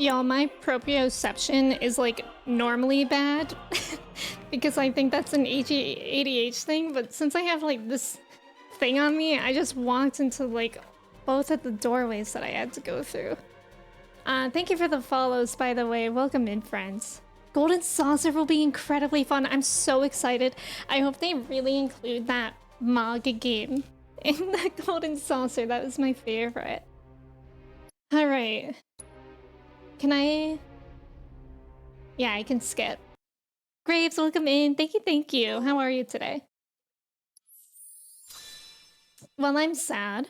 Y'all, my proprioception is like normally bad because I think that's an ADHD thing, but since I have like this thing on me, I just walked into like both of the doorways that I had to go through. Thank you for the follows, by the way. Welcome in, friends. Golden Saucer will be incredibly fun. I'm so excited. I hope they really include that manga game in the Golden Saucer. That was my favorite. All right. Can I? Yeah, I can skip. Graves, welcome in. Thank you, thank you. How are you today? Well, I'm sad.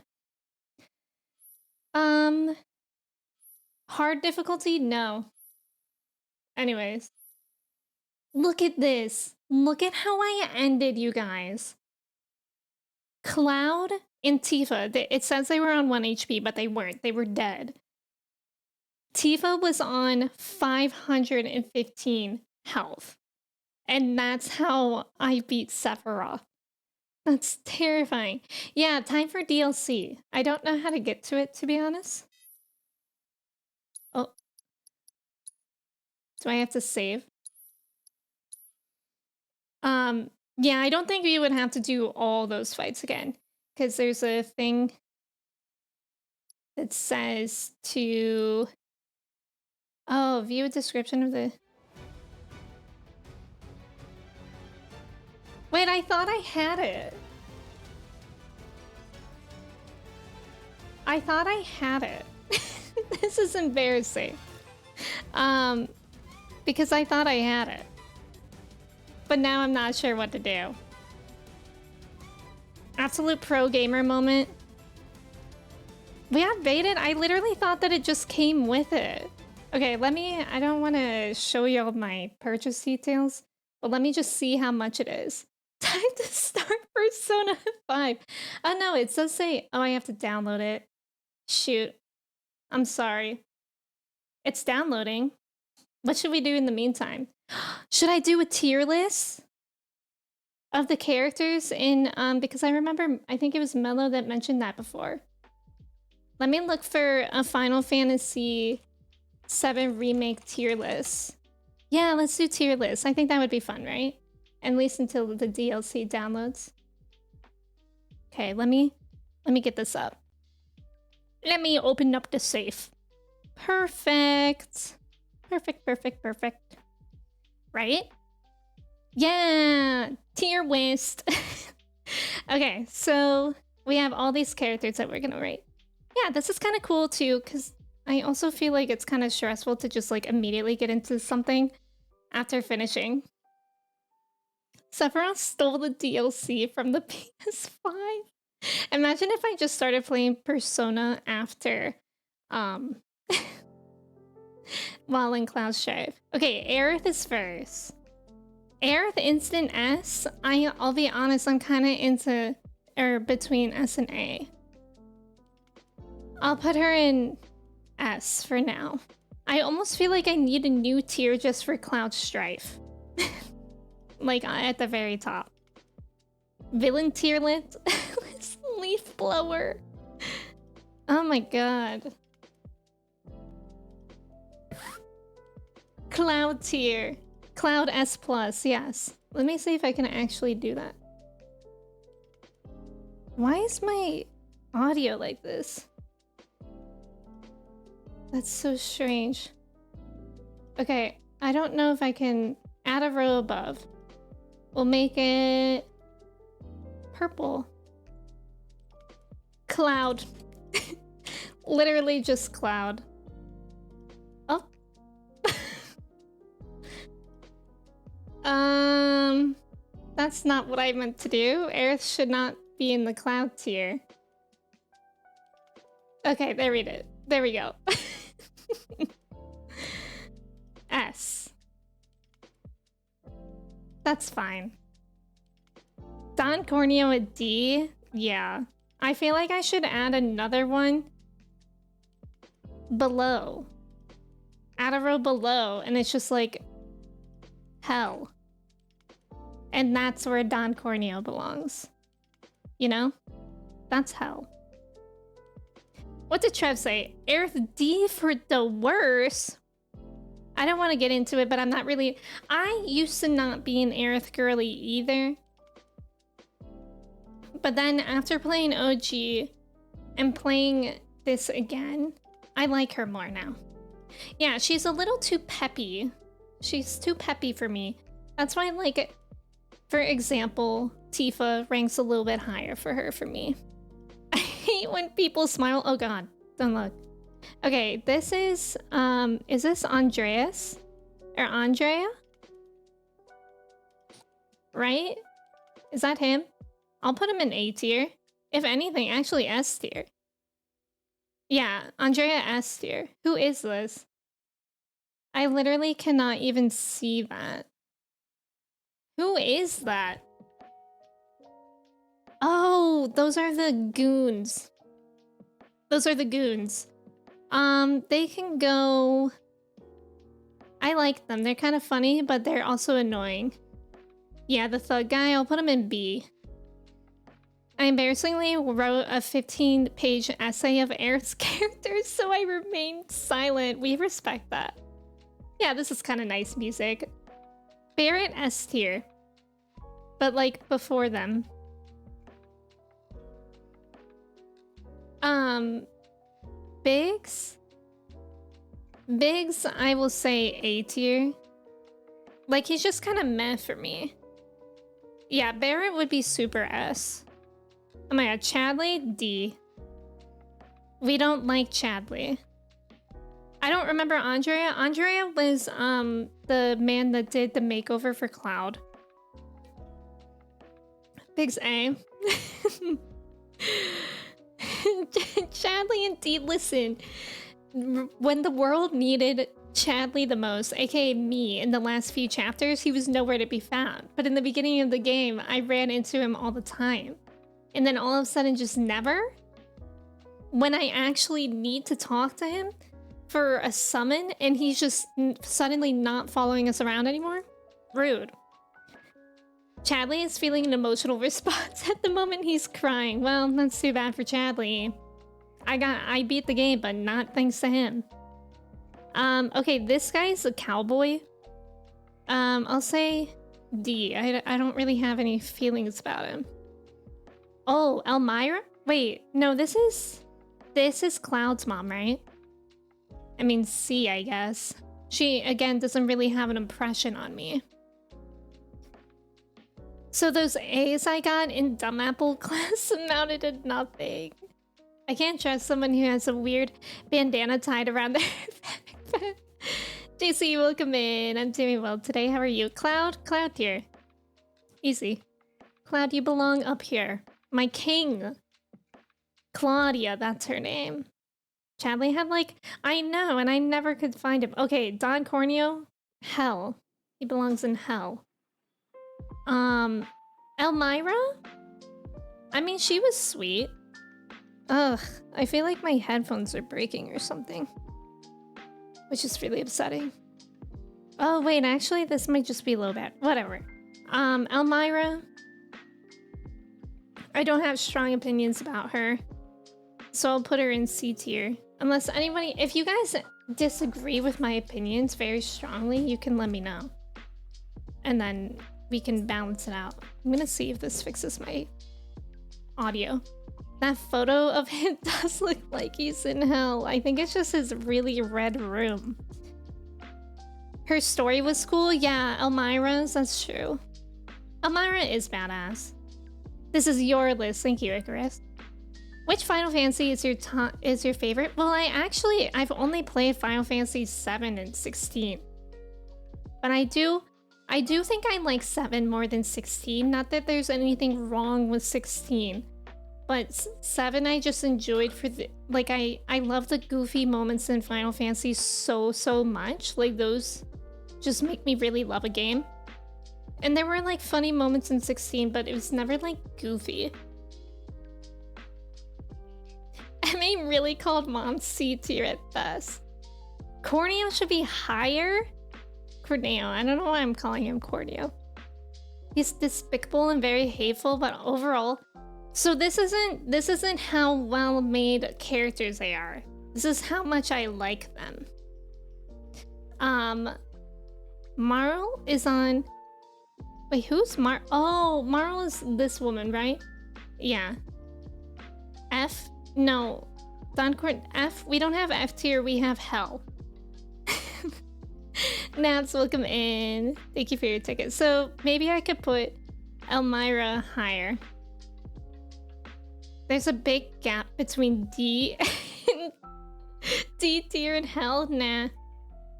Hard difficulty? No. Anyways. Look at this. Look at how I ended, you guys. Cloud and Tifa. It says they were on 1 HP, but they weren't. They were dead. Tifa was on 515 health. And that's how I beat Sephiroth. That's terrifying. Yeah, time for DLC. I don't know how to get to it, to be honest. Oh. Do I have to save? Yeah, I don't think we would have to do all those fights again. Because there's a thing that says to... Oh, view a description of the... Wait, I thought I had it. I thought I had it. This is embarrassing. Because I thought I had it. But now I'm not sure what to do. Absolute pro gamer moment. We updated? I literally thought that it just came with it. Okay, I don't want to show you all my purchase details, but let me just see how much it is. Time to start Persona 5. Oh no, it does say, oh, I have to download it. Shoot. I'm sorry. It's downloading. What should we do in the meantime? Should I do a tier list of the characters in, because I remember, I think it was Mello that mentioned that before. Let me look for a Final Fantasy VII Remake tier list. Yeah, let's do tier list. I think that would be fun, right? At least until the DLC downloads. Okay, let me get this up. Let me open up the safe. Perfect. Perfect. Right? Yeah! Tier West. Okay, so we have all these characters that we're gonna rate. Yeah, this is kind of cool too, because I also feel like it's kind of stressful to just like immediately get into something after finishing. Sephiroth stole the DLC from the PS5. Imagine if I just started playing Persona after, while in Cloud Strife. Okay, Aerith is first. Aerith Instant S, I'll be honest, I'm kind of into, or between S and A. I'll put her in S for now. I almost feel like I need a new tier just for Cloud Strife. Like at the very top. Villain tierlet. Leaf blower. Oh my god. Cloud tier. Cloud S+, yes. Let me see if I can actually do that. Why is my audio like this? That's so strange. Okay, I don't know if I can add a row above. We'll make it purple. Cloud. Literally just cloud. Oh. That's not what I meant to do. Aerith should not be in the cloud tier. Okay, there we go. S. That's fine. Don Corneo a D? Yeah. I feel like I should add another one below. Add a row below, and it's just like hell. And that's where Don Corneo belongs. You know? That's hell. What did Trev say? Aerith D for the worst? I don't want to get into it, but I'm not really... I used to not be an Aerith girly either. But then after playing OG and playing this again, I like her more now. Yeah, she's a little too peppy. She's too peppy for me. That's why, like, for example, Tifa ranks a little bit higher for me. I hate when people smile. Oh god, don't look. Okay, this is this Andreas? Or Andrea? Right? Is that him? I'll put him in A tier. If anything, actually S tier. Yeah, Andrea S tier. Who is this? I literally cannot even see that. Who is that? Oh, those are the goons. Those are the goons. They can go... I like them. They're kind of funny, but they're also annoying. Yeah, the thug guy, I'll put him in B. I embarrassingly wrote a 15-page essay of Aerith's characters, so I remained silent. We respect that. Yeah, this is kind of nice music. Barrett S tier. But like before them. Biggs? Biggs, I will say A tier. Like, he's just kind of meh for me. Yeah, Barrett would be super S. Oh my god, Chadley? D. We don't like Chadley. I don't remember Andrea. Andrea was the man that did the makeover for Cloud. Biggs A. Chadley and D, listen. When the world needed Chadley the most, aka me, in the last few chapters, he was nowhere to be found. But in the beginning of the game, I ran into him all the time. And then all of a sudden, just never? When I actually need to talk to him for a summon, and he's just suddenly not following us around anymore? Rude. Chadley is feeling an emotional response at the moment. He's crying. Well, that's too bad for Chadley. I beat the game, but not thanks to him. Okay, this guy's a cowboy. I'll say D. I don't really have any feelings about him. Oh, Elmira? Wait, no, this is Cloud's mom, right? I mean, C, I guess. She, again, doesn't really have an impression on me. So those A's I got in Dumb Apple class amounted to nothing. I can't trust someone who has a weird bandana tied around their back. JC, welcome in. I'm doing well today. How are you? Cloud here. Easy. Cloud, you belong up here. My king. Claudia, that's her name. Chadley had like... I know, and I never could find him. Okay, Don Corneo? Hell. He belongs in hell. Elmira? I mean, she was sweet. Ugh, I feel like my headphones are breaking or something. Which is really upsetting. Oh, wait, actually, this might just be low bat. Whatever. Elmira. I don't have strong opinions about her. So I'll put her in C tier. Unless anybody... If you guys disagree with my opinions very strongly, you can let me know. And then we can balance it out. I'm gonna see if this fixes my audio. That photo of him does look like he's in hell. I think it's just his really red room. Her story was cool. Yeah, Elmira's, that's true. Elmira is badass. This is your list. Thank you, Icarus. Which Final Fantasy is your favorite? Well, I've only played Final Fantasy 7 and 16. But I do think I like 7 more than 16. Not that there's anything wrong with 16. But 7 I just enjoyed for the... Like, I love the goofy moments in Final Fantasy so much. Like, those just make me really love a game. And there were, like, funny moments in 16, but it was never, like, goofy. MA really called Mom C tier at best. Corneo should be higher? Corneo. I don't know why I'm calling him Corneo. He's despicable and very hateful, but overall... So this isn't how well made characters they are. This is how much I like them. Marl is on... Wait, who's Marl? Oh, Marl is this woman, right? Yeah. F? No. Doncourt F? We don't have F tier, we have hell. Nats, welcome in. Thank you for your ticket. So maybe I could put Elmira higher. There's a big gap between D and D tier and hell? Nah.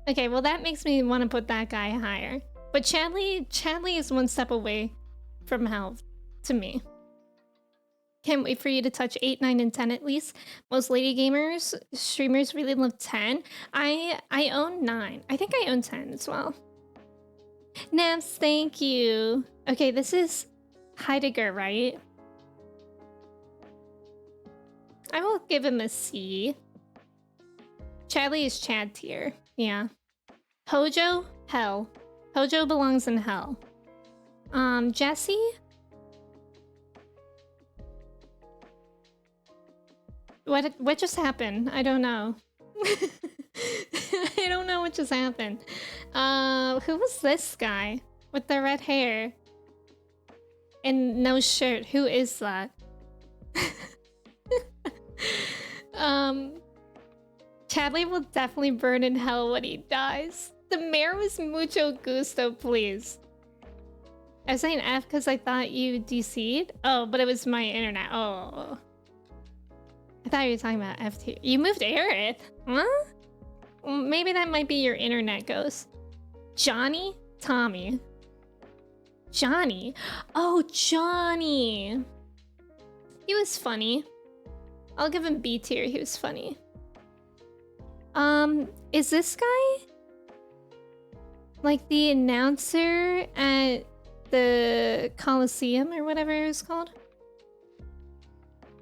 Okay, well that makes me want to put that guy higher. But Chadley is one step away from hell to me. Can't wait for you to touch 8, 9, and 10 at least. Most lady gamers, streamers really love 10. I own 9. I think I own 10 as well. Nams, thank you. Okay, this is Heidegger, right? I will give him a C. Chadley is Chad tier. Yeah. Hojo? Hell. Hojo belongs in hell. Jesse? What just happened? I don't know. I don't know what just happened. Who was this guy with the red hair and no shirt? Who is that? Chadley will definitely burn in hell when he dies. The mayor was mucho gusto, please. I was saying F because I thought you DC'd. Oh, but it was my internet. Oh. I thought you were talking about F tier. You moved Aerith? Huh? Well, maybe that might be your internet ghost. Johnny? Tommy. Johnny? Oh, Johnny. He was funny. I'll give him B tier. He was funny. Is this guy like the announcer at the Coliseum or whatever it was called?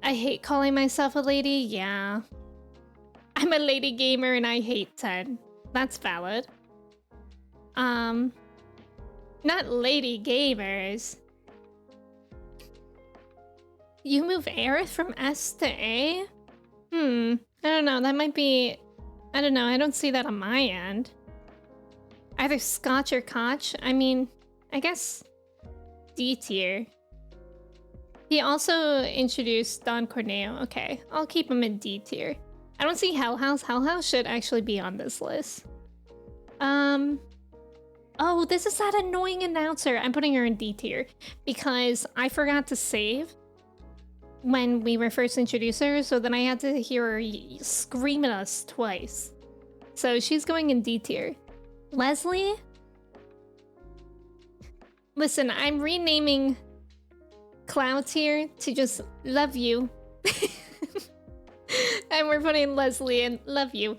I hate calling myself a lady. Yeah. I'm a lady gamer and I hate 10. That's valid. Not lady gamers. You move Aerith from S to A? I don't know. That might be... I don't know. I don't see that on my end. Either Scotch or Koch. I mean, I guess D tier. He also introduced Don Corneo. Okay, I'll keep him in D tier. I don't see Hell House. Hell House should actually be on this list. Oh, this is that annoying announcer. I'm putting her in D tier because I forgot to save when we were first introduced her, so then I had to hear her scream at us twice. So she's going in D tier. Leslie? Listen, I'm renaming Cloud tier to just love you. And we're putting Leslie in love you.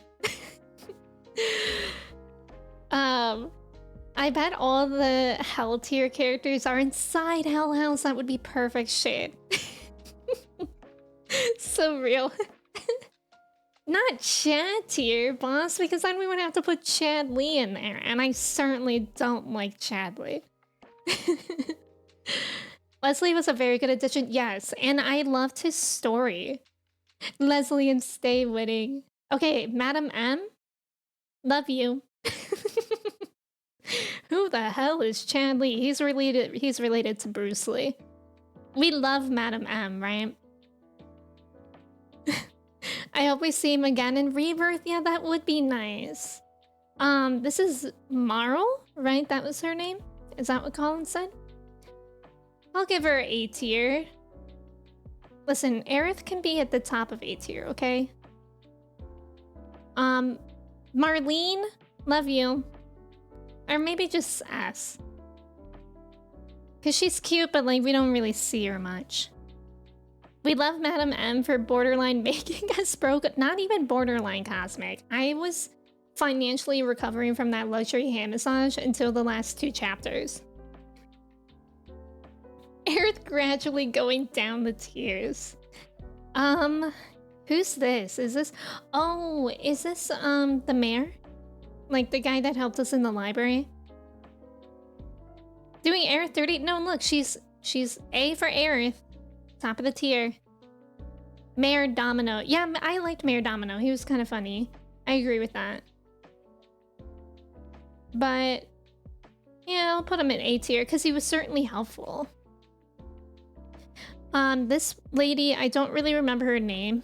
I bet all the Hell tier characters are inside Hell House. That would be perfect shit. So real. Not Chad tier, boss, because then we would have to put Chad Lee in there, and I certainly don't like Chad Lee. Leslie was a very good addition, yes, and I loved his story. Leslie and Stay Winning. Okay, Madam M, love you. Who the hell is Chad Lee? He's related to Bruce Lee. We love Madam M, right? I hope we see him again in Rebirth. Yeah, that would be nice. This is Marl, right? That was her name? Is that what Colin said? I'll give her A tier. Listen, Aerith can be at the top of A tier, okay? Marlene, love you. Or maybe just S. Because she's cute, but like we don't really see her much. We love Madam M for borderline making us broke. Not even borderline cosmic. I was financially recovering from that luxury hand massage until the last 2 chapters. Aerith gradually going down the tiers. Who's this? Is this... Oh, is this, the mayor? Like, the guy that helped us in the library? Doing Aerith 30? No, look, she's A for Aerith. Top of the tier. Mayor Domino. Yeah, I liked Mayor Domino. He was kind of funny. I agree with that. But, yeah, I'll put him in A tier because he was certainly helpful. This lady, I don't really remember her name.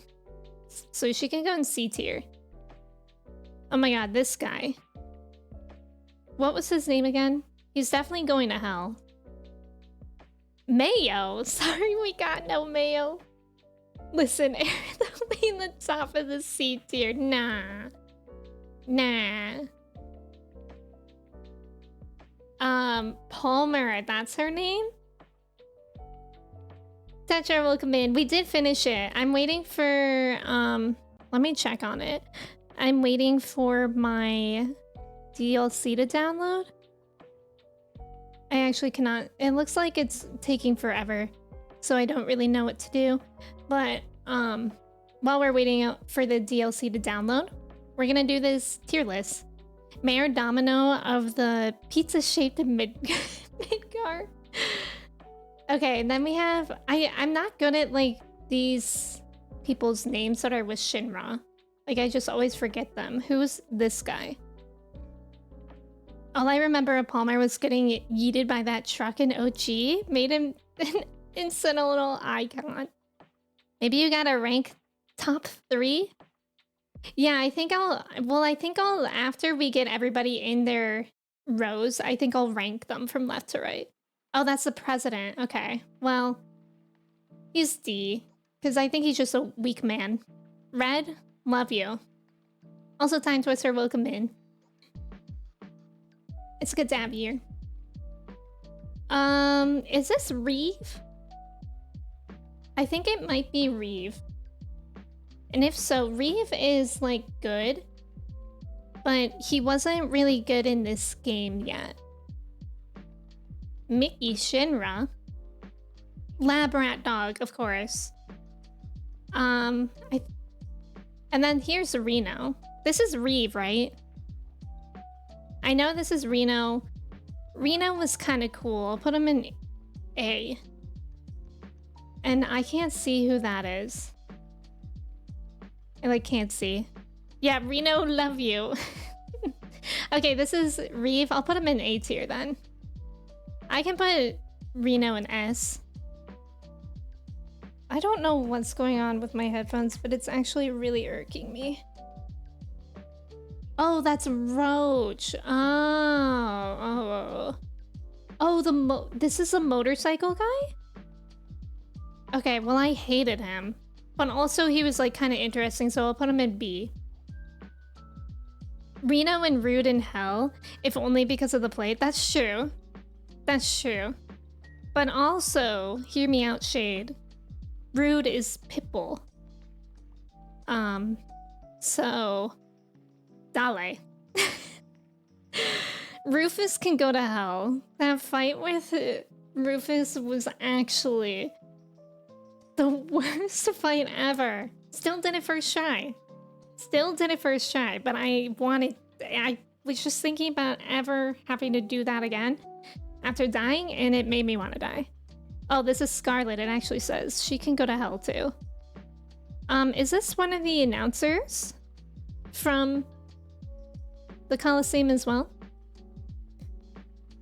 So she can go in C tier. Oh my god, this guy. What was his name again? He's definitely going to hell. Mayo? Sorry, we got no Mayo. Listen, Aerith will be in the top of the C tier. Nah. Nah. Palmer, that's her name? Tetra, welcome in. We did finish it. I'm waiting for, let me check on it. I'm waiting for my DLC to download. I actually cannot. It looks like it's taking forever, so I don't really know what to do. But while we're waiting out for the DLC to download, we're gonna do this tier list. Mayor Domino of the pizza-shaped Midgar. Okay, and then we have... I'm not good at, like, these people's names that are with Shinra. Like, I just always forget them. Who's this guy? All I remember of Palmer was getting yeeted by that truck in OG. Made him an instant little icon. Maybe you gotta rank top 3? Yeah, I think I'll... Well, I think I'll... After we get everybody in their rows, I think I'll rank them from left to right. Oh, that's the president. Okay. Well, he's D. Because I think he's just a weak man. Red, love you. Also, Time Twister, welcome in. It's good to have you here. Is this Reeve? I think it might be Reeve. And if so, Reeve is, like, good. But he wasn't really good in this game yet. Mickey Shinra. Lab Rat Dog, of course. And then here's Reno. This is Reeve, right? I know this is Reno. Reno was kind of cool. I'll put him in A. And I can't see who that is. I, like, can't see. Yeah, Reno, love you. Okay, this is Reeve. I'll put him in A tier then. I can put Reno in S. I don't know what's going on with my headphones, but it's actually really irking me. Oh, that's Roach. Oh, this is a motorcycle guy? Okay, well, I hated him. But also, he was, like, kind of interesting, so I'll put him in B. Reno and Rude in Hell, if only because of the plate. That's true. That's true. But also, hear me out, Shade. Rude is Pitbull. So... Dale. Rufus can go to hell. That fight with Rufus was actually the worst fight ever. Still did it first try. But I was just thinking about ever having to do that again after dying, and it made me want to die. Oh, this is Scarlet. It actually says she can go to hell too. Is this one of the announcers from the Coliseum as well?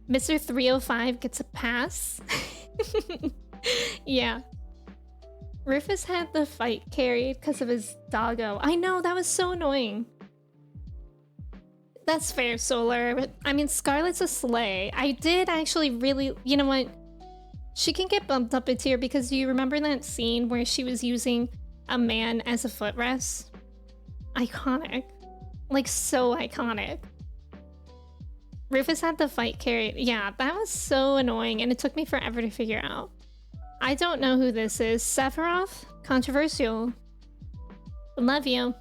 Mr. 305 gets a pass. Yeah. Rufus had the fight carried because of his doggo. I know, that was so annoying. That's fair, Solar. I mean, Scarlet's a slay. I did actually really... You know what? She can get bumped up a tier because do you remember that scene where she was using a man as a footrest? Iconic. Like, so iconic. Rufus had the fight carried. Yeah, that was so annoying and it took me forever to figure out. I don't know who this is. Sephiroth? Controversial. Love you.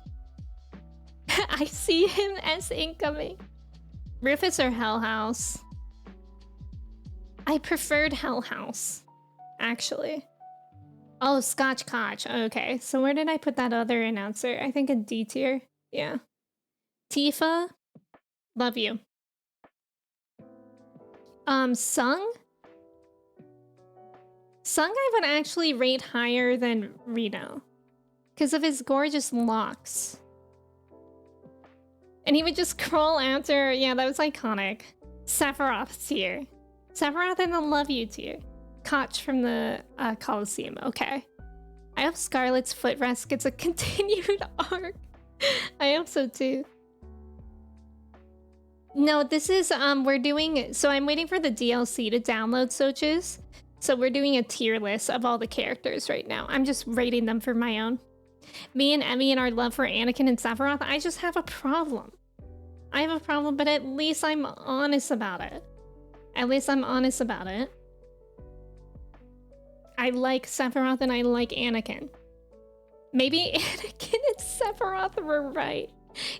I see him as incoming. Rufus or Hell House? I preferred Hell House, actually. Oh, Scotch Koch. Okay, so where did I put that other announcer? I think a D tier. Yeah. Tifa? Love you. Sung? Sung I would actually rate higher than Reno. Because of his gorgeous locks. And he would just crawl after... Yeah, that was iconic. Sephiroth tier. Sephiroth in the Love You tier. Koch from the Coliseum. Okay. I hope Scarlet's footrest gets a continued arc. I hope so too. No, this is... we're doing... So I'm waiting for the DLC to download Soches. So we're doing a tier list of all the characters right now. I'm just rating them for my own. Me and Emmy and our love for Anakin and Sephiroth, I just have a problem. I have a problem, but at least I'm honest about it. At least I'm honest about it. I like Sephiroth and I like Anakin. Maybe Anakin and Sephiroth were right.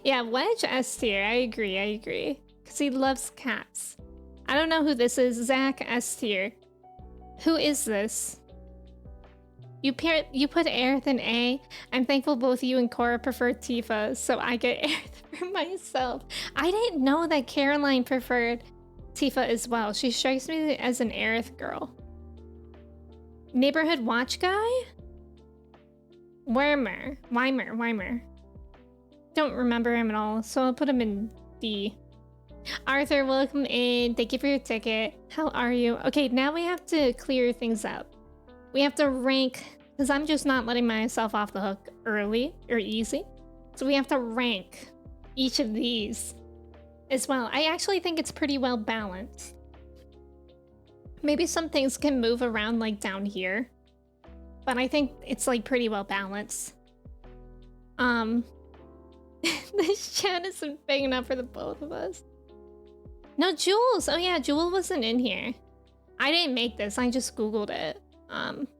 Yeah, Wedge S tier. I agree. Because he loves cats. I don't know who this is. Zach S tier. Who is this? You put Aerith in A. I'm thankful both you and Cora prefer Tifa, so I get Aerith for myself. I didn't know that Caroline preferred Tifa as well. She strikes me as an Aerith girl. Neighborhood Watch Guy? Weimer. Don't remember him at all, so I'll put him in D. Arthur, welcome in. Thank you for your ticket. How are you? Okay, now we have to clear things up. We have to rank, because I'm just not letting myself off the hook early or easy. So we have to rank each of these as well. I actually think it's pretty well balanced. Maybe some things can move around like down here, but I think it's like pretty well balanced. This chat isn't big enough for the both of us. No, Jules. Oh yeah, Jules wasn't in here. I didn't make this, I just Googled it.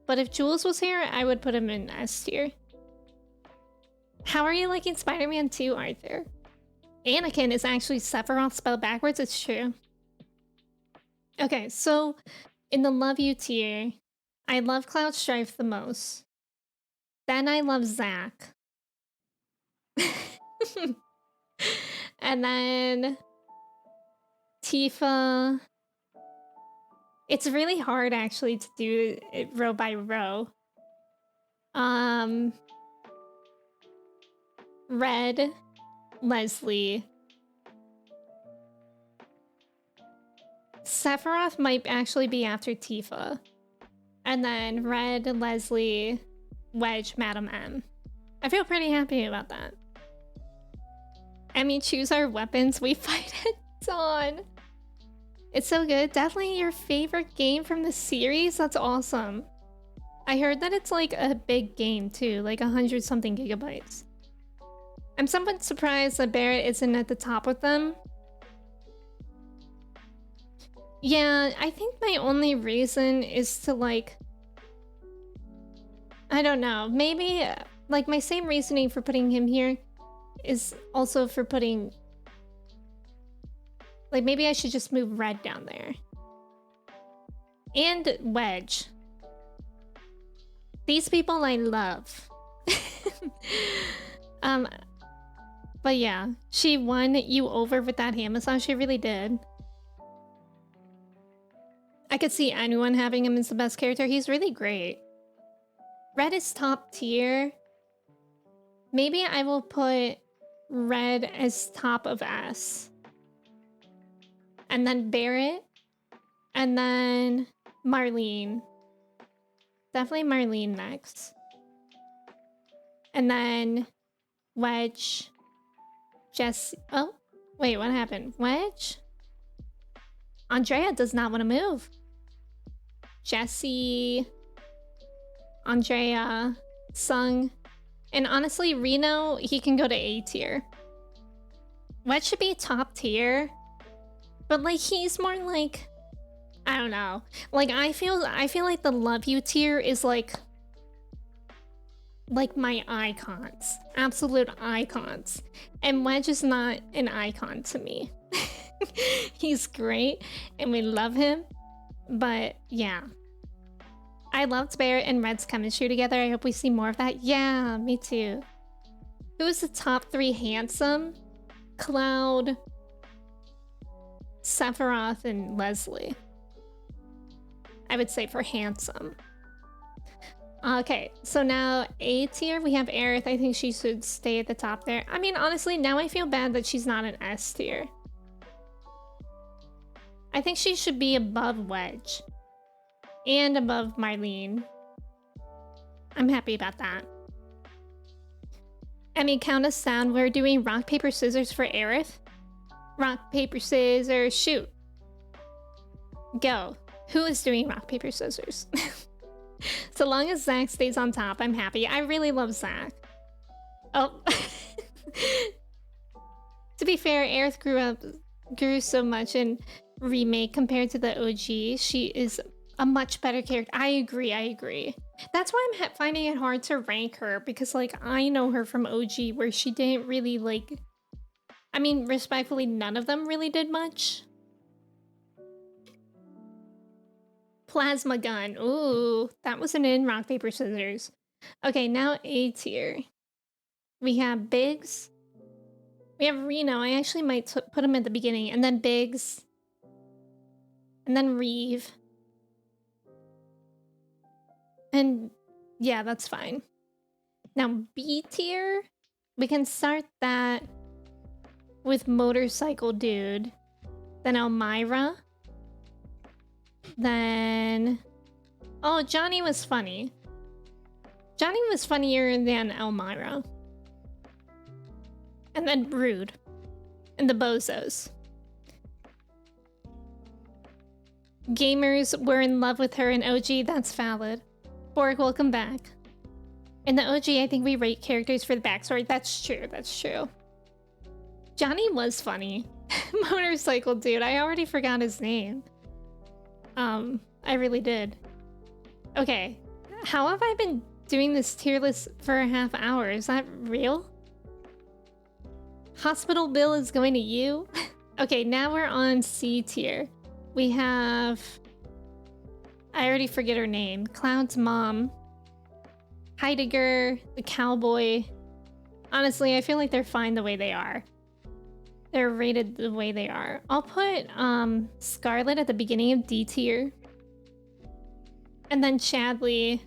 But if Jules was here, I would put him in S tier. How are you liking Spider-Man 2, Arthur? Anakin is actually Sephiroth spelled backwards, it's true. Okay, so in the Love You tier, I love Cloud Strife the most. Then I love Zack. And then Tifa. It's really hard actually to do it row by row. Red, Leslie, Sephiroth might actually be after Tifa. And then Red, Leslie, Wedge, Madam M. I feel pretty happy about that. And we choose our weapons. We fight at dawn. It's so good. Definitely your favorite game from the series? That's awesome. I heard that it's like a big game too, like 100-something gigabytes. I'm somewhat surprised that Barrett isn't at the top with them. Yeah, I think my only reason is to like... I don't know. Maybe like my same reasoning for putting him here is also for putting... Like maybe I should just move Red down there. And Wedge. These people I love. But yeah, she won you over with that hand massage. She really did. I could see anyone having him as the best character. He's really great. Red is top tier. Maybe I will put Red as top of S. And then Barrett. And then Marlene. Definitely Marlene next. And then Wedge. Jesse. Oh, wait, what happened? Wedge? Andrea does not want to move. Jesse. Andrea. Sung. And honestly, Reno, he can go to A tier. Wedge should be top tier. But like, he's more like... I don't know. Like, I feel like the love you tier is like my icons. Absolute icons. And Wedge is not an icon to me. He's great and we love him. But yeah. I loved Barrett and Red's chemistry together. I hope we see more of that. Yeah, me too. Who is the top 3 handsome? Cloud, Sephiroth, and Leslie. I would say for handsome. Okay, so now A tier, we have Aerith. I think she should stay at the top there. I mean, honestly, now I feel bad that she's not an S tier. I think she should be above Wedge. And above Marlene. I'm happy about that. I mean, count us down. We're doing rock, paper, scissors for Aerith. Rock, paper, scissors, shoot. Go. Who is doing rock, paper, scissors? So long as Zach stays on top, I'm happy. I really love Zach. Oh. To be fair, Aerith grew so much in Remake compared to the OG. She is a much better character. I agree. That's why I'm finding it hard to rank her, because like I know her from OG where she didn't really like... I mean, respectfully, none of them really did much. Plasma gun. Ooh, that wasn't in rock, paper, scissors. Okay, now A tier. We have Biggs. We have Reno. I actually might put him at the beginning. And then Biggs. And then Reeve. And yeah, that's fine. Now B tier. We can start that with Motorcycle Dude. Then Elmira. Then... Oh, Johnny was funny. Johnny was funnier than Elmira. And then Rude. And the Bozos. Gamers were in love with her in OG, that's valid. Borg, welcome back. In the OG, I think we rate characters for the backstory. That's true. Johnny was funny. Motorcycle Dude, I already forgot his name. I really did. Okay, how have I been doing this tier list for a half hour? Is that real? Hospital bill is going to you? Okay, now we're on C tier. We have... I already forget her name. Cloud's mom. Heidegger, the cowboy. Honestly, I feel like they're fine the way they are. They're rated the way they are. I'll put Scarlet at the beginning of D tier. And then Chadley.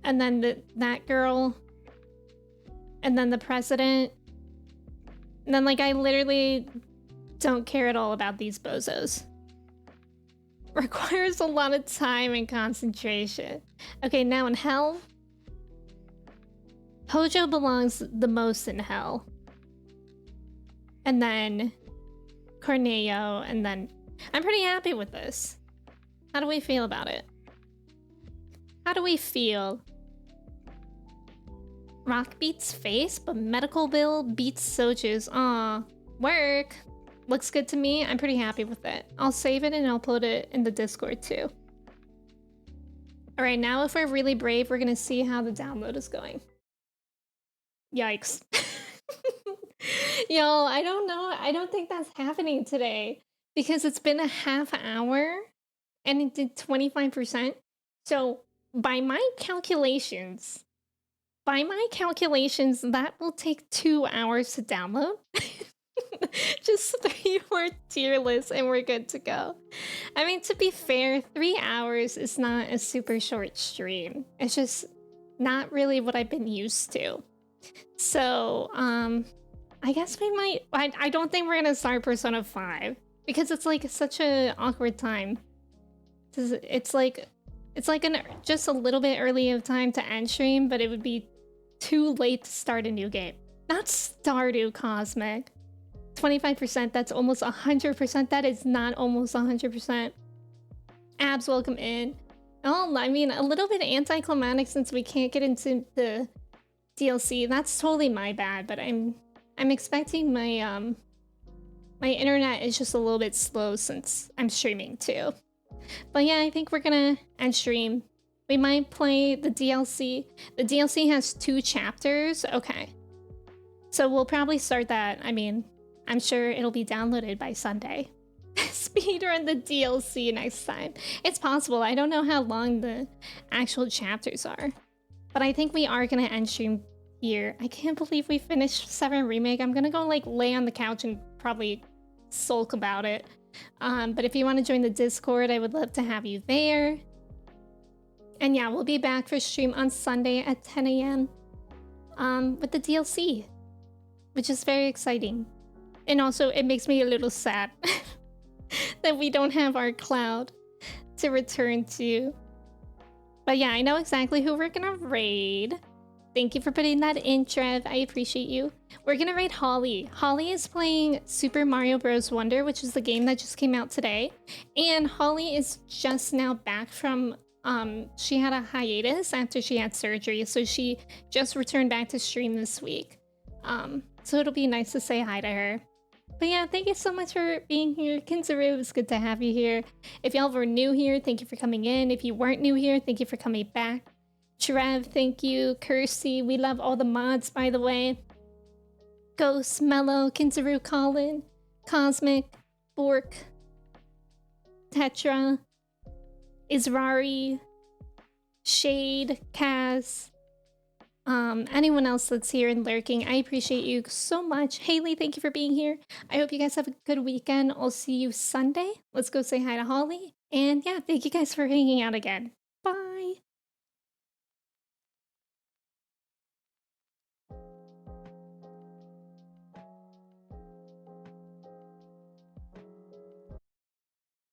And then that girl. And then the president. And then like I literally don't care at all about these bozos. Requires a lot of time and concentration. Okay, now in hell. Hojo belongs the most in hell. And then Corneo, and then I'm pretty happy with this. How do we feel about it? How do we feel? Rock beats face, but medical bill beats Soju's. Aw, work. Looks good to me. I'm pretty happy with it. I'll save it and I'll upload it in the Discord too. Alright, now if we're really brave, we're gonna see how the download is going. Yikes. Yo, I don't know. I don't think that's happening today because it's been a half hour and it did 25%. So by my calculations, that will take 2 hours to download. Just 3 more tier lists and we're good to go. I mean, to be fair, 3 hours is not a super short stream. It's just not really what I've been used to. So, I guess we might... I don't think we're gonna start Persona 5 because it's like such an awkward time. It's like just a little bit early of time to end stream, but it would be too late to start a new game. Not Stardew Cosmic. 25%, that's almost 100%. That is not almost 100%. Abs, welcome in. Oh, I mean, a little bit anticlimactic since we can't get into the DLC. That's totally my bad, but I'm expecting my my internet is just a little bit slow since I'm streaming too. But yeah, I think we're gonna end stream. We might play the DLC. The DLC has 2 chapters. Okay. So we'll probably start that. I mean, I'm sure it'll be downloaded by Sunday. Speedrun the DLC next time. It's possible. I don't know how long the actual chapters are. But I think we are going to end stream here. I can't believe we finished VII Remake. I'm going to go like lay on the couch and probably sulk about it. But if you want to join the Discord, I would love to have you there. And yeah, we'll be back for stream on Sunday at 10 a.m. With the DLC, which is very exciting. And also, it makes me a little sad that we don't have our Cloud to return to. But yeah, I know exactly who we're gonna raid. Thank you for putting that in, Trev. I appreciate you. We're gonna raid Holly. Holly is playing Super Mario Bros. Wonder, which is the game that just came out today. And Holly is just now back from... she had a hiatus after she had surgery, so she just returned back to stream this week. So it'll be nice to say hi to her. But yeah, thank you so much for being here. Kinzaru, it's good to have you here. If y'all were new here, thank you for coming in. If you weren't new here, thank you for coming back. Trev, thank you. Kirsty, we love all the mods, by the way. Ghost, Mellow, Kinzaru, Colin, Cosmic, Bork, Tetra, Israri, Shade, Kaz, anyone else that's here and lurking, I appreciate you so much. Haley, thank you for being here. I hope you guys have a good weekend. I'll see you Sunday. Let's go say hi to Holly. And yeah, thank you guys for hanging out again. Bye.